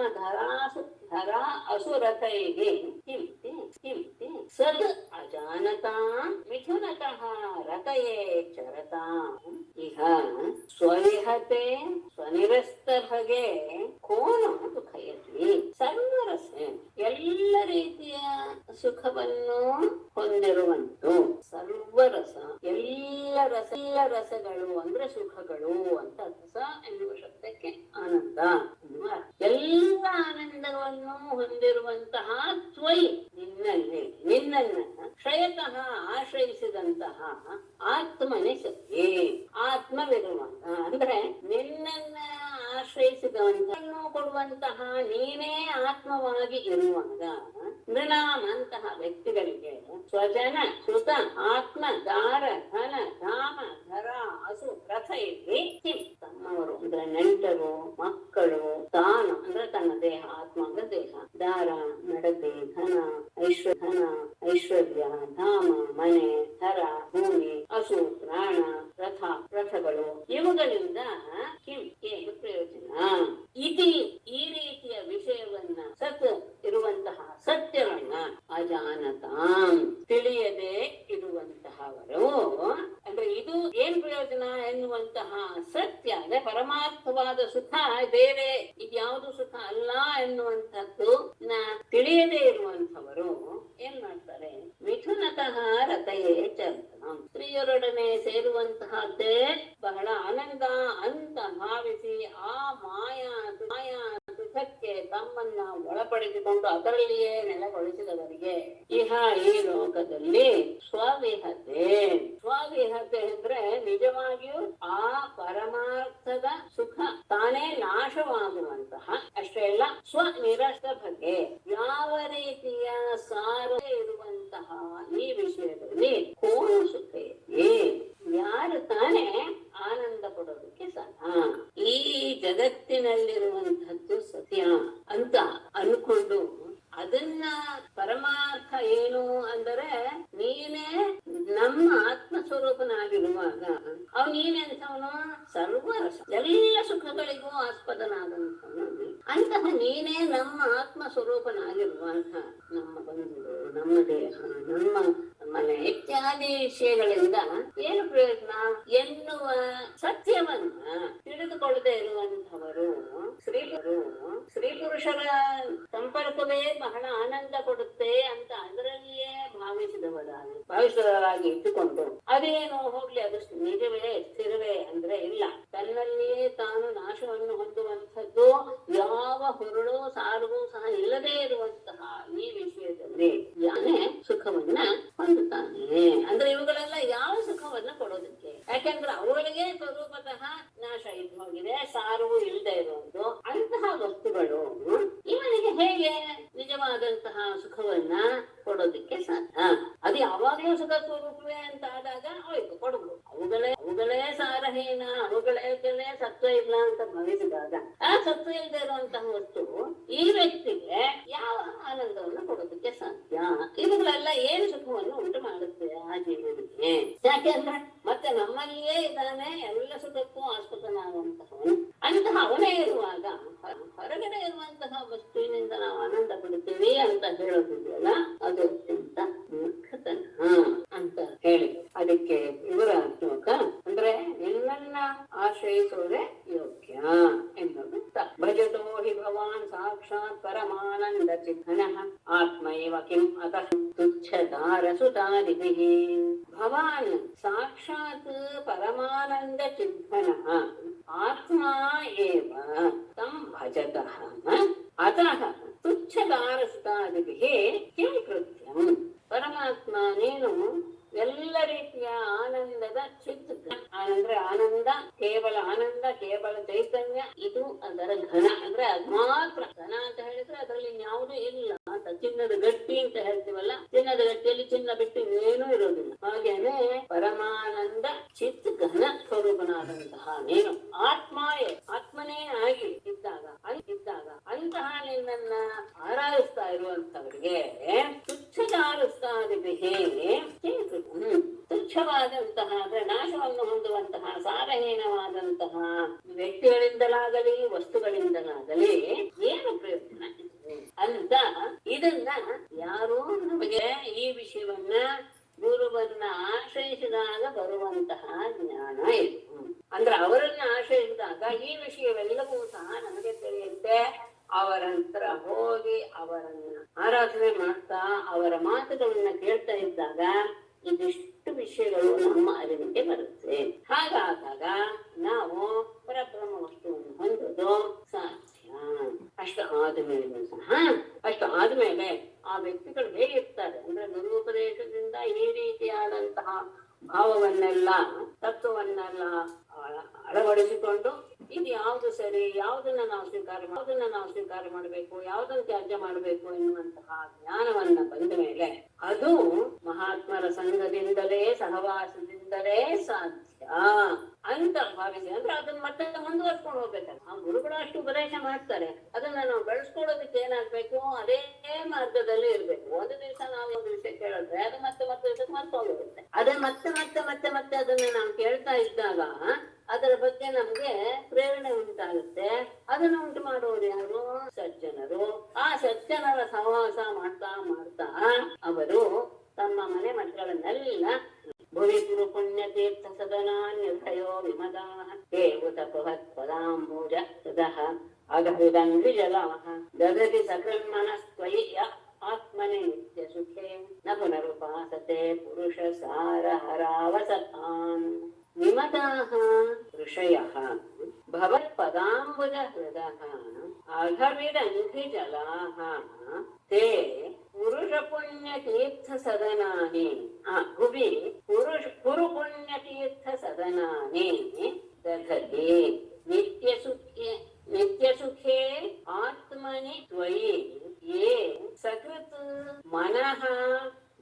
ಧರಾ ಅಸುರಥೈಗೆ ಕಿಂತಿ ಸದ್ ಅಜಾನತಾ ಮಿಥುನತಃ ರತಯೇ ಚರತಾಂ ಇಹ ಸ್ವವಿಹತೆ ಸ್ವನಿರಸ್ತ ಭಗೆ ಕೋನು ಸುಖಯತಿ. ಸರ್ವರಸೆ ಎಲ್ಲ ರೀತಿಯ ಸುಖವನ್ನು ಹೊಂದಿರುವಂತು. ಸರ್ವರಸ ಎಲ್ಲ ರಸಗಳು ಅಂದ್ರೆ ಸುಖಗಳು ಅಂತ. ರಸ ಎನ್ನುವ ಶಬ್ದಕ್ಕೆ ಆನಂದ ಎನ್ನುವ ಎಲ್ಲ ಆನಂದವನ್ನು ಹೊಂದಿರುವಂತಹ ತ್ವಯಿ ನಿನ್ನನ್ನ ಶ್ರಯತಃ ಆಶ್ರಯಿಸಿದಂತಹ ಆತ್ಮನೇ ಸತ್ಯೇ ಆತ್ಮವಿರುವಂತ ಅಂದ್ರೆ ನಿನ್ನನ್ನ ಆಶ್ರಯಿಸಿದವಂತನ್ನು ಕೊಡುವಂತಹ ನೀನೇ ಆತ್ಮವಾಗಿ ಇರುವಾಗ ನೃಣಾಮ್ ಅಂತಹ ವ್ಯಕ್ತಿಗಳಿಗೆ ಸ್ವಜನ ಸುತ ಆತ್ಮ ದಾರ ಧನ ಧಾಮ ಧರ ಹಸು ರಥ ಇರ್ಲಿ ತಮ್ಮವರು ಅಂದ್ರೆ ನೆಂಟರು ಮಕ್ಕಳು ತಾನು ಅಂದ್ರೆ ತನ್ನ ದೇಹ ಆತ್ಮ ಅಂದ್ರೆ ದೇಹ ದಾರ ನಡತೆ ಧನ ಐಶ್ವರ್ಯ ಧಾಮ ಮನೆ ಧರ ಭೂಮಿ ಹಸು ಪ್ರಾಣ, ರಥ, ರಥಗಳು ಇವುಗಳಿಂದ ಕಿಂ ಏನು ಪ್ರಯೋಜನ? ಈ ರೀತಿಯ ವಿಷಯವನ್ನ ಸತ್ ಇರುವಂತಹ ಸತ್ಯವನ್ನ ಅಜಾನತಾಂ ತಿಳಿಯದೆ ಇರುವಂತಹವರು, ಅಂದ್ರೆ ಇದು ಏನ್ ಪ್ರಯೋಜನ ಎನ್ನುವಂತಹ ಸತ್ಯ ಅಂದ್ರೆ ಪರಮಾರ್ಥವಾದ ಸುಖ ಬೇರೆ ಇದ್ಯಾವುದು ಸುಖ ಅಲ್ಲ ಎನ್ನುವಂಥದ್ದು ತಿಳಿಯದೇ ಇರುವಂತಹವರು ಏನ್ ಮಾಡ್ತಾರೆ? ಮಿಥುನತಃ ರಥಯೇ ಚರ್ತನಂ, ಸ್ತ್ರೀಯರೊಡನೆ ಸೇರುವಂತಹದ್ದೇ ಬಹಳ ಆನಂದ ಅಂತ ಭಾವಿಸಿ ಆ ಮಾಯಾ ಸುಖಕ್ಕೆ ತಮ್ಮನ್ನ ಒಳಪಡಿಸಿಕೊಂಡು ಅದರಲ್ಲಿಯೇ ನೆಲೆಗೊಳಿಸಿದವರಿಗೆ ಇಹ ಈ ಲೋಕದಲ್ಲಿ ಸ್ವವಿಹತೆ ಅಂದ್ರೆ ನಿಜವಾಗಿಯೂ ಆ ಪರಮಾರ್ಥದ ಸುಖ ತಾನೇ ನಾಶವಾಗುವಂತಹ, ಅಷ್ಟೇ ಅಲ್ಲ ಸ್ವನಿರಸ್ತ ಬಗ್ಗೆ ಯಾವ ರೀತಿಯ ಸಾರ ಇರುವಂತಹ ಈ ವಿಷಯದಲ್ಲಿ ಕೋನು ಸುಖ ಇದೆ, ಯಾರು ತಾನೇ ಆನಂದ ಪಡೋದಕ್ಕೆ ಸಾಧ್ಯ? ಈ ಜಗತ್ತಿನಲ್ಲಿರುವಂತಹದ್ದು ಸತ್ಯ ಅಂತ ಅನ್ಕೊಂಡು ಅದನ್ನ ಪರಮಾರ್ಥ ಏನು ಅಂದರೆ ನೀನೇ ನಮ್ಮ ಆತ್ಮ ಸ್ವರೂಪನಾಗಿರುವಾಗ ಅವ್ ನೀನೆಂಥವನು? ಸರ್ವರಸ, ಎಲ್ಲ ಸುಖಗಳಿಗೂ ಆಸ್ಪದನಾದಂಥವನು. ಅಂತಹ ನೀನೇ ನಮ್ಮ ಆತ್ಮ ಸ್ವರೂಪನಾಗಿರುವಾಗ ನಮ್ಮ ಬಂಧುಗಳು, ನಮ್ಮ ದೇಹ, ನಮ್ಮ ಮನೆ ಇತ್ಯಾದಿ ವಿಷಯಗಳಿಂದ ಏನು ಪ್ರಯೋಜನ ಎನ್ನುವ ಸತ್ಯವನ್ನ ತಿಳಿದುಕೊಳ್ಳದೆ ಇರುವಂತಹವರು ಸ್ತ್ರೀ ಪುರುಷರ ಸಂಪರ್ಕವೇ ಬಹಳ ಆನಂದ ಕೊಡುತ್ತೆ ಅಂತ ಅದರಲ್ಲಿಯೇ ಭಾವಿಸಿದವರಾಗಿ ಇಟ್ಟುಕೊಂಡು ಅದೇನು ಹೋಗ್ಲಿ ಅದು ನಿಜವೇ ಸ್ಥಿರವೇ ಅಂದ್ರೆ ಇಲ್ಲ, ತನ್ನಲ್ಲಿಯೇ ತಾನು ನಾಶವನ್ನು ಹೊಂದುವಂಥದ್ದು ಯಾವ ಹುರುಳು ಸಾರುವು ಸಹ ಇಲ್ಲದೆ ಇರುವಂತಹ ಈ ವಿಷಯದಲ್ಲಿ ಯಾನೇ ಸುಖವನ್ನ ಹೊಂದುತ್ತಾನೆ. ಅಂದ್ರೆ ಇವುಗಳೆಲ್ಲ ಯಾವ ಸುಖವನ್ನ ಕೊಡೋದಕ್ಕೆ? ಯಾಕೆಂದ್ರೆ ಅವುಗಳಿಗೆ ಸ್ವರೂಪತಃ ನಾಶ ಇದ್ದು ಹೋಗಿದೆ, ಸಾರುವು ಇಲ್ಲದೆ ಇರುವುದು ಅಂತಹ ವಸ್ತುಗಳು ಇವನಿಗೆ ಹೇಗೆ ನಿಜವಾದಂತಹ ಸುಖವನ್ನ ಕೊಡೋದಕ್ಕೆ ಸಾಧ್ಯ? ಅದು ಯಾವಾಗಲೂ ಸುಖ ಸ್ವರೂಪವೇ ಅಂತ ಆದಾಗ ಹೋಯ್ತು ಕೊಡಬಹುದು. ಅವುಗಳೇ ಸಾರಹೀನ, ಅವುಗಳೇ ಸತ್ವ ಇಲ್ಲ ಅಂತ ಭಾವಿಸಿದಾಗ ಆ ಸತ್ವ ಇಲ್ಲದೆ ಇರುವಂತಹ ವಸ್ತು ಈ ವ್ಯಕ್ತಿಗೆ ಯಾವ ಆನಂದವನ್ನು ಕೊಡೋದಕ್ಕೆ ಸಾಧ್ಯ? ಇವುಗಳೆಲ್ಲ ಏನು ಸುಖವನ್ನು ಉಂಟು ಮಾಡುತ್ತೆ ಆ ಜೀವನಿಗೆ? ಯಾಕೆಂದ್ರೆ ಮತ್ತೆ ನಮ್ಮಲ್ಲಿಯೇ ಇದ್ದಾನೆ, ಎಲ್ಲ ಸುಖಕ್ಕೂ ಆಸ್ಪದನಾಗುವಂತಹವನು. ಅಂತಹ ಅವನೇ ಇರುವಾಗ ಹೊರಗಡೆ ಇರುವಂತಹ ವಸ್ತುವಿನಿಂದ ನಾವು ಆನಂದ ಪಡುತ್ತೀವಿ ಅಂತ ಹೇಳೋದಿದೆಯಲ್ಲ, ಅದು ಅತ್ಯಂತ ಮೂರ್ಖತನ ಅಂತ ಹೇಳಿ ಅದಕ್ಕೆ ಇವರ ಶ್ಲೋಕ ಅಂದ್ರೆ ನಿನ್ನನ್ನ ಆಶ್ರಯಿಸೋದೇ ಯೋಗ್ಯ ಎನ್ನುವುದು. ಭಜತೋ ಹಿ ಭವಾನ್ ಸಾಕ್ಷಾತ್ ಪರಮಾನಂದ ಚಿತ್ತನಃ ಆತ್ಮೈವ ಕಿಂ ಅತಃ ತುಚ್ಛದಾರಸುತಾದಿಭಿಃ. ಭವಾನ್ ಸಾಕ್ಷಾತ್ ಪರಮಾನಂದ ಚಿತ್ತನಃ ಆತ್ಮ ಏವ ತಂ ಭಜತಃ ಅತಃ ತುಚ್ಛದಾರಸುತಾದಿಭಿಃ ಕಿಂ ಕೃತ್ಯಂ. ಪರಮಾತ್ಮ ನೀನು ಎಲ್ಲ ರೀತಿಯ ಆನಂದದ ಚಿತ್, ಅಂದ್ರೆ ಆನಂದ ಕೇವಲ ಚೈತನ್ಯ, ಇದು ಅದರ ಘನ ಅಂದ್ರೆ ಅದ್ ಮಾತ್ರ. ಘನ ಅಂತ ಹೇಳಿದ್ರೆ ಅದರಲ್ಲಿ ಇನ್ಯಾವುದೂ ಇಲ್ಲ ಅಂತ. ಚಿನ್ನದ ಗಟ್ಟಿ ಅಂತ ಹೇಳ್ತೀವಲ್ಲ, ಚಿನ್ನದ ಗಟ್ಟಿಯಲ್ಲಿ ಚಿನ್ನ ಬಿಟ್ಟು ಏನೂ ಇರೋದಿಲ್ಲ. ಹಾಗೇನೆ ಪರಮಾನಂದ ಚಿತ್ ಘನ ಸ್ವರೂಪನಾದಂತಹ ನೀನು ಆತ್ಮನೇ ಆಗಿ ಇದ್ದಾಗ ಅಂತಹ ನಿನ್ನನ್ನ ಆರಾಧಿಸ್ತಾ ಇರುವಂತವರಿಗೆ ತುಚ್ಛವಾದಂತಹ ಅಂದ್ರೆ ನಾಶವನ್ನು ಹೊಂದುವಂತಹ ಸಾರಹೀನವಾದಂತಹ ವ್ಯಕ್ತಿಗಳಿಂದಲಾಗಲಿ ವಸ್ತುಗಳಿಂದಲಾಗಲಿ ಏನು ಪ್ರಯೋಜನ ಅಂತ ಇದನ್ನ ಯಾರು ನಮಗೆ ಈ ವಿಷಯವನ್ನ ಗುರುವನ್ನ ಆಶ್ರಯಿಸಿದಾಗ ಬರುವಂತಹ ಜ್ಞಾನ ಇದು. ಅಂದ್ರೆ ಅವರನ್ನ ಆಶ್ರಯಿಸಿದಾಗ ಈ ವಿಷಯವೆಲ್ಲವೂ ಸಹ ನಮಗೆ ತಿಳಿಯುತ್ತೆ. ಅವರಂತರ ಹೋಗಿ ಅವರನ್ನ ಆರಾಧನೆ ಮಾಡ್ತಾ ಅವರ ಮಾತುಗಳನ್ನ ಕೇಳ್ತಾ ಇದ್ದಾಗ ಇದಿಷ್ಟು ವಿಷಯಗಳು ನಮ್ಮ ಅರಿವಿಗೆ ಬರುತ್ತೆ. ಹಾಗಾದಾಗ ನಾವು ಪರಬ್ರಹ್ಮ ವಸ್ತುವನ್ನು ಹೊಂದೋದು ಸಾಧ್ಯ. ಅಷ್ಟು ಆದ್ಮೇಲೆ ಆ ವ್ಯಕ್ತಿಗಳು ಹೇಗಿರ್ತಾರೆ ಅಂದ್ರೆ ಗುರುಪದೇಶದಿಂದ ಈ ರೀತಿಯಾದಂತಹ ಭಾವವನ್ನೆಲ್ಲ ತತ್ವವನ್ನೆಲ್ಲ ಅಳವಡಿಸಿಕೊಂಡು ಇದು ಯಾವುದು ಸರಿ, ಯಾವುದನ್ನ ನಾವು ಸ್ವೀಕಾರ ಮಾಡಬೇಕು, ಯಾವುದನ್ನು ತ್ಯಾಜ್ಯ ಮಾಡಬೇಕು ಎನ್ನುವಂತಹ ಜ್ಞಾನವನ್ನ ಬಂದ ಮೇಲೆ ಅದು ಮಹಾತ್ಮರ ಸಂಘದಿಂದಲೇ ಸಹವಾಸದಿಂದಲೇ ಸಾಧ್ಯ ಅಂತ ಭಾವಿಸಿ ಅಂದ್ರೆ ಅದನ್ನ ಮತ್ತೆ ಮುಂದುವರ್ಸ್ಕೊಂಡು ಹೋಗ್ಬೇಕಲ್ಲ. ಆ ಗುರುಗಳು ಅಷ್ಟು ಉಪದೇಶ ಮಾಡ್ತಾರೆ, ಅದನ್ನ ನಾವು ಬೆಳೆಸ್ಕೊಳ್ಳೋದಕ್ಕೆ ಏನಾಗ್ಬೇಕು, ಅದೇ ಮಾರ್ಗದಲ್ಲಿ ಇರ್ಬೇಕು. ಒಂದು ದಿವಸ ನಾವು ಒಂದು ವಿಷಯ ಕೇಳಿದ್ರೆ ಅದು ಮತ್ತೆ ಇದಕ್ಕೆ ಮರ್ತೋಗಿರುತ್ತೆ. ಅದನ್ನ ಮತ್ತೆ ಅದನ್ನ ನಾವು ಕೇಳ್ತಾ ಇದ್ದಾಗ ಅದರ ಬಗ್ಗೆ ನಮ್ಗೆ ಪ್ರೇರಣೆ ಉಂಟಾಗುತ್ತೆ. ಅದನ್ನ ಉಂಟು ಮಾಡುವವರು ಯಾರು? ಸಜ್ಜನರು. ಆ ಸಜ್ಜನರ ಸಹವಾಸ ಮಾಡ್ತಾ ಅವರು ತಮ್ಮ ಮನೆ ಮಕ್ಕಳನ್ನೆಲ್ಲ ಭುವಿ ಗುರು ಪುಣ್ಯ ತೀರ್ಥ ಸದನಾ ನಿರ್ಭಯೋ ವಿಮದಾ ದೇವತ ಪದಾಂಬೂಜ ತದಃ ಅಗವಿದಂಗ್ರಿ ಜಲಾಹ ದದತಿ ಸಕೃನ್ಮನಸ್ತ್ವಯಿ ಆತ್ಮನೆ ನಿತ್ಯ ಸುಖೇ ನ ಪುನರುಪಾಸತೆ ಪುರುಷ ಸಾರ ಹರಾವಸತಾನ್ ವಿಮತಾಃ ಋಷಯಃ ಭವತ್ಪದಾಂಬುಜ ಹೃದಃ ಅಘವಿದಂಘ್ರಿ ಜಲಾಃ ತೇ ಪುರುಷ ಪುಣ್ಯ ತೀರ್ಥ ಸದನಾನಿ ಭುವಿ ಪುರು ಪುಣ್ಯ ತೀರ್ಥ ಸದನಾನಿ ದಧತಿ ನಿತ್ಯ ಸುಖೇ ಆತ್ಮನಿ ತ್ವಯಿ ಯೇ ಸಕೃತ್ ಮನಃ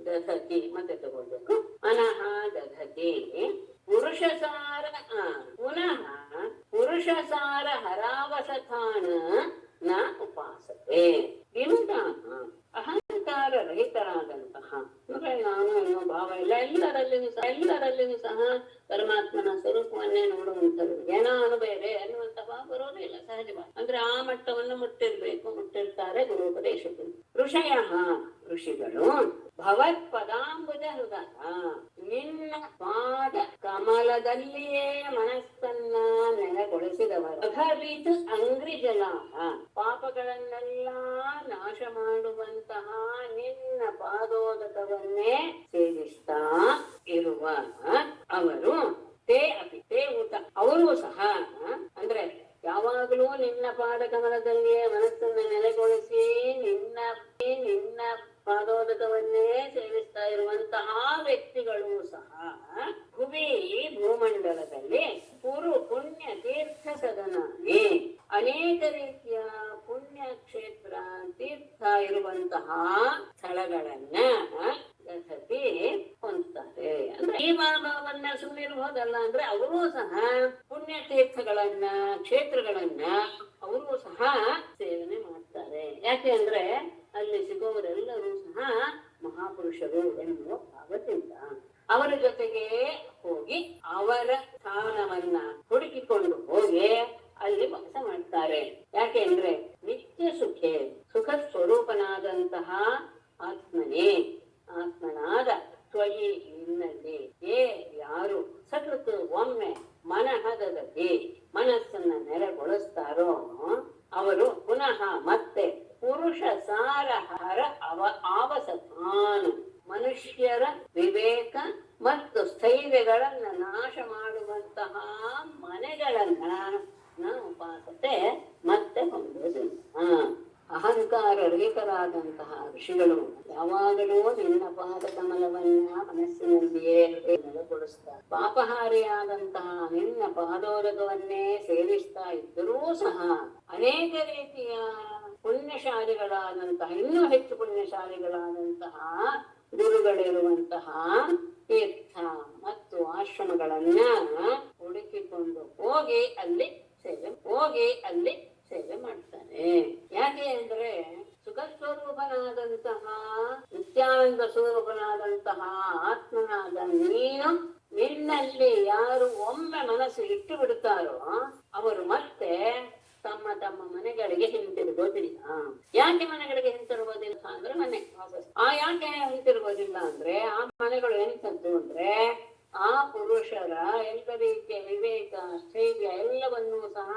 ದಧತಿ. ಮತ್ತೆ ತಗೊಳ್ಬೇಕು. ಮನಃ ದಧತಿ ಪುರುಷಸಾರ ಪುನಃ ಪುರುಷಸಾರ ಹರಾವಸಥಾನ ನ ಉಪಾಸತೆ. ವಿಮತಾಃ ಅಹಂಕಾರ ರಹಿತರಾದಂತಹ ಅಂದ್ರೆ ನಾನು ಅನ್ನೋ ಭಾವ ಇಲ್ಲ, ಎಲ್ಲರಲ್ಲಿಯೂ ಸಹ ಪರಮಾತ್ಮನ ಸ್ವರೂಪವನ್ನೇ ನೋಡುವಂಥದ್ದು. ಏನಾನು ಬೇರೆ ಅನ್ನುವಂತಹ ಬರೋದೇ ಇಲ್ಲ ಸಹಜವಾಗಿ. ಅಂದ್ರೆ ಆ ಮಟ್ಟವನ್ನು ಮುಟ್ಟಿರ್ತಾರೆ ಗುರುಪದೇಶಕರು. ಋಷಿಗಳು ಭವತ್ ಪದಾಂಬುಜ ಹೃದಯ ನಿನ್ನ ಪಾದ ಕಮಲದಲ್ಲಿಯೇ ಮನಸ್ಸನ್ನ ನೆಲೆಗೊಳಿಸಿದವರು. ಅಘವಿತ ಅಂಗ್ರಿ ಜಲಾಹ ಪಾಪಗಳನ್ನೆಲ್ಲ ನಾಶ ಮಾಡುವಂತಹ ನಿನ್ನ ಪಾದೋದಕವನ್ನೇ ಸೇವಿಸ್ತಾ ಇರುವ ಅವರು ತೇ ಊತ ಅವರು ಸಹ ಅಂದ್ರೆ ಯಾವಾಗಲೂ ನಿನ್ನ ಪಾದ ಕಮಲದಲ್ಲಿಯೇ ಮನಸ್ಸನ್ನ ನೆಲೆಗೊಳಿಸಿ ನಿನ್ನ ಪಾದೋದಕವನ್ನೇ ಸೇವಿಸ್ತಾ ಇರುವಂತಹ ವ್ಯಕ್ತಿಗಳು ಸಹ ಭುವಿ ಭೂಮಂಡಲದಲ್ಲಿ ಪುಣ್ಯ ತೀರ್ಥ ಸದನಾನಿ ಅನೇಕ ರೀತಿಯ ಪುಣ್ಯ ಕ್ಷೇತ್ರ ತೀರ್ಥ ಇರುವಂತಹ ಸ್ಥಳಗಳನ್ನ ದಧತಿ ಹೊಂದ್ತಾರೆ. ಅಂದ್ರೆ ಈ ಭಾವವನ್ನ ಸುಮ್ಮನಿರ್ಬೋದಲ್ಲ, ಅಂದ್ರೆ ಅವರೂ ಸಹ ಪುಣ್ಯ ತೀರ್ಥಗಳನ್ನ ಕ್ಷೇತ್ರಗಳನ್ನ ಅವರೂ ಸಹ ಸೇವನೆ ಮಾಡ್ತಾರೆ. ಯಾಕೆ ಅಂದ್ರೆ ಅಲ್ಲಿ ಸಿಗುವವರೆಲ್ಲರೂ ಸಹ ಮಹಾಪುರುಷರು ಎನ್ನುವ ಭಾವದಿಂದ ಅವರ ಜೊತೆಗೆ ಹೋಗಿ ಅವರ ಸ್ಥಾನವನ್ನ ಹುಡುಕಿಕೊಂಡು ಹೋಗಿ ಅಲ್ಲಿ ವಾಸ ಮಾಡ್ತಾರೆ. ಯಾಕೆ ಅಂದ್ರೆ ನಿತ್ಯ ಸುಖ ಸ್ವರೂಪನಾದಂತಹ ಆತ್ಮನಾದ ತ್ವಯಿ ನಿನ್ನಲ್ಲಿ ಯಾರು ಸಕೃತ್ ಒಮ್ಮೆ ಮನಹದದಲ್ಲಿ ಮನಸ್ಸನ್ನ ನೆಲೆಗೊಳಿಸ್ತಾರೋ ಅವರು ಪುನಃ ಮತ್ತೆ ಪುರುಷ ಸಾರ ಹರ ಆವಸತಾನ್ ಮನುಷ್ಯರ ವಿವೇಕ ಮತ್ತು ಸ್ಥೈರ್ಯಗಳನ್ನ ನಾಶ ಮಾಡುವಂತಹ ಮನೆಗಳನ್ನ ಉಪಾಸತೆ ಮತ್ತೆ ಹೊಂದುವುದಿಲ್ಲ. ಅಹಂಕಾರ ರಹಿತರಾದಂತಹ ಋಷಿಗಳು ಯಾವಾಗಲೂ ನಿನ್ನ ಪಾದ ಕಮಲವನ್ನ ಮನಸ್ಸಿನಲ್ಲಿಯೇ ನೆಲೆಗೊಳಿಸ್ತಾರೆ. ಪಾಪಹಾರಿಯಾದಂತಹ ನಿನ್ನ ಪಾದೋದಕವನ್ನೇ ಸೇವಿಸ್ತಾ ಇದ್ದರೂ ಸಹ ಅನೇಕ ರೀತಿಯ ಪುಣ್ಯಶಾಲಿಗಳಾದಂತಹ ಇನ್ನೂ ಹೆಚ್ಚು ಪುಣ್ಯಶಾಲಿಗಳಾದಂತಹ ಗುರುಗಳಿರುವಂತಹ ತೀರ್ಥ ಮತ್ತು ಆಶ್ರಮಗಳನ್ನ ಹುಡುಕಿಕೊಂಡು ಹೋಗಿ ಅಲ್ಲಿ ಸೇವೆ ಮಾಡ್ತಾನೆ. ಯಾಕೆ ಅಂದ್ರೆ ಸುಖ ಸ್ವರೂಪನಾದಂತಹ ನಿತ್ಯಾನಂದ ಸ್ವರೂಪನಾದಂತಹ ಆತ್ಮನಾದ ನಿನ್ನಲ್ಲಿ ಯಾರು ಒಮ್ಮೆ ಮನಸ್ಸು ಇಟ್ಟು ಬಿಡುತ್ತಾರೋ ಅವರು ಮತ್ತೆ ತಮ್ಮ ಮನೆಗಳಿಗೆ ಹಿಂತಿರುಗೋದಿಲ್ಲ. ಯಾಕೆ ಮನೆಗಳಿಗೆ ಹಿಂತಿರುಗೋದಿಲ್ಲ ಅಂದ್ರೆ ಯಾಕೆ ಹಿಂತಿರುಗೋದಿಲ್ಲ ಅಂದ್ರೆ ಆ ಮನೆಗಳು ಎಂತದ್ದು ಅಂದ್ರೆ ಆ ಪುರುಷರ ಎಲ್ಲ ರೀತಿಯ ವಿವೇಕ ಸ್ಥೈರ್ಯ ಎಲ್ಲವನ್ನೂ ಸಹ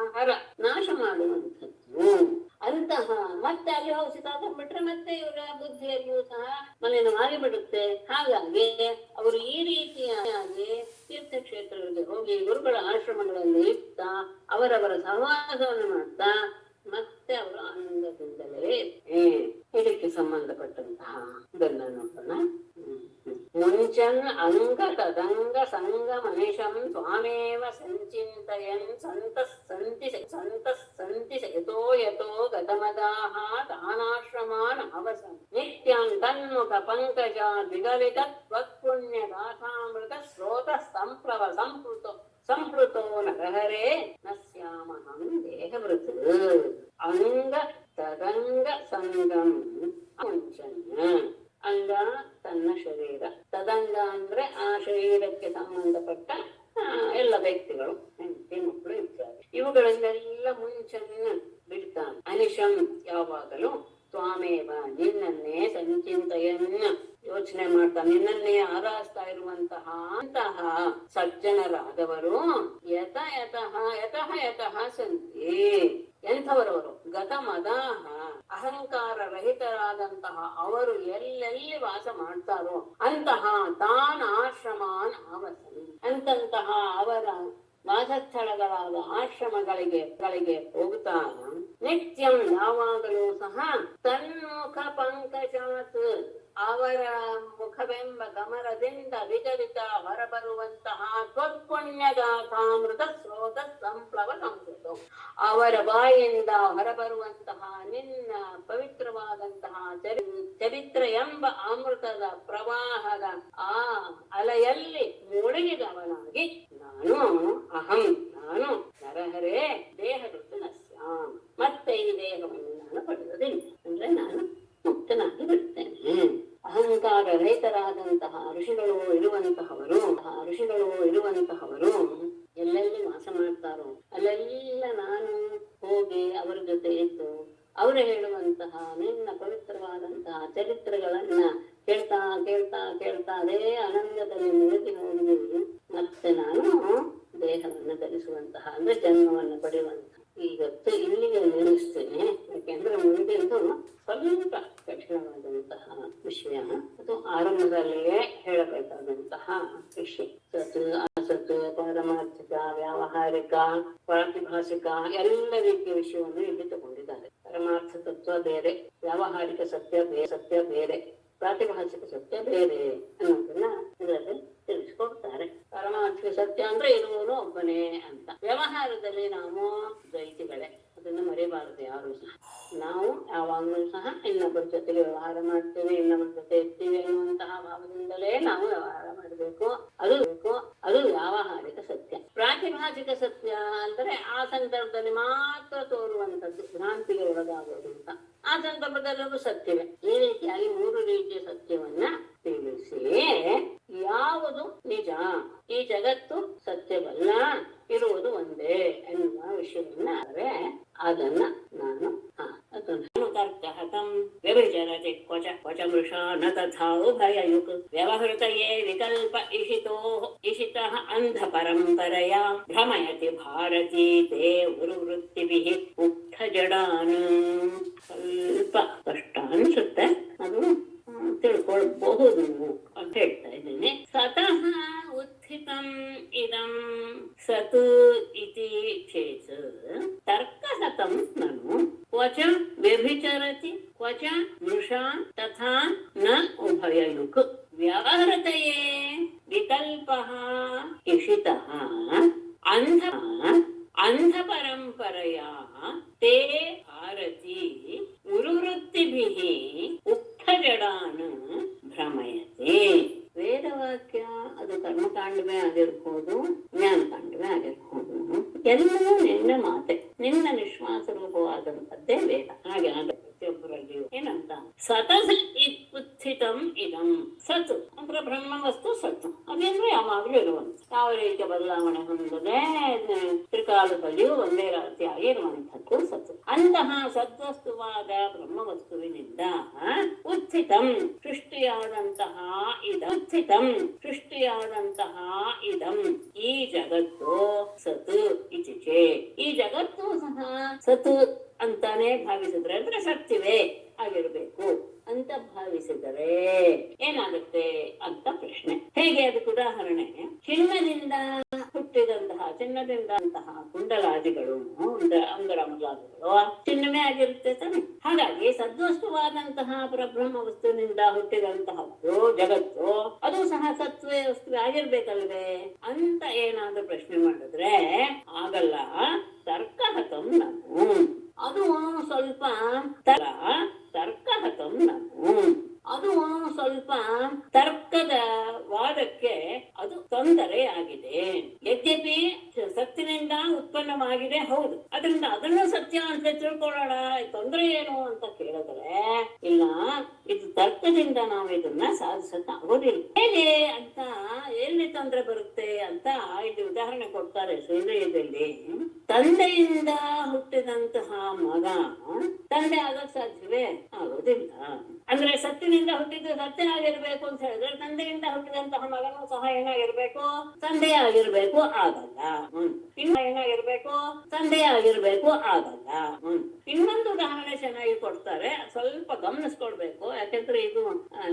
ನಾಶ ಮಾಡುವಂಥದ್ದು. ಅಂತಹ ಮತ್ತೆ ಅಲ್ಲಿ ಹೋಗಿ ಸಿಕ್ಕಾಕೊಂಡ್ಬಿಟ್ರೆ ಮತ್ತೆ ಇವರ ಬುದ್ಧಿಯಲ್ಲಿಯೂ ಸಹ ಮಲಿನವಾಗಿ ಬಿಡುತ್ತೆ. ಹಾಗಾಗಿ ಅವರು ಈ ರೀತಿಯಾಗಿ ತೀರ್ಥಕ್ಷೇತ್ರಗಳಿಗೆ ಹೋಗಿ ಗುರುಗಳ ಆಶ್ರಮಗಳಲ್ಲಿ ಇರ್ತಾ ಅವರವರ ಸಹವಾಸವನ್ನು ಮಾಡ್ತಾ ಮತ್ತೆ ಅವರು ಆನಂದದಿಂದಲೇ ಇದಕ್ಕೆ ಸಂಬಂಧಪಟ್ಟಂತಹ ಇದನ್ನ ನೋಡೋಣ. ಮುಂಚನ್ ಅಂಗ ತದಂಗ ಸಂಗ ಮನಿಷಂ ಸ್ವಾಮೇವ ಸಂಚಿಂತಯನ್ ಸಂತಸ್ಸಂತಿ ಯತೋ ಗತಮದಾಹ ತಾನಾಶ್ರಮಾನ್ ಅವಸನ್ ನಿತ್ಯಂ ತನ್ಮುಖ ಪಂಕಜ ವಿಗಲಿತ ತ್ವತ್ಪುಣ್ಯ ಗಾಥಾಮೃತ ಸ್ರೋತ ಸಂಪ್ರವ ಸಂಪ್ಲುತೋ ವ್ಯಕ್ತಿಗಳು, ಹೆಂಡತಿ ಮಕ್ಕಳು ಇತ್ಯಾದಿ. ಇವುಗಳನ್ನೆಲ್ಲ ಮುಂಚೆನ್ನ ಬಿಡ್ತಾನೆ. ಅನಿಶಂ ಯಾವಾಗಲೂ ತ್ವಾಮೇವ ನಿನ್ನನ್ನೇ ಸಂಚಿಂತೆಯನ್ನ ಯೋಚನೆ ಮಾಡ್ತಾ ನಿನ್ನನ್ನೇ ಆರಾಧಿಸ್ತಾ ಇರುವಂತಹ ಅಂತಹ ಸಜ್ಜನರಾದವರು ಯತಃ ಸಂತಿ ಎಂಥವರವರು ಗತ ಮದಾಹ ಅಹಂಕಾರ ರಹಿತರಾದಂತಹ ಅವರು ಎಲ್ಲೆಲ್ಲಿ ವಾಸ ಮಾಡ್ತಾರೋ ಅಂತಹ ತಾನ್ ಆಶ್ರಮಾನ್ ಆವಸನ್ ಅಂತಂತಹ ಅವರ ವಾಸಸ್ಥಳಗಳಾದ ಆಶ್ರಮಗಳಿಗೆ ಹೋಗುತ್ತಾ ನಿತ್ಯಂ ಯಾವಾಗಲೂ ಸಹ ತನ್ಮುಖ ಪಂಕಜಾತ್ ಅವರ ಮುಖವೆಂಬ ಗಮರದಿಂದ ವಿಗಲಿತ ಹೊರಬರುವಂತಹ ತ್ವತ್ಪುಣ್ಯಗಾಥಾಮೃತ ಸ್ರೋತ ಸಂಪ್ಲವ ಸಂಸ್ಕೃತ ಅವರ ಬಾಯಿಂದ ಹೊರಬರುವಂತಹ ನಿನ್ನ ಪವಿತ್ರವಾದಂತಹ ಚರಿತ್ರ ಎಂಬ ಅಮೃತದ ಪ್ರವಾಹದ ಆ ಅಲೆಯಲ್ಲಿ ಮುಳುಗಿದವನಾಗಿ ನಾನು ನರಹರೇ ದೇಹದೊಟ್ಟು ನಶ್ಯಾಮ್ ಮತ್ತೆ ಈ ದೇಹವನ್ನು ನಾನು ಪಡೆಯುವುದಿಲ್ಲ, ಅಂದ್ರೆ ನಾನು ಮುಕ್ತನಾಗಿ ಬಿಡ್ತೇನೆ. ಅಹಂಕಾರ ರಹಿತರಾದಂತಹ ಋಷಿಗಳು ಇರುವಂತಹವರು ಎಲ್ಲೆಲ್ಲಿ ವಾಸ ಮಾಡ್ತಾರೋ ಅಲ್ಲೆಲ್ಲ ನಾನು ಹೋಗಿ ಅವರ ಜೊತೆ ಇದ್ದು ಅವರು ಹೇಳುವಂತಹ ನಿನ್ನ ಪವಿತ್ರವಾದಂತಹ ಚರಿತ್ರೆಗಳನ್ನ ಕೇಳ್ತಾ ಕೇಳ್ತಾ ಕೇಳ್ತಾ ಅದೇ ಆನಂದದಲ್ಲಿ ಮುಳುಗಿ ಹೋಗಿ ಮತ್ತೆ ನಾನು ದೇಹವನ್ನು ಧರಿಸುವಂತಹ ಅಂದ್ರೆ ಜನ್ಮವನ್ನು ಪಡೆಯುವಂತಹ. ಇವತ್ತು ಇಲ್ಲಿಗೆ ನಿಲ್ಲಿಸ್ತೇನೆ, ಯಾಕೆಂದ್ರೆ ಮುಂದೆಂದು ಸ್ವಲ್ಪ ಕಠಿಣವಾದಂತಹ ವಿಷಯ, ಅದು ಆರಂಭದಲ್ಲಿಯೇ ಹೇಳಬೇಕಾದಂತಹ ವಿಷಯ. ಸತ್ ಅಸತ್ ಪಾರಮಾರ್ಥಿಕ ವ್ಯಾವಹಾರಿಕ ಪ್ರಾತಿಭಾಸಿಕ ಎಲ್ಲ ರೀತಿಯ ವಿಷಯವನ್ನು ಇಲ್ಲಿ ತಗೊಂಡಿದ್ದಾರೆ. ಪರಮಾರ್ಥ ತತ್ವ ಬೇರೆ, ವ್ಯಾವಹಾರಿಕ ಸತ್ಯ ಬೇರೆ, ಪ್ರಾತಿಭಾಸಿಕ ಸತ್ಯ ಬೇರೆ ಅನ್ನೋದನ್ನ ಇದರಲ್ಲಿ ತಿಳಿಸ್ಕೊಡ್ತಾರೆ. ಪರಮಾರ್ಥಿಕ ಸತ್ಯ ಅಂದ್ರೆ ಇರುವನು ಒಬ್ಬನೇ ಅಂತ. ವ್ಯವಹಾರದಲ್ಲಿ ನಾವು ದ್ವೈತಿಗಳೇ, ಅದನ್ನ ಮರೆಯಬಾರದು ಯಾರು ಸಹ. ನಾವು ಯಾವಾಗಲೂ ಸಹ ಇನ್ನೊಬ್ಬರ ಜೊತೆಗೆ ವ್ಯವಹಾರ ಮಾಡ್ತೇವೆ, ಇನ್ನೊಬ್ಬರ ಜೊತೆ ಇರ್ತೀವಿ ಅನ್ನುವಂತಹ ಭಾವದಿಂದಲೇ ನಾವು ವ್ಯವಹಾರ ಮಾಡಬೇಕು. ಅದು ವ್ಯಾವಹಾರಿಕ ಸತ್ಯ. ಪ್ರಾತಿಭಾಸಿಕ ಸತ್ಯ ಅಂದ್ರೆ ಆ ಸಂದರ್ಭದಲ್ಲಿ ಮಾತ್ರ ತೋರುವಂತದ್ದು, ಭ್ರಾಂತಿಗೆ ಒಳಗಾಗೋದು ಅಂತ. ಆ ಸಂದರ್ಭದಲ್ಲಿ ಅದು ಸತ್ಯವೇ. ಈ ರೀತಿಯಾಗಿ 3 ರೀತಿಯ ಸತ್ಯವನ್ನ ತಿಳಿಸಿ ಯಾವುದು ನಿಜ, ಈ ಜಗತ್ತು ಸತ್ಯವಲ್ಲ, ಇರುವುದು ಒಂದೇ ಎನ್ನುವ ವಿಷಯವನ್ನ ಅದನ್ನ ನಾನು ತರ್ಕಹತಂ ವ್ಯಭಿಚರತಿ ಕ್ವಚ ಮೃಷಾ ನ ತಥಾ ಉಭಯಯುಕ್ ವ್ಯವಹೃತಯೇ ವಿಕಲ್ಪ ಇಷಿತಃ ಅಂಧ ಪರಂಪರೆಯ ಭ್ರಮಯತಿ ಭಾರತೀ ತೇ ಉರುವೃತ್ತಿಭಿಃ ಉಕ್ತ ಜಡಾನ್. ಸ್ವಲ್ಪ ಕಷ್ಟ ಅನ್ಸುತ್ತೆ, ಅದು ತಿಳ್ಕೊಳ್ಬಹುದು ಅಂತ ಹೇಳ್ತಾ ಇದ್ದೇನೆ. ಸತಃ ಉತ್ಥಿತಂ ಇದಂ ಸತ್ ಇತಿ ಚೇತ್ ತರ್ಕಹತಂ ನನು ಕ್ವಚ ವ್ಯಭಿಚರತಿ ಕ್ವಚ ಮೃಷಾ ತಥಾ ನ ಉಭಯಯುಕ್ ವ್ಯವಹೃತಯೇ ವಿಕಲ್ಪಃ ಇಷಿತಃ ಅಂಧ ಪರಂಪರೆಯ ತೇ ಭಾರತೀ ಉರುವೃತ್ತಿಭಿಃ ಉಕ್ತ ಜಡಾನ್ ಭ್ರಮಯತೆ. ವೇದವಾಕ್ಯ ಅದು ಕರ್ಮಕಾಂಡವೇ ಆಗಿರ್ಬೋದು, ಜ್ಞಾನಕಾಂಡವೇ ಆಗಿರ್ಬೋದು, ಎಲ್ಲವೂ ನಿನ್ನ ಮಾತೆ, ನಿನ್ನ ನಿಶ್ವಾಸ ರೂಪವಾದಂಥದ್ದೇ ವೇದ. ಹಾಗೆ ಪ್ರತಿಯೊಬ್ಬರಲ್ಲಿಯೂ ಏನಂತ ಸತಃ ಉತ್ಥಿತಂ ಇದಂ ಸತ್ ಅಂದ್ರೆ ಬ್ರಹ್ಮ ವಸ್ತು ಸತ್, ಅದೇಂದ್ರೆ ಯಾವಾಗಲೂ ಇರುವಂತ, ಯಾವ ರೀತಿಯ ಬದಲಾವಣೆ ಹೊಂದದೆ ತ್ರಿಕಾಲದಲ್ಲಿಯೂ ಒಂದೇ ರೀತಿಯಾಗಿ ಇರುವಂತದ್ದು ಸತ್. ಅಂತಹ ಸದ್ವಸ್ತುವಾದ ಬ್ರಹ್ಮ ವಸ್ತುವಿನಿಂದ ಉತ್ಥಿತಂ ಸೃಷ್ಟಿಯಾದಂತಹ ಇದಂ ಈ ಜಗತ್ತು ಸತ್ ಇಚಿಚೆ. ಈ ಜಗತ್ತು ಸಹ ಸತ್ ಅಂತಾನೆ ಭಾವಿಸಿದ್ರೆ ಅಂದ್ರೆ ಸತ್ಯವೇ ಆಗಿರ್ಬೇಕು ಅಂತ ಭಾವಿಸಿದರೆ ಏನಾಗುತ್ತೆ ಅಂತ ಪ್ರಶ್ನೆ. ಹೇಗೆ ಅದಕ್ಕೆ ಉದಾಹರಣೆ, ಚಿನ್ನದಿಂದ ಕುಂಡಲಾದಿಗಳು ಅಂಗರ ಮೊದಲಾದಿಗಳು ಚಿನ್ನವೇ ಆಗಿರುತ್ತೆ ತಾನೆ. ಹಾಗಾಗಿ ಸದ್ವಸ್ತುವಾದಂತಹ ಪರಬ್ರಹ್ಮ ವಸ್ತುವಿನಿಂದ ಹುಟ್ಟಿದಂತಹದ್ದು ಜಗತ್ತು, ಅದು ಸಹ ಸತ್ವೇ ವಸ್ತುವೆ ಆಗಿರ್ಬೇಕಲ್ವೇ ಅಂತ ಏನಾದ್ರೂ ಪ್ರಶ್ನೆ ಮಾಡಿದ್ರೆ ಆಗಲ್ಲ. ತರ್ಕಹತಂ ನಾನು ಅದು ಸ್ವಲ್ಪ ತರ್ಕಹತಂ ನಾನು ಅದು ಸ್ವಲ್ಪ ತರ್ಕದ ವಾದಕ್ಕೆ ಅದು ತೊಂದರೆ ಆಗಿದೆ. ಯದ್ಯಪಿ ಸತ್ತಿನಿಂದ ಉತ್ಪನ್ನವಾಗಿದೆ, ಹೌದು, ಅದರಿಂದ ಅದನ್ನು ಸತ್ಯ ಅಂತ ತಿಳ್ಕೊಳ್ಳೋಣ, ತೊಂದರೆ ಏನು ಅಂತ ಕೇಳಿದ್ರೆ ಇಲ್ಲ, ಇದು ತರ್ಕ ತರ್ಕದಿಂದ ನಾವು ಇದನ್ನ ಸಾಧಿಸಕ್ ಆಗೋದಿಲ್ಲ. ಹೇಗೆ ಅಂತ, ಎಲ್ಲಿ ತೊಂದರೆ ಬರುತ್ತೆ ಅಂತ ಇಲ್ಲಿ ಉದಾಹರಣೆ ಕೊಡ್ತಾರೆ ಶ್ರೀಧರದಲ್ಲಿ. ತಂದೆಯಿಂದ ಹುಟ್ಟಿದಂತಹ ಮಗ ತಂದೆ ಆಗಕ್ ಸಾಧ್ಯವೇ? ಆಗೋದಿಲ್ಲ. ಅಂದ್ರೆ ಸತ್ತಿನಿಂದ ಹುಟ್ಟಿದ್ದು ಸತ್ಯ ಆಗಿರ್ಬೇಕು ಅಂತ ಹೇಳಿದ್ರೆ ತಂದೆಯಿಂದ ಹುಟ್ಟಿದಂತಹ ಮಗನೂ ಸಹ ಏನಾಗಿರ್ಬೇಕು? ತಂದೆ ಆಗಿರ್ಬೇಕು, ಆಗಲ್ಲ. ಇನ್ನು ಏನಾಗಿರ್ಬೇಕು? ತಂದೆ ಆಗಿರ್ಬೇಕು, ಆಗಲ್ಲ. ಇನ್ನೊಂದು ಉದಾಹರಣೆ ಚೆನ್ನಾಗಿ ಕೊಡ್ತಾರೆ, ಸ್ವಲ್ಪ ಗಮನಿಸ್ಕೊಳ್ಬೇಕು. ಯಾಕೆಂದ್ರೆ ಇದು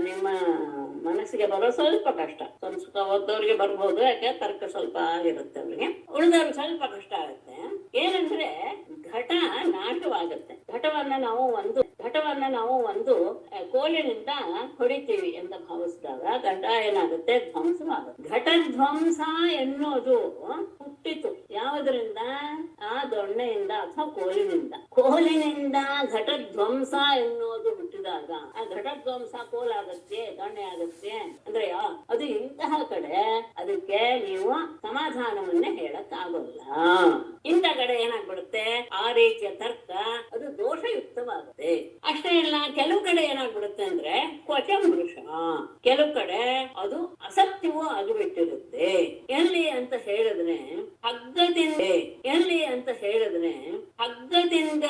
ನಿಮ್ಮ ಮನಸ್ಸಿಗೆ ಬರೋ ಸ್ವಲ್ಪ ಕಷ್ಟ. ಸಂಸ್ಕೃತ ಓದೋರಿಗೆ ಬರ್ಬೋದು, ಯಾಕೆ ತರ್ಕ ಸ್ವಲ್ಪ ಆಗಿರುತ್ತೆ ಅವ್ರಿಗೆ. ಉಳಿದವ್ರಿಗೆ ಸ್ವಲ್ಪ ಕಷ್ಟ ಆಗುತ್ತೆ. ಏನಂದ್ರೆ ಘಟ ನಾಶವಾಗುತ್ತೆ. ಘಟವನ್ನ ನಾವು ಒಂದು ಕೋಲಿನಿಂದ ಹೊಡಿತೀವಿ ಅಂತ ಭಾವಿಸಿದಾಗ ಘಟ ಏನಾಗುತ್ತೆ? ಧ್ವಂಸವಾಗುತ್ತೆ. ಘಟಧ್ವಂಸ ಎನ್ನುವುದು ಹುಟ್ಟಿತು ಯಾವುದರಿಂದ? ಆ ದೊಣ್ಣೆಯಿಂದ ಅಥವಾ ಕೋಲಿನಿಂದ ಘಟಧ್ವಂಸ ಎನ್ನುವುದು ಹುಟ್ಟಿದಾಗ ಆ ಘಟಧ್ವಂಸ ಕೋಲಾಗತ್ತೆ, ದೊಣ್ಣೆ ಆಗತ್ತೆ ಅಂದ್ರೆ ಅದು ಇಂತಹ ಕಡೆ ಅದಕ್ಕೆ ನೀವು ಸಮಾಧಾನವನ್ನೇ ಹೇಳಕ್ ಆಗೋಲ್ಲ. ಇಂಥ ಕಡೆ ಏನಾಗ್ಬಿಡುತ್ತೆ? ಆ ರೀತಿಯ ತರ್ಕ ಅದು ದೋಷಯುಕ್ತವಾಗುತ್ತೆ. ಅಷ್ಟೇ ಇಲ್ಲ, ಕೆಲವು ಕಡೆ ಏನಾಗ್ಬಿಡುತ್ತೆ ಅಂದ್ರೆ ಕ್ವಚಮೃಷ, ಕೆಲವು ಕಡೆ ಅದು ಅಸತ್ಯವೂ ಆಗಿಬಿಟ್ಟಿರುತ್ತೆ. ಎಲ್ಲಿ ಅಂತ ಹೇಳಿದ್ರೆ ಹಗ್ಗದಿಂದ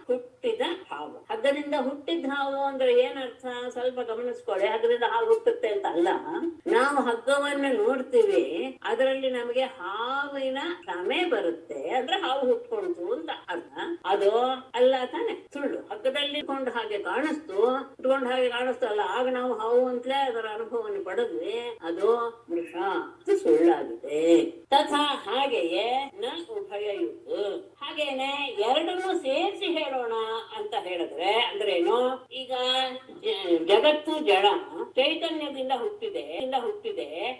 ಹುಟ್ಟಿದ ಹಾವು. ಹಗ್ಗದಿಂದ ಹುಟ್ಟಿದ ಹಾವು ಅಂದ್ರೆ ಏನರ್ಥ? ಸ್ವಲ್ಪ ಗಮನಿಸ್ಕೊಳ್ಳಿ. ಹಗ್ಗದಿಂದ ಹಾವು ಹುಟ್ಟುತ್ತೆ ಅಂತ ಅಲ್ಲ. ನಾವು ಹಗ್ಗವನ್ನ ನೋಡ್ತೀವಿ, ಅದರಲ್ಲಿ ನಮಗೆ ಹಾವಿನ ಭ್ರಮೆ ಬರುತ್ತೆ, ಅಂದ್ರೆ ಹಾವು ಹುಟ್ಕೊಂತು ಅಂತ ಅರ್ಥ. ಅದು ಅಲ್ಲ ತಾನೆ? ಸುಳ್ಳು. ಹಗ್ಗದಲ್ಲಿ ಕೊಂಡು ಹಾಗೆ ಕಾಣಿಸ್ತು ಅಲ್ಲ, ಆಗ ನಾವು ಹಾವು ಅಂತಲೇ ಅದರ ಅನುಭವವನ್ನು ಪಡೆದ್ವಿ. ಅದು ವೃಷ, ಸುಳ್ಳಾಗಿದೆ. ತಥಾ ಹಾಗೆಯೇ ನ ಉಭಯಯುಕ್ತ. ಹಾಗೇನೆ ಎರಡನ್ನೂ ಸೇರಿಸಿ ಹೇಳೋಣ ಅಂತ ಹೇಳಿದ್ರೆ ಅಂದ್ರೇನು? ಈಗ ಜಗತ್ತು ಜಡ, ಚೈತನ್ಯದಿಂದ ಹುಟ್ಟಿದೆ.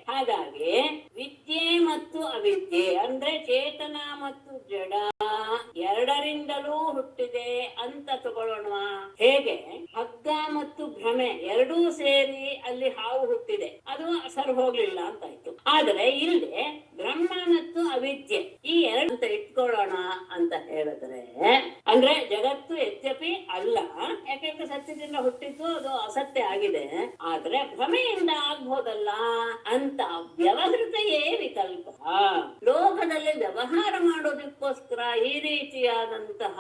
ಹಾಗಾಗಿ ವಿದ್ಯೆ ಮತ್ತು ಅವಿದ್ಯೆ ಅಂದ್ರೆ ಚೇತನ ಮತ್ತು ಜಡ ಎರಡರಿಂದಲೂ ಹುಟ್ಟಿದೆ ಅಂತ ತಗೊಳ್ಳೋಣ. ಹೇಗೆ ಹಗ್ಗ ಮತ್ತು ಭ್ರಮೆ ಎರಡೂ ಸೇರಿ ಅಲ್ಲಿ ಹಾವು ಹುಟ್ಟಿದೆ, ಅದು ಸರಿ ಹೋಗ್ಲಿಲ್ಲ ಅಂತಾಯ್ತು. ಆದ್ರೆ ಇಲ್ಲಿ ಬ್ರಹ್ಮ ಮತ್ತು ಅವಿದ್ಯೆ ಈ ಎರಡು ಅಂತ ಇಟ್ಕೊಳ್ಳೋಣ ಅಂತ ಹೇಳಿದ್ರೆ, ಅಂದ್ರೆ ಜಗತ್ತು ಯದ್ಯಪಿ ಅಲ್ಲ, ಯಾಕೆಂದ್ರೆ ಸತ್ಯದಿಂದ ಹುಟ್ಟಿದ್ದು ಅದು ಅಸತ್ಯ ಆಗಿದೆ, ಆದ್ರೆ ಭ್ರಮೆಯಿಂದ ಆಗ್ಬೋದಲ್ಲ ಅಂತ ವ್ಯವಹೃತೆಯೇ ವಿಕಲ್ಪ. ಲೋಕದಲ್ಲಿ ವ್ಯವಹಾರ ಮಾಡೋದಕ್ಕೋಸ್ಕರ ಈ ರೀತಿಯಾದಂತಹ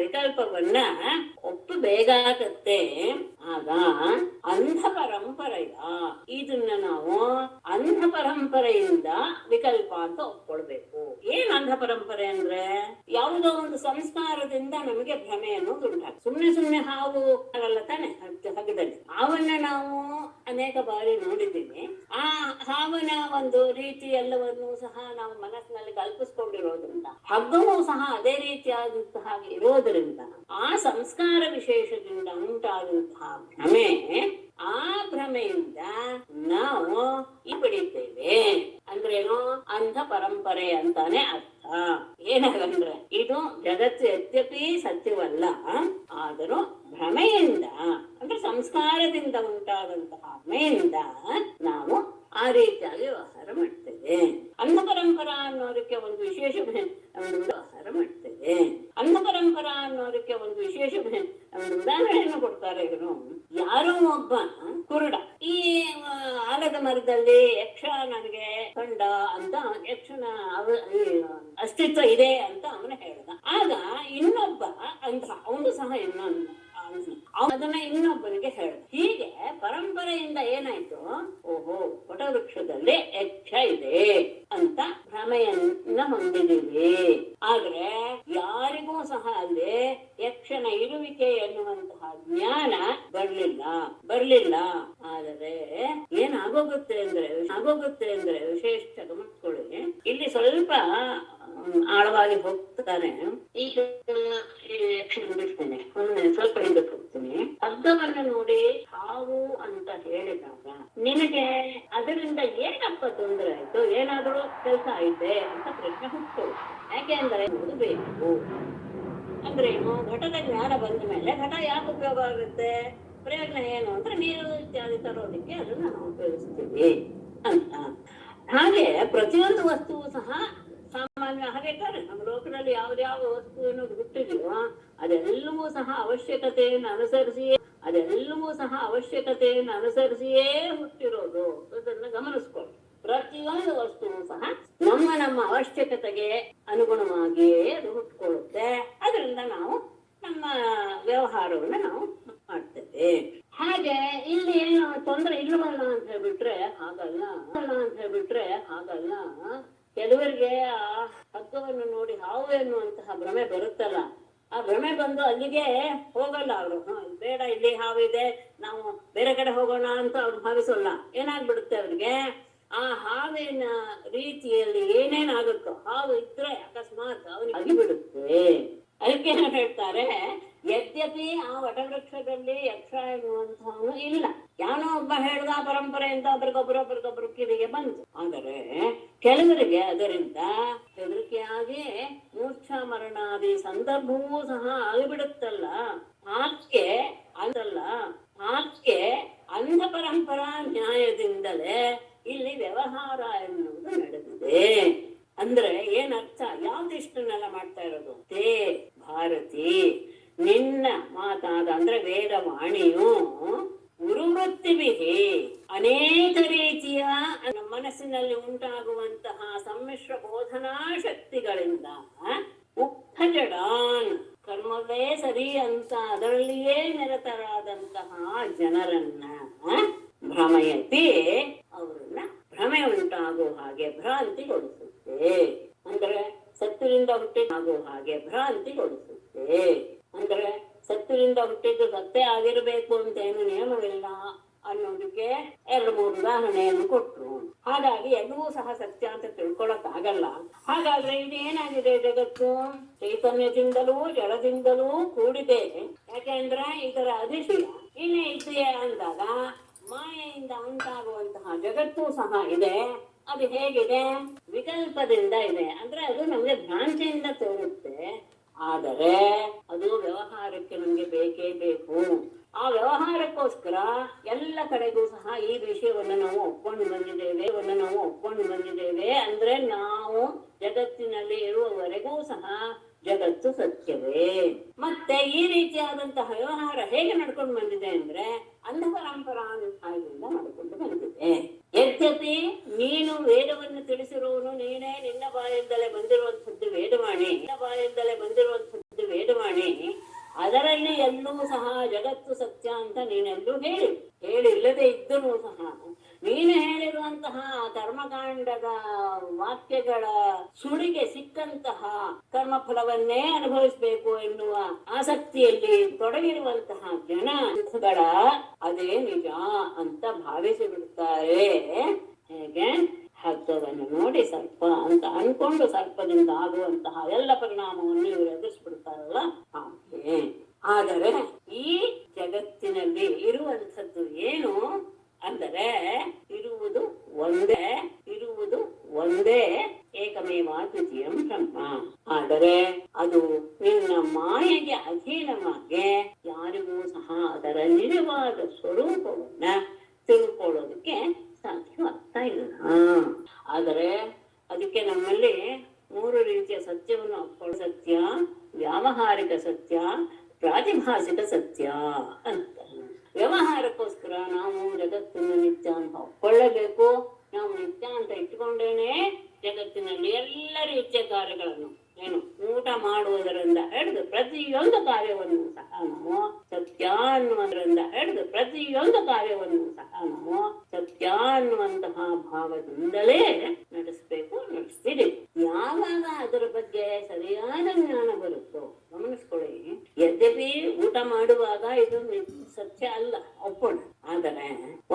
ವಿಕಲ್ಪವನ್ನ ಒಪ್ಪಬೇಕಾಗತ್ತೆ. ಆಗ ಅಂಧ ಪರಂಪರೆಯ ಇದನ್ನ ನಾವು ಅಂಧ ಪರಂಪರೆಯಿಂದ ವಿಕಲ್ಪ ಅಂತ ಒಪ್ಕೊಳ್ಬೇಕು. ಏನ್ ಅಂಧ ಪರಂಪರೆ ಅಂದ್ರೆ ಯಾವುದೋ ಒಂದು ಸಂಸ್ಕಾರದಿಂದ ನಮಗೆ ಭ್ರಮೆ ಅನ್ನೋದು ಉಂಟಾಗ್ತದೆ. ಸುಮ್ನೆ ಹಾವು ಆಗಲ್ಲ ತಾನೆ ಹಗ್ಗದಲ್ಲಿ. ಹಾವನ್ನ ನಾವು ಅನೇಕ ಬಾರಿ ನೋಡಿದ್ದೀವಿ. ಆ ಹಾವನ ಒಂದು ರೀತಿ ಎಲ್ಲವನ್ನೂ ಸಹ ನಾವು ಮನಸ್ಸಿನಲ್ಲಿ ಕಲ್ಪಿಸ್ಕೊಂಡಿರೋದ್ರಿಂದ, ಹಗ್ಗವೂ ಸಹ ಅದೇ ರೀತಿಯಾದಂತಹ ಇರೋದ್ರಿಂದ ಆ ಸಂಸ್ಕಾರ ವಿಶೇಷದಿಂದ ಉಂಟಾದಂತಹ ಭ್ರಮೆ, ಆ ಭ್ರಮೆಯಿಂದ ನಾವು ಪಡಿತೇವೆ. ಅಂದ್ರೇನು? ಅಂಧ ಪರಂಪರೆ ಅಂತಾನೆ ಅರ್ಥ. ಏನಾಗಂದ್ರೆ ಇದು ಜಗತ್ತು ಯದ್ಯಪಿ ಸತ್ಯವಲ್ಲ, ಆದರೂ ಭ್ರಮೆಯಿಂದ ಅಂದ್ರೆ ಸಂಸ್ಕಾರದಿಂದ ಉಂಟಾದಂತಹ ಭ್ರಮೆಯಿಂದ ನಾವು ಆ ರೀತಿಯಾಗಿ ವ್ಯವಹಾರ ಮಾಡ್ತೇವೆ. ಅಂಧ ಪರಂಪರಾ ಅನ್ನೋದಕ್ಕೆ ಒಂದು ವಿಶೇಷ ವ್ಯವಹಾರ ಮಾಡ್ತೇವೆ. ಅಂಧ ಪರಂಪರಾ ಅನ್ನೋದಕ್ಕೆ ಒಂದು ವಿಶೇಷ ಒಂದು ಉದಾಹರಣೆಯನ್ನು ಕೊಡ್ತಾರೆ. ಇವರು ಯಾರೋ ಒಬ್ಬ ಕುರುಡ ಈ ಆಲದ ಮರದಲ್ಲಿ ಯಕ್ಷ ನನಗೆ ಕಂಡ ಅಂತ, ಯಕ್ಷನ ಅಸ್ತಿತ್ವ ಇದೆ ಅಂತ ಅವನು ಹೇಳಿದ. ಆಗ ಇನ್ನೊಬ್ಬ ಅಂಧ, ಅವನು ಸಹ ಅದನ್ನ ಇನ್ನೊಬ್ಬನಿಗೆ ಹೇಳಿದ. ಹೀಗೆ ಪರಂಪರೆಯಿಂದ ಏನಾಯ್ತು? ಓಹೋ, ವಟವೃಕ್ಷದಲ್ಲಿ ಯಕ್ಷ ಇದೆ ಅಂತ ಭ್ರಮೆಯನ್ನ ಹೊಂದಿದ್ದೀವಿ. ಆದ್ರೆ ಯಾರಿಗೂ ಸಹ ಅಲ್ಲಿ ಯಕ್ಷನ ಇರುವಿಕೆ ಎನ್ನುವಂತಹ ಜ್ಞಾನ ಬರ್ಲಿಲ್ಲ. ಆದರೆ ಏನಾಗೋಗುತ್ತೆ ಅಂದ್ರೆ ವಿಶೇಷ ಗಮನಿಸ್ಕೊಳ್ಳಿ. ಇಲ್ಲಿ ಸ್ವಲ್ಪ ಆಳವಾಗಿ ಹೋಗ್ತಾನೆ. ಈಗ ಯಕ್ಷನ ಬಿಡ್ತೇನೆ, ಸ್ವಲ್ಪ ಹಿಂದಕ್ಕೆ ಹೋಗ್ತೀನಿ. ಹಗ್ಗವನ್ನು ನೋಡಿ ಹಾವು ಅಂತ ಹೇಳಿದಾಗ ನಿನಗೆ ಅದರಿಂದ ಏನಪ್ಪ ತೊಂದರೆ ಆಯ್ತು? ಏನಾದ್ರೂ ಕೆಲಸ ಐತೆ ಅಂತ ಪ್ರಶ್ನೆ ಹುಟ್ಟೋದು. ಯಾಕೆ ಅಂದ್ರೆ ಬೇಕು ಅಂದ್ರೆ ಏನು? ಘಟದ ಜ್ಞಾನ ಬಂದ ಮೇಲೆ ಘಟ ಯಾಕೆ ಉಪಯೋಗ ಆಗುತ್ತೆ? ಪ್ರಯೋಜನ ಏನು ಅಂದ್ರೆ ನೀರು ಇತ್ಯಾದಿ ತರೋದಕ್ಕೆ ಅದನ್ನ ನಾವು ಉಪಯೋಗಿಸ್ತೀವಿ ಅಂತ. ಹಾಗೆ ಪ್ರತಿಯೊಂದು ವಸ್ತುವು ಸಹ ಸಾಮಾನ್ಯ ಹಾಗೆ ನಮ್ಮ ಲೋಕದಲ್ಲಿ ಯಾವ್ದಾವ ವಸ್ತುವನ್ನು ಹುಟ್ಟಿದೀವೋ ಅದೆಲ್ಲ ಅದೆಲ್ಲವೂ ಸಹ ಅವಶ್ಯಕತೆಯನ್ನು ಅನುಸರಿಸಿಯೇ ಅನುಸರಿಸಿಯೇ ಹುಟ್ಟಿರೋದು. ಅದನ್ನು ಗಮನಿಸ್ಕೊಳ್ಳಿ. ಪ್ರತಿಯೊಂದು ವಸ್ತುವು ಸಹ ನಮ್ಮ ಅವಶ್ಯಕತೆಗೆ ಅನುಗುಣವಾಗಿಯೇ ಅದು ಹುಟ್ಕೊಳ್ಳುತ್ತೆ. ಅದರಿಂದ ನಾವು ನಮ್ಮ ವ್ಯವಹಾರವನ್ನು ನಾವು ಮಾಡ್ತೇವೆ. ಹಾಗೆ ಇಲ್ಲಿ ಏನು ತೊಂದರೆ ಇಲ್ಲವಲ್ಲ ಅಂತ ಹೇಳ್ಬಿಟ್ರೆ ಹಾಗಲ್ಲ. ಕೆಲವರಿಗೆ ಆ ಹಗ್ಗವನ್ನು ನೋಡಿ ಹಾವು ಎನ್ನುವಂತಹ ಭ್ರಮೆ ಬರುತ್ತಲ್ಲ, ಆ ಭ್ರಮೆ ಬಂದು ಅಲ್ಲಿಗೆ ಹೋಗಲ್ಲ ಅವರು. ಬೇಡ, ಇಲ್ಲಿ ಹಾವಿದೆ, ನಾವು ಬೇರೆ ಕಡೆ ಹೋಗೋಣ ಅಂತ ಅವ್ರು ಭಾವಿಸಲ್ಲ. ಏನಾಗ್ಬಿಡುತ್ತೆ ಅವ್ರಿಗೆ, ಆ ಹಾವಿನ ರೀತಿಯಲ್ಲಿ ಏನೇನಾಗುತ್ತೋ, ಹಾವು ಇದ್ರೆ ಅಕಸ್ಮಾತ್ ಅವನಿಗೆ ಆಗಿಬಿಡುತ್ತೆ. ಅದಕ್ಕೆ ಹೇಳ್ತಾರೆ, ಯದ್ಯಪಿ ಆ ವಟವೃಕ್ಷದಲ್ಲಿ ಯಕ್ಷ ಎನ್ನುವಂತವನು ಇಲ್ಲ, ಯಾನೋ ಒಬ್ಬ ಹೇಳ್ದ ಪರಂಪರೆಯಿಂದ ಒಬ್ರಿಗೊಬ್ರು ಕಿವಿಗೆ ಬಂತು. ಆದರೆ ಕೆಲವರಿಗೆ ಅದರಿಂದ ಹೆದರಿಕೆಯಾಗಿ ಮೂರ್ಛಾ ಮರಣಾದಿ ಸಂದರ್ಭವೂ ಸಹ ಆಗಿಬಿಡುತ್ತಲ್ಲ. ಹಾಗೆ ಅಂಧ ಪರಂಪರಾ ನ್ಯಾಯದಿಂದಲೇ ಇಲ್ಲಿ ವ್ಯವಹಾರ ಎನ್ನುವುದು ನಡೆದಿದೆ. ಅಂದ್ರೆ ಏನರ್ಥ, ಯಾವ್ದಿಷ್ಟನ್ನೆಲ್ಲ ಮಾಡ್ತಾ ಇರೋದು? ತೇ ಭಾರತಿ, ನಿನ್ನ ಮಾತಾದ ಅಂದ್ರೆ ವೇದವಾಣಿಯು ಗುರುವೃತ್ತಿವಿಹಿ ಅನೇಕ ರೀತಿಯ ಮನಸ್ಸಿನಲ್ಲಿ ಉಂಟಾಗುವಂತಹ ಸಮ್ಮಿಶ್ರ ಬೋಧನಾ ಶಕ್ತಿಗಳಿಂದ ಉಕ್ತ ಜಡಾನ್, ಕರ್ಮವೇ ಸರಿ ಅಂತ ಅದರಲ್ಲಿಯೇ ನಿರತರಾದಂತಹ ಜನರನ್ನ ಭ್ರಮಯತಿ, ಅವರನ್ನ ಭ್ರಮೆ ಉಂಟಾಗುವ ಹಾಗೆ ಭ್ರಾಂತಿಗೊಳಿಸುತ್ತೆ. ಅಂದ್ರೆ ಸತ್ತಿನಿಂದ ಹುಟ್ಟಿದಾಗುವ ಹಾಗೆ ಭ್ರಾಂತಿಗೊಳಿಸುತ್ತೆ. ಅಂದ್ರೆ ಸತ್ತಿನಿಂದ ಹುಟ್ಟಿದ್ದು ಸತ್ತೇ ಆಗಿರಬೇಕು ಅಂತ ಏನು ನಿಯಮವಿಲ್ಲ ಅನ್ನೋದಕ್ಕೆ 2-3 ಉದಾಹರಣೆಯನ್ನು ಕೊಟ್ರು. ಹಾಗಾಗಿ ಎಲ್ಲವೂ ಸಹ ಸತ್ಯ ಅಂತ ತಿಳ್ಕೊಳಕ್ ಆಗಲ್ಲ. ಹಾಗಾದ್ರೆ ಇದು ಏನಾಗಿದೆ? ಜಗತ್ತು ಚೈತನ್ಯದಿಂದಲೂ ಜಡದಿಂದಲೂ ಕೂಡಿದೆ. ಯಾಕೆಂದ್ರೆ ಇದರ ಅಧಿಶಯ ಇನ್ನೇ ಇದೆಯೇ ಅಂದಾಗ ಮಾಯೆಯಿಂದ ಉಂಟಾಗುವಂತಹ ಜಗತ್ತು ಸಹ ಇದೆ. ಅದು ಹೇಗಿದೆ? ವಿಕಲ್ಪದಿಂದ ಇದೆ. ಅಂದ್ರೆ ಅದು ನಮ್ಗೆ ಭ್ರಾಂತಿಯಿಂದ ತೋರುತ್ತೆ. ಆದರೆ ಅದು ವ್ಯವಹಾರಕ್ಕೆ ನಮ್ಗೆ ಬೇಕೇ ಬೇಕು. ಆ ವ್ಯವಹಾರಕ್ಕೋಸ್ಕರ ಎಲ್ಲ ಕಡೆಗೂ ಸಹ ಈ ವಿಷಯವನ್ನು ನಾವು ಒಪ್ಕೊಂಡು ಬಂದಿದ್ದೇವೆ. ಅಂದ್ರೆ ನಾವು ಜಗತ್ತಿನಲ್ಲಿ ಇರುವವರೆಗೂ ಸಹ ಜಗತ್ತು ಸತ್ಯವೇ. ಮತ್ತೆ ಈ ರೀತಿಯಾದಂತಹ ವ್ಯವಹಾರ ಹೇಗೆ ನಡ್ಕೊಂಡು ಬಂದಿದೆ ಅಂದ್ರೆ ಅಂಧ ಪರಂಪರಾದಿಂದ ಮಾಡಿಕೊಂಡು ಬಂದಿದೆ. ಯದ್ಯಪಿ ನೀನು ವೇದವನ್ನು ತಿಳಿಸಿರುವನು ನೀನೇ, ನಿನ್ನ ಬಾಯಿಂದಲೇ ಬಂದಿರುವಂತದ್ದು ವೇದವಾಣಿ, ಅದರಲ್ಲಿ ಎಲ್ಲೂ ಸಹ ಜಗತ್ತು ಸತ್ಯ ಅಂತ ನೀನೆಲ್ಲೂ ಹೇಳಿಲ್ಲದೆ ಇದ್ದನೂ ಸಹ ನೀನು ಹೇಳಿರುವಂತಹ ಕರ್ಮಕಾಂಡದ ವಾಕ್ಯಗಳ ಸುಳಿಗೆ ಸಿಕ್ಕಂತಹ ಕರ್ಮಫಲವನ್ನೇ ಅನುಭವಿಸಬೇಕು ಎನ್ನುವ ಆಸಕ್ತಿಯಲ್ಲಿ ತೊಡಗಿರುವಂತಹ ಜನಗಳ ಅದೇ ನಿಜ ಅಂತ ಭಾವಿಸಿ ಬಿಡುತ್ತಾರೆ. ಹೇಗೆ? ಹಗ್ಗವನ್ನು ನೋಡಿ ಸರ್ಪ ಅಂತ ಅನ್ಕೊಂಡು ಸರ್ಪದಿಂದ ಆಗುವಂತಹ ಎಲ್ಲ ಪರಿಣಾಮವನ್ನು ಇವರು ಎದುರಿಸ್ಬಿಡ್ತಾರಲ್ಲ ಹಾಗೆ. ಆದರೆ ಈ ಜಗತ್ತಿನಲ್ಲಿ ಇರುವಂಥದ್ದು ಏನು ಅಂದರೆ ಇರುವುದು ಒಂದೇ ಏಕಮೇವ ದ್ವಿತೀಯಂ ಬ್ರಹ್ಮ. ಆದರೆ ಅದು ನಿನ್ನ ಮಾಯೆಗೆ ಅಧೀನವಾಗಿ ಯಾರಿಗೂ ಸಹ ಅದರ ನಿಜವಾದ ಸ್ವರೂಪವನ್ನ ತಿಳ್ಕೊಳ್ಳೋದಕ್ಕೆ ಸಾಧ್ಯವಾಗ್ತಾ ಇಲ್ಲ. ಆದರೆ ಅದಕ್ಕೆ ನಮ್ಮಲ್ಲಿ 3 ರೀತಿಯ ಸತ್ಯವನ್ನು ಒಪ್ಕೊಳ್ಳೋ ಸತ್ಯ, ವ್ಯಾವಹಾರಿಕ ಸತ್ಯ, ಪ್ರಾತಿಭಾಸಿಕ ಸತ್ಯ ಅಂತ. ವ್ಯವಹಾರಕ್ಕೋಸ್ಕರ ನಾವು ಜಗತ್ತನ್ನು ನಿತ್ಯ ಅಂತ ಒಪ್ಕೊಳ್ಳೇಬೇಕು. ನಾವು ನಿತ್ಯ ಅಂತ ಇಟ್ಕೊಂಡೇನೆ ಜಗತ್ತಿನಲ್ಲಿ ಎಲ್ಲ ರೀತಿಯ ಕಾರ್ಯಗಳನ್ನು, ಏನು ಊಟ ಮಾಡುವುದರಿಂದ ಹಿಡಿದು ಪ್ರತಿಯೊಂದು ಕಾರ್ಯವನ್ನು ಸಹ ನಾವು ಸತ್ಯ ಅನ್ನುವಂತಹ ಭಾವದಿಂದಲೇ ನಡೆಸ್ತೀವಿ. ಯಾವಾಗ ಅದರ ಬಗ್ಗೆ ಸರಿಯಾದ ಜ್ಞಾನ ಬರುತ್ತೋ, ಗಮನಿಸ್ಕೊಳ್ಳಿ, ಯದ್ಯಪಿ ಊಟ ಮಾಡುವಾಗ ಇದು ಸತ್ಯ ಅಲ್ಲ ಒಪ್ಪೋಣ. ಆದರೆ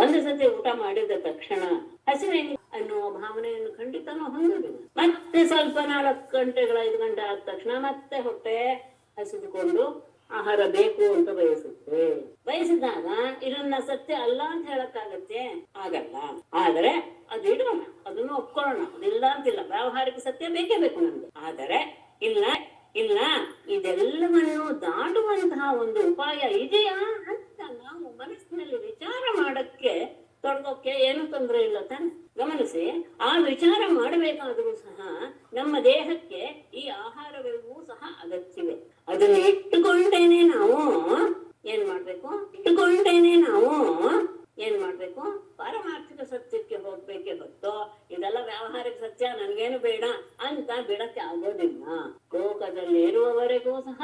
ಒಂದು ಸತಿ ಊಟ ಮಾಡಿದ ತಕ್ಷಣ ಹಸಿವೆ ಅನ್ನುವ ಭಾವನೆಯನ್ನು ಖಂಡಿತ ನಾವು ಹೊಂದುವುದಿಲ್ಲ. ಮತ್ತೆ ಸ್ವಲ್ಪ 4 ಗಂಟೆಗಳ 5 ಗಂಟೆ ಆದ ತಕ್ಷಣ ಮತ್ತೆ ಹೊಟ್ಟೆ ಹಸಿದುಕೊಂಡು ಆಹಾರ ಬೇಕು ಅಂತ ಬಯಸಿದಾಗ ಇದನ್ನ ಸತ್ಯ ಅಲ್ಲ ಅಂತ ಹೇಳಕ್ಕಾಗತ್ತೆ? ಆಗಲ್ಲ. ಆದರೆ ಅದು ಇಡೋಣ, ಅದನ್ನು ಒಪ್ಕೊಳ್ಳೋಣ, ಅದಿಲ್ಲ ಅಂತಿಲ್ಲ. ವ್ಯಾವಹಾರಿಕ ಸತ್ಯ ಬೇಕೇ ಬೇಕು ನಮ್ಗೆ. ಆದರೆ ಇಲ್ಲ ಇದೆಲ್ಲವನ್ನು ದಾಟುವಂತಹ ಒಂದು ಉಪಾಯ ಇದೆಯಾ ಅಂತ ನಾವು ಮನಸ್ಸಿನಲ್ಲಿ ವಿಚಾರ ಮಾಡಕ್ಕೆ ತೊಡಗೋಕೆ ಏನು ತೊಂದರೆ ಇಲ್ಲ ತಾನೆ? ಗಮನಿಸಿ, ಆ ವಿಚಾರ ಮಾಡಬೇಕಾದರೂ ಸಹ ನಮ್ಮ ದೇಹಕ್ಕೆ ಈ ಆಹಾರವೆಲ್ಲವೂ ಸಹ ಅಗತ್ಯವೇ. ಅದನ್ನ ಇಟ್ಟುಕೊಂಡೇನೆ ನಾವು ಏನ್ ಮಾಡ್ಬೇಕು, ಇಟ್ಟುಕೊಂಡೇನೆ ನಾವು ಏನ್ ಮಾಡ್ಬೇಕು, ಪಾರಮಾರ್ಥಿಕ ಸತ್ಯಕ್ಕೆ ಹೋಗ್ಬೇಕೆ ಹೊತ್ತು ಇದೆಲ್ಲ ವ್ಯಾವಹಾರಿಕ ಸತ್ಯ ನನ್ಗೇನು ಬೇಡ ಅಂತ ಬಿಡಕ್ಕೆ ಆಗೋದಿಲ್ಲ. ಲೋಕದಲ್ಲಿ ಇರುವವರೆಗೂ ಸಹ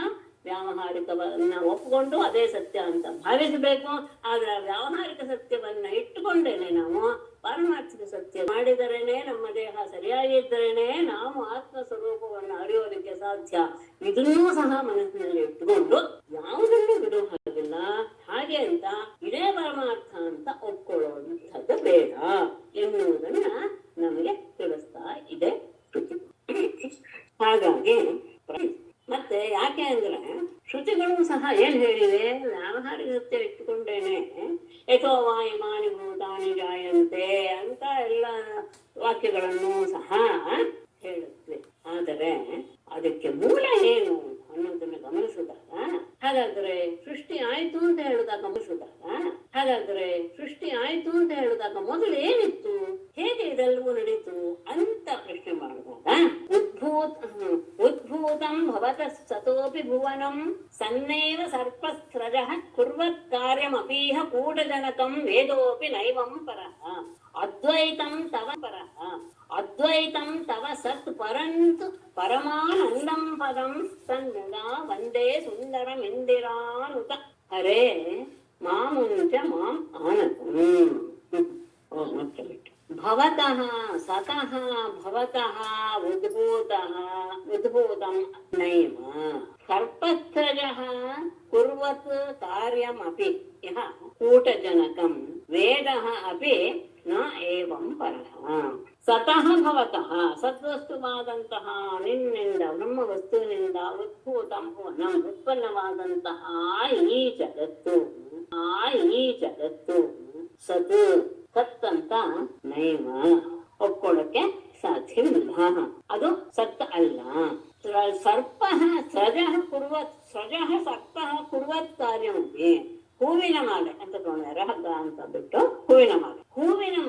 ವ್ಯಾವಹಾರಿಕವನ್ನ ಒಪ್ಪಿಕೊಂಡು ಅದೇ ಸತ್ಯ ಅಂತ ಭಾವಿಸಬೇಕು. ಆದ್ರೆ ವ್ಯಾವಹಾರಿಕ ಸತ್ಯವನ್ನ ಇಟ್ಟುಕೊಂಡೇನೆ ನಾವು ಪಾರಮಾರ್ಥಿಕ ಸತ್ಯ ಮಾಡಿದರೇನೆ, ನಮ್ಮ ದೇಹ ಸರಿಯಾಗಿದ್ದರೇನೆ ನಾವು ಆತ್ಮ ಸ್ವರೂಪವನ್ನು ಅರಿಯೋದಕ್ಕೆ ಸಾಧ್ಯ. ಇದನ್ನೂ ಸಹ ಮನಸ್ಸಿನಲ್ಲಿ ಇಟ್ಟುಕೊಂಡು ಯಾವುದನ್ನು ಬಿಡುವ ಹಾಗಿಲ್ಲ. ಹಾಗೆ ಅಂತ ಇದೇ ಪರಮಾರ್ಥ ಅಂತ ಒಪ್ಕೊಳ್ಳುವಂಥದ್ದು ಬೇಡ ಎನ್ನುವುದನ್ನ ನಮಗೆ ತಿಳಿಸ್ತಾ ಇದೆ ಶ್ರುತಿ. ಹಾಗಾಗಿ ಮತ್ತೆ ಯಾಕೆ ಅಂದ್ರೆ ಶ್ರುತಿಗಳು ಸಹ ಏನ್ ಹೇಳಿವೆ, ವ್ಯಾವಹಾರಿಕ ಸತ್ಯ ಇಟ್ಟುಕೊಂಡೇನೆ ಯಥೋ ವಾ ಇಮಾನಿ ಭೂತಾನಿ ಜಾಯಂತೆ ಅಂತ ಎಲ್ಲ ವಾಕ್ಯಗಳನ್ನು ಸಹ ಹೇಳುತ್ತವೆ. ಆದರೆ ಅದಕ್ಕೆ ಮೂಲ ಏನು ಅನ್ನೋದನ್ನ ಗಮನಿಸಿದಾಗ, ಹಾಗಾದ್ರೆ ಸೃಷ್ಟಿ ಆಯ್ತು ಅಂತ ಹೇಳಿದಾಗ ಹಾಗಾದ್ರೆ ಸೃಷ್ಟಿ ಆಯ್ತು ಅಂತ ಹೇಳಿದಾಗ ಮೊದಲು ಏನಿತ್ತು, ಹೇಗೆ ಇದೆಲ್ಲವೂ ನಡೀತು ಅಂತ ಪ್ರಶ್ನೆ ಮಾಡಿದಾಗ, ಉದ್ಭೂತಂ ಭವತ ಸತೋಪಿ ಭುವನಂ ಸನ್ನೇವ ಸರ್ಪಸ್ರಜಃ ಕುರ್ವತ್ ಕಾರ್ಯಮಪೀಹ ಕೂಟಜನಕಂ ವೇದೋಪಿ ನೈವಂ ಪರಃ ಅದ್ವೈತಂ ತವ ಸತ್ ಪರಂತು ಪರಮಾನಂದಂ ಪದಂ ತನ್ನುಗಾ ವಂದೇ ಸುಂದರಮಿಂದಿರಾನುತ ಹರೇ ಮಾಮುಂಚ ಮಾಂ ಆನತಂ. ಭವತಃ ಸತಃ ಭವತಃ ಉದ್ಭೂತಂ ನೈವ ಸರ್ಪಸ್ರಜಃ ಕುರ್ವತ್ ಕಾರ್ಯಮಪಿ ಯಃ ಕೂಟಜನಕಂ ವೇದಃ ಅಪಿ ನ ಏವಂ ಪರಃ. ಸತಃ ಭವತಃ ಸದ್ವಸ್ತುವಾದಂತಹ ನಿನ್ನಿಂದ ಬ್ರಹ್ಮ ವಸ್ತುವಿನಿಂದ ಉದ್ಭೂತಂ ಭುವನಂ ಉತ್ಪನ್ನವಾದಂತಹ ಈ ಜಗತ್ತು ಸತ್ ಸತ್ತಂತ ನೈವ ಒಪ್ಕೊಳ್ಳಕ್ಕೆ ಸಾಧ್ಯವಿಲ್ಲ. ಅದು ಸತ್ ಅಲ್ಲ. ಸರ್ಪ ಸೃಜಃ ಕುರ್ವತ್ ಕಾರ್ಯಮಪಿ ಹೂವಿನ ಮಾಲೆ ಅಂತ ತಗೊಂಡ್ರೆ ಹಗ್ಗ ಅಂತ ಬಿಟ್ಟು ಹೂವಿನ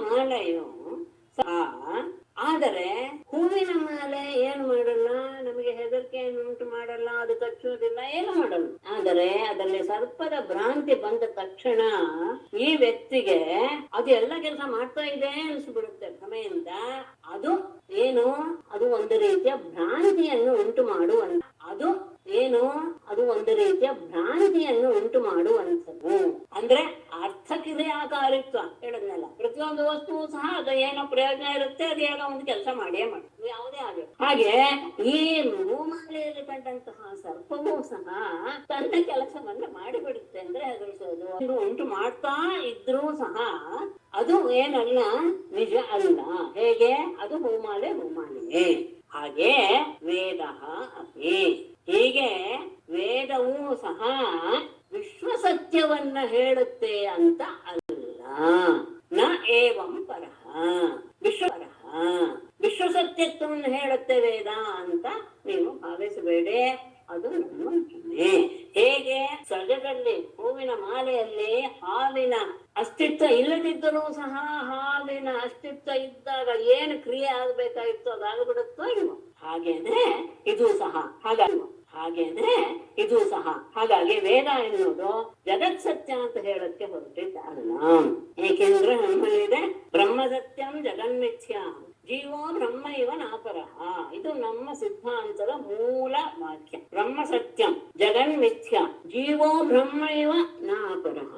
ಮಾಲೆಯು ಆದರೆ ಹೂವಿನ ಮಾಲೆ ಏನು ಮಾಡಲ್ಲ, ನಮಗೆ ಹೆದರಿಕೆಯನ್ನು ಉಂಟು ಮಾಡಲ್ಲ, ಅದು ಕಚ್ಚುವುದಿಲ್ಲ, ಏನು ಮಾಡಲ್ಲ. ಆದರೆ ಅದರಲ್ಲಿ ಸರ್ಪದ ಭ್ರಾಂತಿ ಬಂದ ತಕ್ಷಣ ಈ ವ್ಯಕ್ತಿಗೆ ಅದು ಎಲ್ಲ ಕೆಲಸ ಮಾಡ್ತಾ ಇದೆ ಅನಿಸ್ಬಿಡುತ್ತೆ ಭ್ರಮೆಯಿಂದ. ಅದು ಏನು, ಅದು ಒಂದು ರೀತಿಯ ಭ್ರಾಂತಿಯನ್ನು ಉಂಟು ಮಾಡುವಂಥದ್ದು. ಅಂದ್ರೆ ಅರ್ಥಕ್ರಿಯಾಕಾರಿತ್ವ ಹೇಳದ್ನಲ್ಲ, ಪ್ರತಿಯೊಂದು ವಸ್ತುವು ಸಹ ಅದು ಏನೋ ಪ್ರಯೋಜನ ಇರುತ್ತೆ, ಅದು ಏನೋ ಒಂದು ಕೆಲಸ ಮಾಡೇ ಮಾಡುತ್ತೆ, ಯಾವುದೇ ಆಗಲಿ. ಹಾಗೆ ಈ ಭೂಮಾಲೆಯಲ್ಲಿ ಕಂಡಂತಹ ಸರ್ಪವೂ ಸಹ ತನ್ನ ಕೆಲಸವನ್ನ ಮಾಡಿಬಿಡುತ್ತೆ. ಅಂದ್ರೆ ಅದು ಉಂಟು ಮಾಡ್ತಾ ಇದ್ರೂ ಸಹ ಅದು ಏನಲ್ಲ, ನಿಜ ಅಲ್ಲ. ಹೇಗೆ ಅದು ಹೂಮಾಲೆಯೇ. ಹಾಗೆ ವೇದ ಅಪಿ, ಹೀಗೆ ವೇದವೂ ಸಹ ವಿಶ್ವಸತ್ಯವನ್ನ ಹೇಳುತ್ತೆ ಅಂತ ಅಲ್ಲ. ನ ಏವಂ ಪರಃ ವಿಶ್ವಸತ್ಯತ್ವವನ್ನು ಹೇಳುತ್ತೆ ವೇದ ಅಂತ ನೀವು ಭಾವಿಸಬೇಡಿ. ಅದು ನಮ್ಮ ಹೇಗೆ ಸಜದಲ್ಲಿ ಹೂವಿನ ಮಾಲೆಯಲ್ಲಿ ಹಾವಿನ ಅಸ್ತಿತ್ವ ಇಲ್ಲದಿದ್ದರೂ ಸಹ ಹಾವಿನ ಅಸ್ತಿತ್ವ ಇದ್ದಾಗ ಏನು ಕ್ರಿಯೆ ಆಗ್ಬೇಕಾಗಿತ್ತು ಅದಾಗ್ಬಿಡುತ್ತೋ ಇಲ್ವೋ, ಹಾಗೇನೆ ಇದು ಸಹ ಹಾಗಾಗಿ ವೇದ ಎನ್ನುವುದು ಜಗತ್ ಸತ್ಯ ಅಂತ ಹೇಳಕ್ಕೆ ಹೊರಟಿದ್ದಲ್ಲ. ಏಕೆಂದ್ರೆ ನಮ್ಮಲ್ಲಿದೆ ಬ್ರಹ್ಮ ಸತ್ಯಂ ಜಗನ್ಮಿಥ್ಯ ಜೀವೋ ಬ್ರಹ್ಮ ಇವ ನಾಪರಃ. ಇದು ನಮ್ಮ ಸಿದ್ಧಾಂತದ ಮೂಲ ವಾಕ್ಯ. ಬ್ರಹ್ಮ ಸತ್ಯಂ ಜಗನ್ಮಿಥ್ಯ ಜೀವೋ ಬ್ರಹ್ಮ ಇವ ನಾಪರಃ.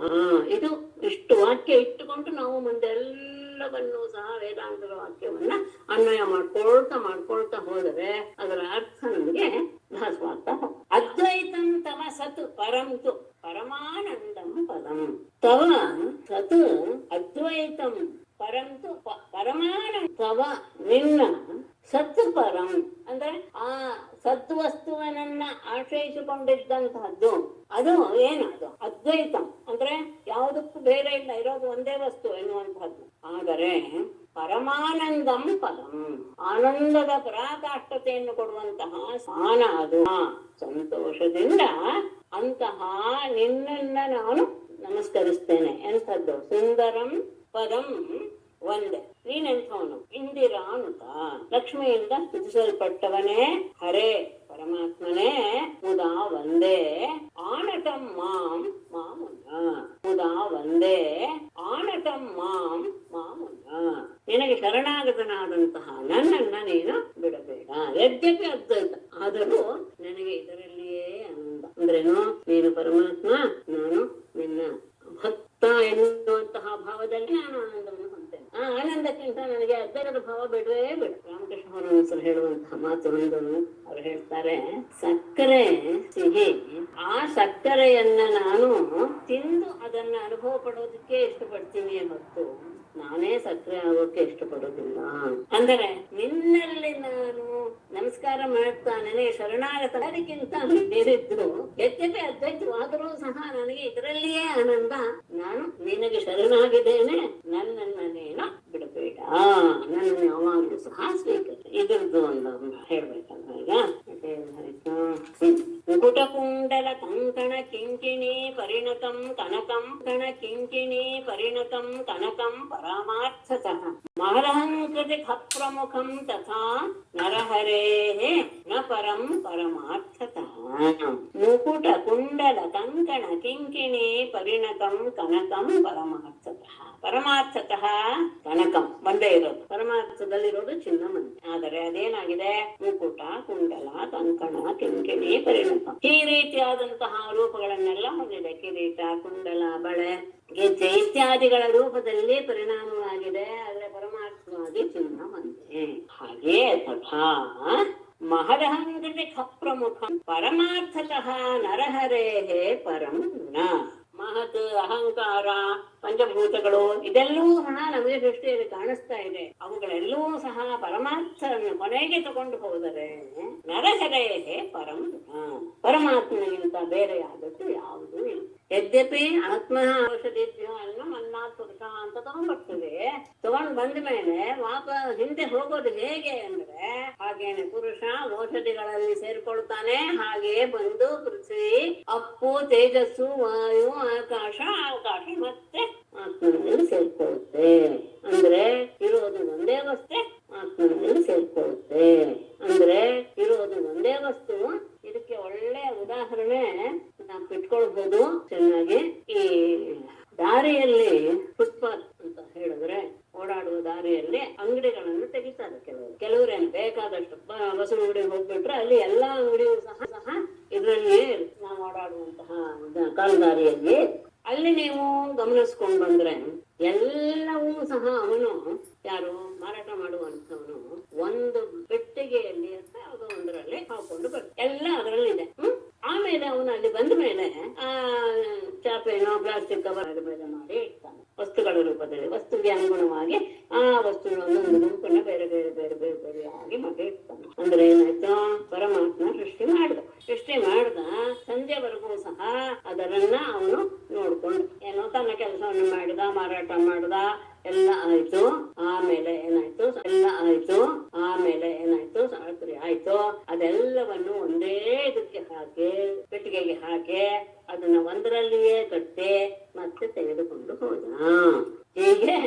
ಇದು ಇಷ್ಟು ವಾಕ್ಯ ಇಟ್ಟುಕೊಂಡು ನಾವು ಮುಂದೆಲ್ಲವನ್ನೂ ಸಹ ವೇದಾಂತದ ವಾಕ್ಯವನ್ನ ಅನ್ವಯ ಮಾಡ್ಕೊಳ್ತಾ ಹೋದರೆ ಅದರ ಅರ್ಥ ನಮಗೆ ಭಾಸವಾಗ್ತಾ ಹೋಗ್ತದೆ. ಅದ್ವೈತಂ ತವ ಸತ್ ಪರಂತು ಪರಮಾನಂದಂ ಪದಂ. ತವ ಸತ್ ಅದ್ವೈತಂ ಪರಂತು ಪರಮಾನಂದವ ನಿನ್ನ ಸತ್ ಪರಂ ಅಂದ್ರೆ ಆ ಸದ್ವಸ್ತುವನ್ನ ಆಶ್ರಯಿಸಿಕೊಂಡಿದ್ದಂತಹದ್ದು ಅದು ಏನದು ಅದ್ವೈತಂ ಅಂದ್ರೆ ಯಾವುದಕ್ಕೂ ಬೇರೆ ಇಲ್ಲ, ಇರೋದು ಒಂದೇ ವಸ್ತು ಎನ್ನುವಂತಹದ್ದು. ಆದರೆ ಪರಮಾನಂದಂ ಪದಂ ಆನಂದದ ಪರಾಕಾಷ್ಠತೆಯನ್ನು ಕೊಡುವಂತಹ ಸ್ಥಾನ ಅದು. ಸಂತೋಷದಿಂದ ಅಂತಹ ನಿನ್ನನ್ನ ನಾನು ನಮಸ್ಕರಿಸ್ತೇನೆ. ಎಂಥದ್ದು? ಸುಂದರಂ ಪದಂ ಒಂದೇ. ನೀನೆಂಥವನು? ಇಂದಿರಾನುತ ಲಕ್ಷ್ಮಿಯಿಂದ ಸ್ತುತಿಸಲ್ಪಟ್ಟವನೇ ಹರೇ ಪರ ಪರಮಾತ್ಮನೇ ಮುದಾ ಒಂದೇ ಆನಟಂ ಮಾಂ ಮಾಮುನ ಮುದಾ ಒಂದೇ ಆನಟಂ ಮಾಂ ಮಾಮುನ. ನಿನಗೆ ಶರಣಾಗತನಾದಂತಹ ನನ್ನನ್ನ ನೀನು ಬಿಡಬೇಡ. ಯದ್ಯಪಿ ಅದ್ವೈತ ಆದರೂ ನನಗೆ ಇದರಲ್ಲಿಯೇ ಆನಂದ. ಅಂದ್ರೇನು? ನೀನು ಪರಮಾತ್ಮ, ನಾನು ನಿನ್ನ ಭಕ್ತ ಎನ್ನುವಂತಹ ಭಾವದಲ್ಲಿ ನಾನು ಆನಂದವನ್ನು ಹೊಂದ್ತೇನೆ. ಆ ಆನಂದಕ್ಕಿಂತ ನನಗೆ ಅದ್ವೈತದ ಭಾವ ಬಿಡುವೇ ಬಿಡು. ರಾಮಕೃಷ್ಣ ಪರಮಹಂಸರು ಹೇಳುವಂತಹ ಮಾತು ಒಂದು, ಅವ್ರು ಹೇಳ್ತಾರೆ, ಸಕ್ಕರೆ ಸಿಹಿ, ಆ ಸಕ್ಕರೆಯನ್ನ ನಾನು ತಿಂದು ಅದನ್ನ ಅನುಭವ ಪಡೋದಕ್ಕೆ ಇಷ್ಟಪಡ್ತೀನಿ ಹೊತ್ತು ನಾನೇ ಸಕ್ಕರೆ ಆಗೋಕೆ ಇಷ್ಟಪಡೋದಿಲ್ಲ. ಅಂದರೆ ನಿನ್ನಲ್ಲಿ ನಾನು ನಮಸ್ಕಾರ ಮಾಡ್ತಾ ನನಗೆ ಶರಣಾಗತಕ್ಕಿಂತ ಬೇರಿದ್ರು ಯದ್ಯಪಿ ಅದ್ವೈತವಾದರೂ ಸಹ ನನಗೆ ಇದರಲ್ಲಿಯೇ ಆನಂದ. ನಾನು ನಿನಗೆ ಶರಣಾಗಿದ್ದೇನೆ, ನನ್ನನ್ನ ನೀನು ಬಿಡಬೇಡ, ನನ್ನನ್ನು ಯಾವಾಗಲೂ ಸಹ ಸ್ವೀಕರಿಸ. ಇದ್ರದ್ದು ಒಂದು ಹೇಳ್ಬೇಕಲ್ವ ಈಗ. ಮುಕುಟಕುಂಡಲ ಕಂಕಣ ಕಿಂಕಿಣಿ ಪರಿಣತಂ ಕನಕಂ ಕಣ ಕಿಂಕಿಣಿ ಪರಿಣತಂ ಕನಕಂ ಪರಮಾರ್ಥತಃ ಮಹರಹಂಕೃತಿ ಖಪ್ರಮುಖಂ ತಥಾ ನರಹರೇಃ ನ ಪರಂ ಪರಮಾರ್ಥತಃ. ಮುಕುಟ ಕುಂಡಲ ಕಂಕಣ ಕಿಂಕಿಣಿ ಪರಿಣತಂ ಕನಕಂ ಪರಮಾರ್ಥತಃ. ಪರಮಾರ್ಥತಃ ಕನಕಂ ಒಂದೇ ಇರೋದು, ಪರಮಾರ್ಥದಲ್ಲಿರೋದು ಚಿನ್ನಮಣಿ. ಆದರೆ ಅದೇನಾಗಿದೆ? ಮುಕುಟ ಕುಂಡಲ ಕಂಕಣ ಕಿಂಕಿಣಿ ಪರಿಣತ ಈ ರೀತಿಯಾದಂತಹ ರೂಪಗಳನ್ನೆಲ್ಲ ಹೊಂದಿದೆ. ಕಿರೀಟ, ಕುಂಡಲ, ಬಳೆ, ಗೆಜ್ಜೆ ಇತ್ಯಾದಿಗಳ ರೂಪದಲ್ಲಿ ಪರಿಣಾಮವಾಗಿದೆ. ಆದ್ರೆ ಪರಮಾರ್ಥವಾಗಿ ಚಿನ್ನ ಒಂದೇ. ಹಾಗೆ ತಥಾ ಮಹದಹಂಕೃತಿ ಖಪ್ರಮುಖ ಪರಮಾರ್ಥತಃ ನರಹರೇಃ ಪರಂ ನ. ಮಹತ್, ಅಹಂಕಾರ, ಪಂಚಭೂತಗಳು ಇದೆಲ್ಲವೂ ಸಹ ನಮಗೆ ಸೃಷ್ಟಿಯಲ್ಲಿ ಕಾಣಿಸ್ತಾ ಇದೆ. ಅವುಗಳೆಲ್ಲವೂ ಸಹ ಪರಮಾರ್ಥವನ್ನು ಕೊನೆಗೆ ತಗೊಂಡು ಹೋದರೆ ನರಹರೇಃ ಪರಂ ನ. ಪರಮಾತ್ಮನಿಗಿಂತ ಬೇರೆಯಾದದ್ದು ಯಾವುದೂ ಇಲ್ಲ. ಯದ್ಯಪಿ ಆತ್ಮ ಔಷಧಿಭ್ಯೋ ಅನ್ನ ಮನ್ನಾತ್ ಪುರುಷ ಅಂತ ತಗೊಂಡ್ಬರ್ತದೆ. ತಗೊಂಡ್ ಬಂದ ಮೇಲೆ ಹಿಂದೆ ಹೋಗೋದು ಹೇಗೆ ಅಂದ್ರೆ, ಹಾಗೇನೆ ಪುರುಷ ಔಷಧಿಗಳಲ್ಲಿ ಸೇರ್ಕೊಳ್ತಾನೆ. ಹಾಗೆಯೇ ಬಂದು ಪೃಥ್ವಿ, ಅಪ್ಪು, ತೇಜಸ್ಸು, ವಾಯು, ಆಕಾಶ ಮತ್ತೆ ಆತ್ಮನಲ್ಲಿ ಸೇರ್ಕೊಳ್ಳುತ್ತೆ. ಅಂದ್ರೆ ಇರೋದು ಒಂದೇ ವಸ್ತು, ಆತ್ಮನಲ್ಲಿ ಸೇರ್ಕೊಳ್ಳುತ್ತೆ. ಅಂದ್ರೆ ಇರೋದು ಒಂದೇ ವಸ್ತು. ಇದಕ್ಕೆ ಒಳ್ಳೆಯ ಉದಾಹರಣೆ ನಾವು ಇಟ್ಕೊಳ್ಬಹುದು ಚೆನ್ನಾಗಿ. ಈ ದಾರಿಯಲ್ಲಿ ಫುಟ್ಪಾತ್ ಅಂತ ಹೇಳಿದ್ರೆ, ಓಡಾಡುವ ದಾರಿಯಲ್ಲಿ ಅಂಗಡಿಗಳನ್ನು ತೆಗಿತಾರೆ ಕೆಲವರೇನು ಬೇಕಾದಷ್ಟು ಬಸ್ ಅಂಗಡಿಗೆ ಹೋಗ್ಬಿಟ್ರೆ ಅಲ್ಲಿ ಎಲ್ಲಾ ಅಂಗಡಿಯೂ ಸಹ ಇದರಲ್ಲಿಯೇ ನಾವು ಓಡಾಡುವಂತಹ ಕಾಲ್ದಾರಿಯಲ್ಲಿ ಅಲ್ಲಿ ನೀವು ಗಮನಿಸ್ಕೊಂಡ್ ಬಂದ್ರೆ ಎಲ್ಲವೂ ಸಹ ಅವನು ಯಾರು ಮಾರಾಟ ಮಾಡುವಂತವನು ಒಂದು ಪೆಟ್ಟಿಗೆಯಲ್ಲಿ ಅಂತ ಯಾವುದೋ ಒಂದರಲ್ಲಿ ಹಾಕೊಂಡು ಬರ್ತಾನೆ. ಎಲ್ಲ ಅದರಲ್ಲಿದೆ. ಆಮೇಲೆ ಅವನು ಅಲ್ಲಿ ಬಂದ ಮೇಲೆ ಚಾಪೆನೋ ಪ್ಲಾಸ್ಟಿಕ್ ಕವರ್ ಮೇಲೆ ಮಾಡಿ ಇಡ್ತಾನೆ ವಸ್ತುಗಳ ರೂಪದಲ್ಲಿ. ವಸ್ತುವಿಗೆ ಅನುಗುಣವಾಗಿ ಆ ವಸ್ತುಗಳನ್ನು ಒಂದು ಗುಂಪನ್ನ ಬೇರೆ ಬೇರೆ ಬೇರೆ ಬೇರೆ ಬೇರೆ ಆಗಿ ಮಾಡಿ ಇಡ್ತಾನೆ. ಅಂದ್ರೆ ಏನಾಯ್ತು? ಪರಮಾತ್ಮ ಸೃಷ್ಟಿ ಮಾಡ್ದ ಸಂಜೆವರೆಗೂ ಸಹ ಅದರನ್ನ ಅವನು ನೋಡ್ಕೊಂಡು ಏನೋ ತನ್ನ ಕೆಲಸವನ್ನು ಮಾಡಿದ, ಮಾರಾಟ ಮಾಡ್ದ, ಎಲ್ಲ ಆಯ್ತು. ಆಮೇಲೆ ಏನಾಯ್ತು? ಎಲ್ಲ ಆಯ್ತು. ಆಮೇಲೆ ಏನಾಯ್ತು? ರಾತ್ರಿ ಆಯ್ತು. ಅದೆಲ್ಲವನ್ನು ಒಂದೇ ಇದಕ್ಕೆ ಹಾಕಿ, ಪೆಟ್ಟಿಗೆಗೆ ಹಾಕಿ, ಅದನ್ನ ಒಂದರಲ್ಲಿಯೇ ಕಟ್ಟಿ ಮತ್ತೆ ತೆಗೆದುಕೊಂಡು ಹೋದ. ಹೀಗೆ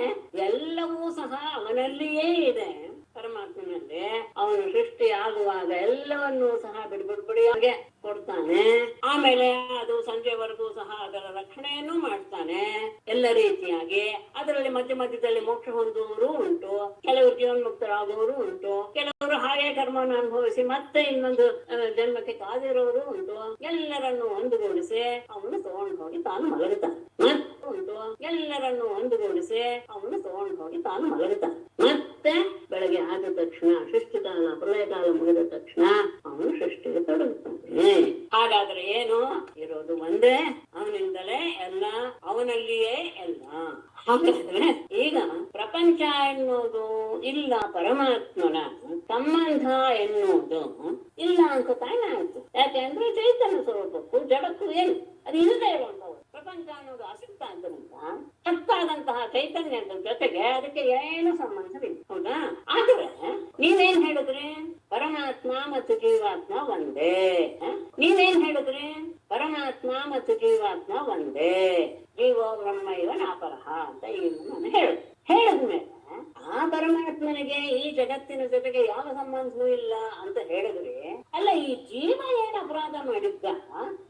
ಎಲ್ಲವೂ ಸಹ ಅವನಲ್ಲಿಯೇ ಇದೆ. ಪರಮಾತ್ಮನಲ್ಲಿ ಅವನು ಸೃಷ್ಟಿ ಆಗುವಾಗ ಎಲ್ಲವನ್ನೂ ಸಹ ಬಿಡಿಯಾಗೆ ಕೊಡ್ತಾನೆ. ಆಮೇಲೆ ಅದು ಸಂಜೆವರೆಗೂ ಸಹ ಅದರ ರಕ್ಷಣೆಯನ್ನು ಮಾಡ್ತಾನೆ ಎಲ್ಲ ರೀತಿಯಾಗಿ. ಅದರಲ್ಲಿ ಮಧ್ಯ ಮಧ್ಯದಲ್ಲಿ ಮೋಕ್ಷ ಹೊಂದುವವರು ಉಂಟು, ಕೆಲವರು ಜೀವನ್ಮುಕ್ತರಾಗುವವರು ಉಂಟು, ಕೆಲವರು ಹಾಗೆ ಕರ್ಮವನ್ನು ಅನುಭವಿಸಿ ಮತ್ತೆ ಇನ್ನೊಂದು ಜನ್ಮಕ್ಕೆ ಕಾದಿರೋರು ಉಂಟು. ಎಲ್ಲರನ್ನು ಒಂದುಗೂಡಿಸಿ ಅವನು ತಗೊಂಡು ಹೋಗಿ ತಾನು ಮಲಗುತ್ತಾನೆ. ಉಂಟು ಎಲ್ಲರನ್ನು ಒಂದುಗೂಡಿಸಿ ಅವನು ತಗೊಂಡು ಹೋಗಿ ತಾನು ಮಲಗುತ್ತಾನೆ. ಮತ್ತೆ ಬೆಳಗ್ಗೆ ಆದ ತಕ್ಷಣ ಸೃಷ್ಟಿಕಾಲ, ಪ್ರಳಯ ಕಾಲ ಮುಗಿದ ತಕ್ಷಣ ಅವನು ಸೃಷ್ಟಿಗೆ ತೊಡಗುತ್ತಾನೆ. ಹಾಗಾದ್ರೆ ಏನು? ಇರೋದು ಒಂದೇ, ಅವನಿಂದಲೇ ಎಲ್ಲ, ಅವನಲ್ಲಿಯೇ ಎಲ್ಲ. ಹಾಗಾದ್ರೆ ಈಗ ಪ್ರಪಂಚ ಎನ್ನುವುದು ಇಲ್ಲ, ಪರಮಾತ್ಮನ ಸಂಬಂಧ ಎನ್ನುವುದು ಇಲ್ಲ ಅಂತ ತಾನೇ ಆಯ್ತು. ಯಾಕೆಂದ್ರೆ ಚೈತನ್ಯ ಸ್ವರೂಪಕ್ಕೂ ಜಡಕ್ಕೂ ಏನು ಅದು ಇಲ್ಲದೆ ಇರುವಂತವು. ಪ್ರಪಂಚ ಅನ್ನೋದು ಅಸಿಕ್ತ ಆದ್ದರಿಂದ ಸತ್ತಾದಂತಹ ಚೈತನ್ಯದ ಜೊತೆಗೆ ಅದಕ್ಕೆ ಏನು ಸಂಬಂಧವಿಲ್ಲ, ಹೌದಾ? ಆದ್ರೆ ನೀವೇನ್ ಹೇಳಿದ್ರಿ? ಪರಮಾತ್ಮ ಮತ್ತು ಜೀವಾತ್ಮ ಒಂದೇ. ನೀವೇನ್ ಹೇಳಿದ್ರಿ? ಪರಮಾತ್ಮ ಮತ್ತು ಜೀವಾತ್ಮ ಒಂದೇ, ಜೀವೋ ಬ್ರಹ್ಮ ಇವ ನಾಪರಹ ಅಂತ ನಾನು ಹೇಳಿದ್ಮೇಲೆ ಆ ಪರಮಾತ್ಮ ಪರಮಾತ್ಮನಿಗೆ ಈ ಜಗತ್ತಿನ ಜೊತೆಗೆ ಯಾವ ಸಂಬಂಧವೂ ಇಲ್ಲ ಅಂತ ಹೇಳಿದ್ರೆ, ಅಲ್ಲ ಈ ಜೀವ ಏನು ಅಪರಾಧ ಮಾಡಿದ್ದ?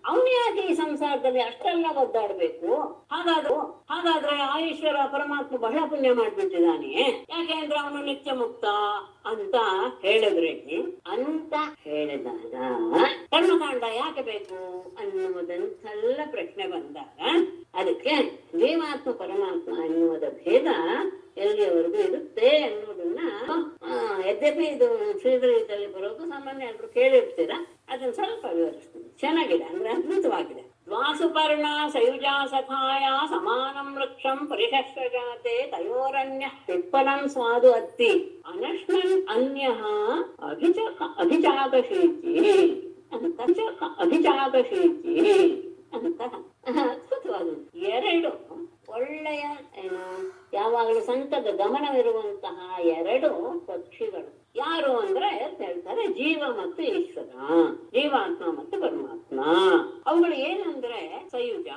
ಅವನು ಯಾಕೆ ಈ ಸಂಸಾರದಲ್ಲಿ ಅಷ್ಟೆಲ್ಲ ಒದ್ದಾಡ್ಬೇಕು? ಹಾಗಾದ್ರೆ ಆ ಈಶ್ವರ ಪರಮಾತ್ಮ ಬಹಳ ಪುಣ್ಯ ಮಾಡ್ಬಿಟ್ಟಿದ್ದಾನೆ, ಯಾಕೆಂದ್ರೆ ಅವನು ನಿತ್ಯ ಮುಕ್ತ ಅಂತ ಹೇಳಿದಾಗ ಕರ್ಮಕಾಂಡ ಯಾಕೆ ಬೇಕು ಅನ್ನುವುದಂತೆಲ್ಲ ಪ್ರಶ್ನೆ ಬಂದಾಗ ಅದಕ್ಕೆ ಜೀವಾತ್ಮ ಪರಮಾತ್ಮ ಎನ್ನುವುದ ಭೇದ ಎಲ್ಲಿಯವರೆಗೂ ಇರುತ್ತೆ ಅನ್ನೋದನ್ನ ಯದ್ಯಪಿ ಇದು ಶ್ರೀಧರದಲ್ಲಿ ಬರೋದು ಸಾಮಾನ್ಯ ಎಲ್ಲರೂ ಕೇಳಿರ್ತೀರಾ, ಅದನ್ನ ಸ್ವಲ್ಪ ವಿವರಿಸ್ತೀನಿ. ಚೆನ್ನಾಗಿದೆ, ಅಂದ್ರೆ ಅದ್ಭುತವಾಗಿದೆ. ದ್ವಾಸುಪರ್ಣ ಸಯುಜಾ ಸಖಾಯ ಸಮಾನಂ ವೃಕ್ಷಂ ಪರಿಷಶ್ವಜಾತೆ ತಯೋರನ್ಯ ಪಿಪ್ಪಲಂ ಸ್ವಾದು ಅತ್ತಿ ಅನಶ್ನನ್ ಅನ್ಯಃ ಅಭಿಚಾಕಶೀಚಿ ಅಂತ ಅದ್ಭುತವಾದ ಎರಡು ಒಳ್ಳೆಯ ಯಾವಾಗಲೂ ಸಂತದ ಗಮನವಿರುವಂತಹ ಎರಡು ಪಕ್ಷಿಗಳು ಯಾರು ಅಂದ್ರೆ ಹೇಳ್ತಾರೆ, ಜೀವ ಮತ್ತು ಈಶ್ವರ, ಜೀವಾತ್ಮ ಮತ್ತು ಪರಮಾತ್ಮ. ಅವುಗಳು ಏನಂದ್ರೆ ಸಯುಜ,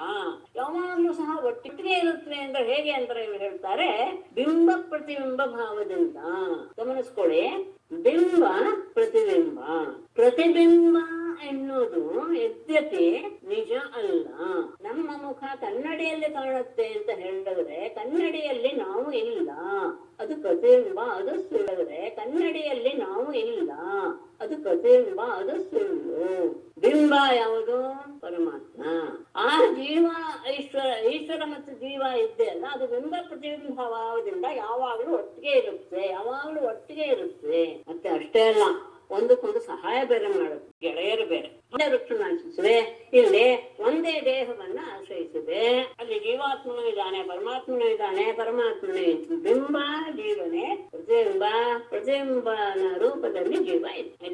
ಯಾವಾಗ್ಲೂ ಸಹ ಒಟ್ಟಿಗೆ ಇರುತ್ತವೆ ಅಂದ್ರೆ ಹೇಗೆ ಅಂದ್ರೆ ಇವರು ಹೇಳ್ತಾರೆ, ಬಿಂಬ ಪ್ರತಿಬಿಂಬ ಭಾವದಿಂದ. ಗಮನಿಸ್ಕೊಳ್ಳಿ, ಬಿಂಬ ಪ್ರತಿಬಿಂಬ. ಪ್ರತಿಬಿಂಬ ಎನ್ನುವುದು ಯದ್ಯಪಿ ನಿಜ ಅಲ್ಲ. ನಮ್ಮ ಮುಖ ಕನ್ನಡಿಯಲ್ಲಿ ಕಾಣುತ್ತೆ ಅಂತ ಹೇಳಿದ್ರೆ ಕನ್ನಡಿಯಲ್ಲಿ ನಾವು ಇಲ್ಲ, ಅದು ಪ್ರತಿಬಿಂಬ, ಅದು ಸುಳ್ಳಿದ್ರೆ ಕನ್ನಡಿಯಲ್ಲಿ ನಾವು ಇಲ್ಲ, ಅದು ಪ್ರತಿಬಿಂಬ, ಅದು ಸುಳ್ಳು. ಬಿಂಬ ಯಾವುದು? ಪರಮಾತ್ಮ. ಆ ಜೀವ ಈಶ್ವರ ಮತ್ತು ಜೀವ ಇದ್ದೆ ಅಲ್ಲ, ಅದು ಬಿಂಬ ಪ್ರತಿಬಿಂಬ ಭಾವದಿಂದ ಯಾವಾಗ್ಲೂ ಒಟ್ಟಿಗೆ ಇರುತ್ತೆ. ಮತ್ತೆ ಅಷ್ಟೇ ಅಲ್ಲ, ಒಂದಕ್ಕೊಂದು ಸಹಾಯ ಬೇರೆ ಮಾಡುತ್ತೆ. ಗೆಳೆಯರು ಬೇರೆ ವೃಕ್ಷನ ಆಶ್ರಯಿಸಿದೆ, ಇಲ್ಲಿ ಒಂದೇ ದೇಹವನ್ನ ಆಶ್ರಯಿಸಿದೆ. ಅಲ್ಲಿ ಜೀವಾತ್ಮನೂ ಇದ್ದಾನೆ, ಪರಮಾತ್ಮನೂ ಇದ್ದಾನೆ. ಪರಮಾತ್ಮನೇ ಬಿಂಬ, ಜೀವನೇ ಪ್ರತಿಬಿಂಬನ ರೂಪದಲ್ಲಿ ಜೀವ ಇದೆ.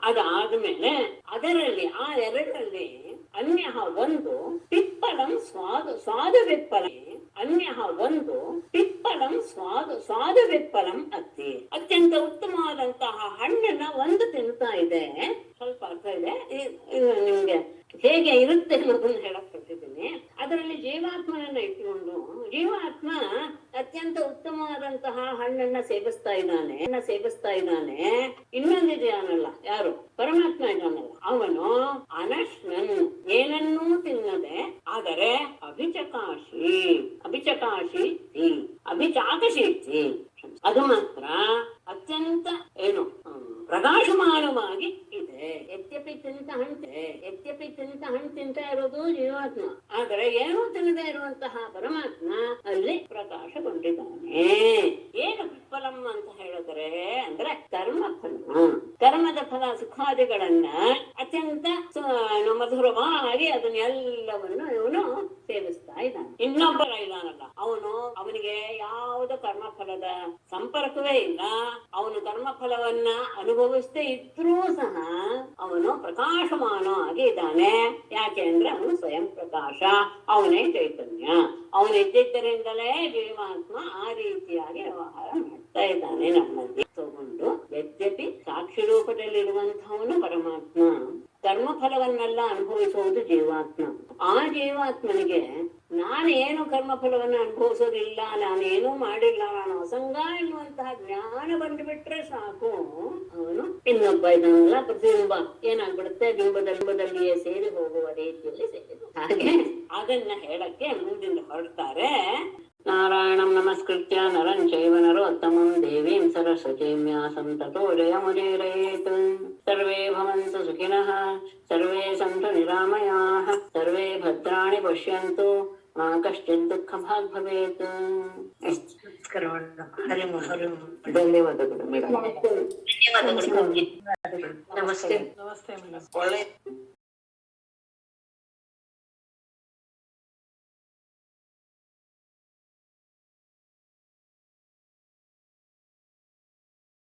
ಅದಾದ್ಮೇಲೆ ಅದರಲ್ಲಿ ಆ ಎರಡರಲ್ಲಿ ಅನ್ಯ ಒಂದು ಪಿಪ್ಪಲಂ ಸ್ವಾದು ವಿಪ್ಪಲ, ಅನ್ಯ ಒಂದು ಪಿಪ್ಪಲಂ ಸ್ವಾದು ವಿಪ್ಪಲಂ ಅತ್ತಿ. ಅತ್ಯಂತ ಉತ್ತಮವಾದಂತಹ ಹಣ್ಣನ್ನ ಒಂದು ತಿಂತಾ ಇದೆ. ಸ್ವಲ್ಪ ಅರ್ಥ ಇದೆ, ನಿಮ್ಗೆ ಹೇಗೆ ಇರುತ್ತೆ ಅನ್ನೋದನ್ನ ಹೇಳಕ್ ಕೊಟ್ಟಿದ್ದೀನಿ. ಅದರಲ್ಲಿ ಜೀವಾತ್ಮನನ್ನ ಇಟ್ಕೊಂಡು ಜೀವಾತ್ಮ ಅತ್ಯಂತ ಉತ್ತಮವಾದಂತಹ ಹಣ್ಣನ್ನ ಸೇವಿಸ್ತಾ ಇದ್ದಾನೆ. ಇನ್ನೊಂದಿದೆಯಾನಲ್ಲ, ಯಾರು? ಪರಮಾತ್ಮ ಇದ್ದಾನಲ್ಲ, ಅವನು ಅನಶ್ನನ್, ಏನನ್ನೂ ತಿನ್ನದೆ, ಆದರೆ ಅಭಿಚಾಕಶೀತಿ, ಅದು ಮಾತ್ರ ಅತ್ಯಂತ ಪ್ರಕಾಶಮಾನವಾಗಿ ಇದೆ. ಯದ್ಯಪಿ ತಿಂತ ಹಣ್ಣು ತಿಂತ ಇರೋದು ಜೀವಾತ್ಮ, ಆದರೆ ಏನೂ ತಿನ್ನದೇ ಇರುವಂತಹ ಪರಮಾತ್ಮ ಅಲ್ಲಿ ಪ್ರಕಾಶಗೊಂಡಿದ್ದಾನೆ. ಏನು ಪಿಪ್ಪಲಂ ಅಂತ ಹೇಳಿದ್ರೆ ಅಂದ್ರೆ ಕರ್ಮದ ಫಲ ಸುಖಾದಿಗಳನ್ನ ಅತ್ಯಂತ ಮಧುರವಾಗಿ ಅದನ್ನೆಲ್ಲವನ್ನು ಇವನು ಸೇವಿಸ್ತಾ ಇದ್ದಾನೆ. ಇನ್ನೊಬ್ಬ ಇದ್ದಾನಲ್ಲ, ಅವನಿಗೆ ಯಾವುದೇ ಕರ್ಮಫಲದ ಸಂಪರ್ಕವೇ ಇಲ್ಲ. ಅವನು ಕರ್ಮಫಲವನ್ನ ಅನುಭವಿಸದೇ ಇದ್ರೂ ಸಹ ಅವನು ಪ್ರಕಾಶಮಾನವಾಗಿ ಇದ್ದಾನೆ. ಯಾಕೆ ಅಂದ್ರೆ ಅವನು ಸ್ವಯಂ ಪ್ರಕಾಶ, ಅವನೇ ಚೈತನ್ಯ. ಅವನಿದ್ದರಿಂದಲೇ ಜೀವಾತ್ಮ ಆ ರೀತಿಯಾಗಿ ವ್ಯವಹಾರ ಮಾಡ್ತಾ ಇದ್ದಾನೆ ನಮ್ಮಲ್ಲಿ ತಗೊಂಡು. ಯದ್ಯಪಿ ಸಾಕ್ಷಿ ರೂಪದಲ್ಲಿರುವಂತಹವನು ಪರಮಾತ್ಮ, ಕರ್ಮಫಲವನ್ನೆಲ್ಲ ಅನುಭವಿಸುವುದು ಜೀವಾತ್ಮ. ಆ ಜೀವಾತ್ಮನಿಗೆ ನಾನೇನು ಕರ್ಮಫಲವನ್ನ ಅನುಭವಿಸೋದಿಲ್ಲ, ನಾನೇನು ಮಾಡಿಲ್ಲ, ನಾನು ಅಸಂಗ ಎನ್ನುವಂತಹ ಜ್ಞಾನ ಬಂದುಬಿಟ್ರೆ ಸಾಕು. ಅವನು ಇನ್ನೊಬ್ಬ ಇದನ್ನೆಲ್ಲ ಪ್ರತಿಬಿಂಬ ಏನಾಗ್ಬಿಡುತ್ತೆ, ಬಿಂಬದಲ್ಲಿಯೇ ಸೇರಿ ಹೋಗುವ ರೀತಿಯಲ್ಲಿ ಸೇರಿ. ಹಾಗೆ ಅದನ್ನ ಹೇಳಕ್ಕೆ ಮುಂದಿಂದ ಹೊರಡ್ತಾರೆ. ನಾರಾಯಣಂ ನಮಸ್ಕೃತ್ಯ ನರಂ ಚೈವ ನರೋತ್ತಮಂ ದೇವೀಂ ಸರಸ್ವತೀಂ ವ್ಯಾಸಂ ತತೋ ಜಯಮುದೀರಯೇತ್. ಸರ್ವೇ ಭವಂತು ಸುಖಿನಃ, ಸರ್ವೇ ಸಂತು ನಿರಾಮಯಾಃ, ಸರ್ವೇ ಭದ್ರಾಣಿ ಪಶ್ಯಂತು, ಮಾ ಕಶ್ಚಿತ್ ದುಃಖ ಭಾಗ್ ಭವೇತ್. ಧನ್ಯವಾದಗಳು ಮೇಡಮ್. ನಮಸ್ತೆ.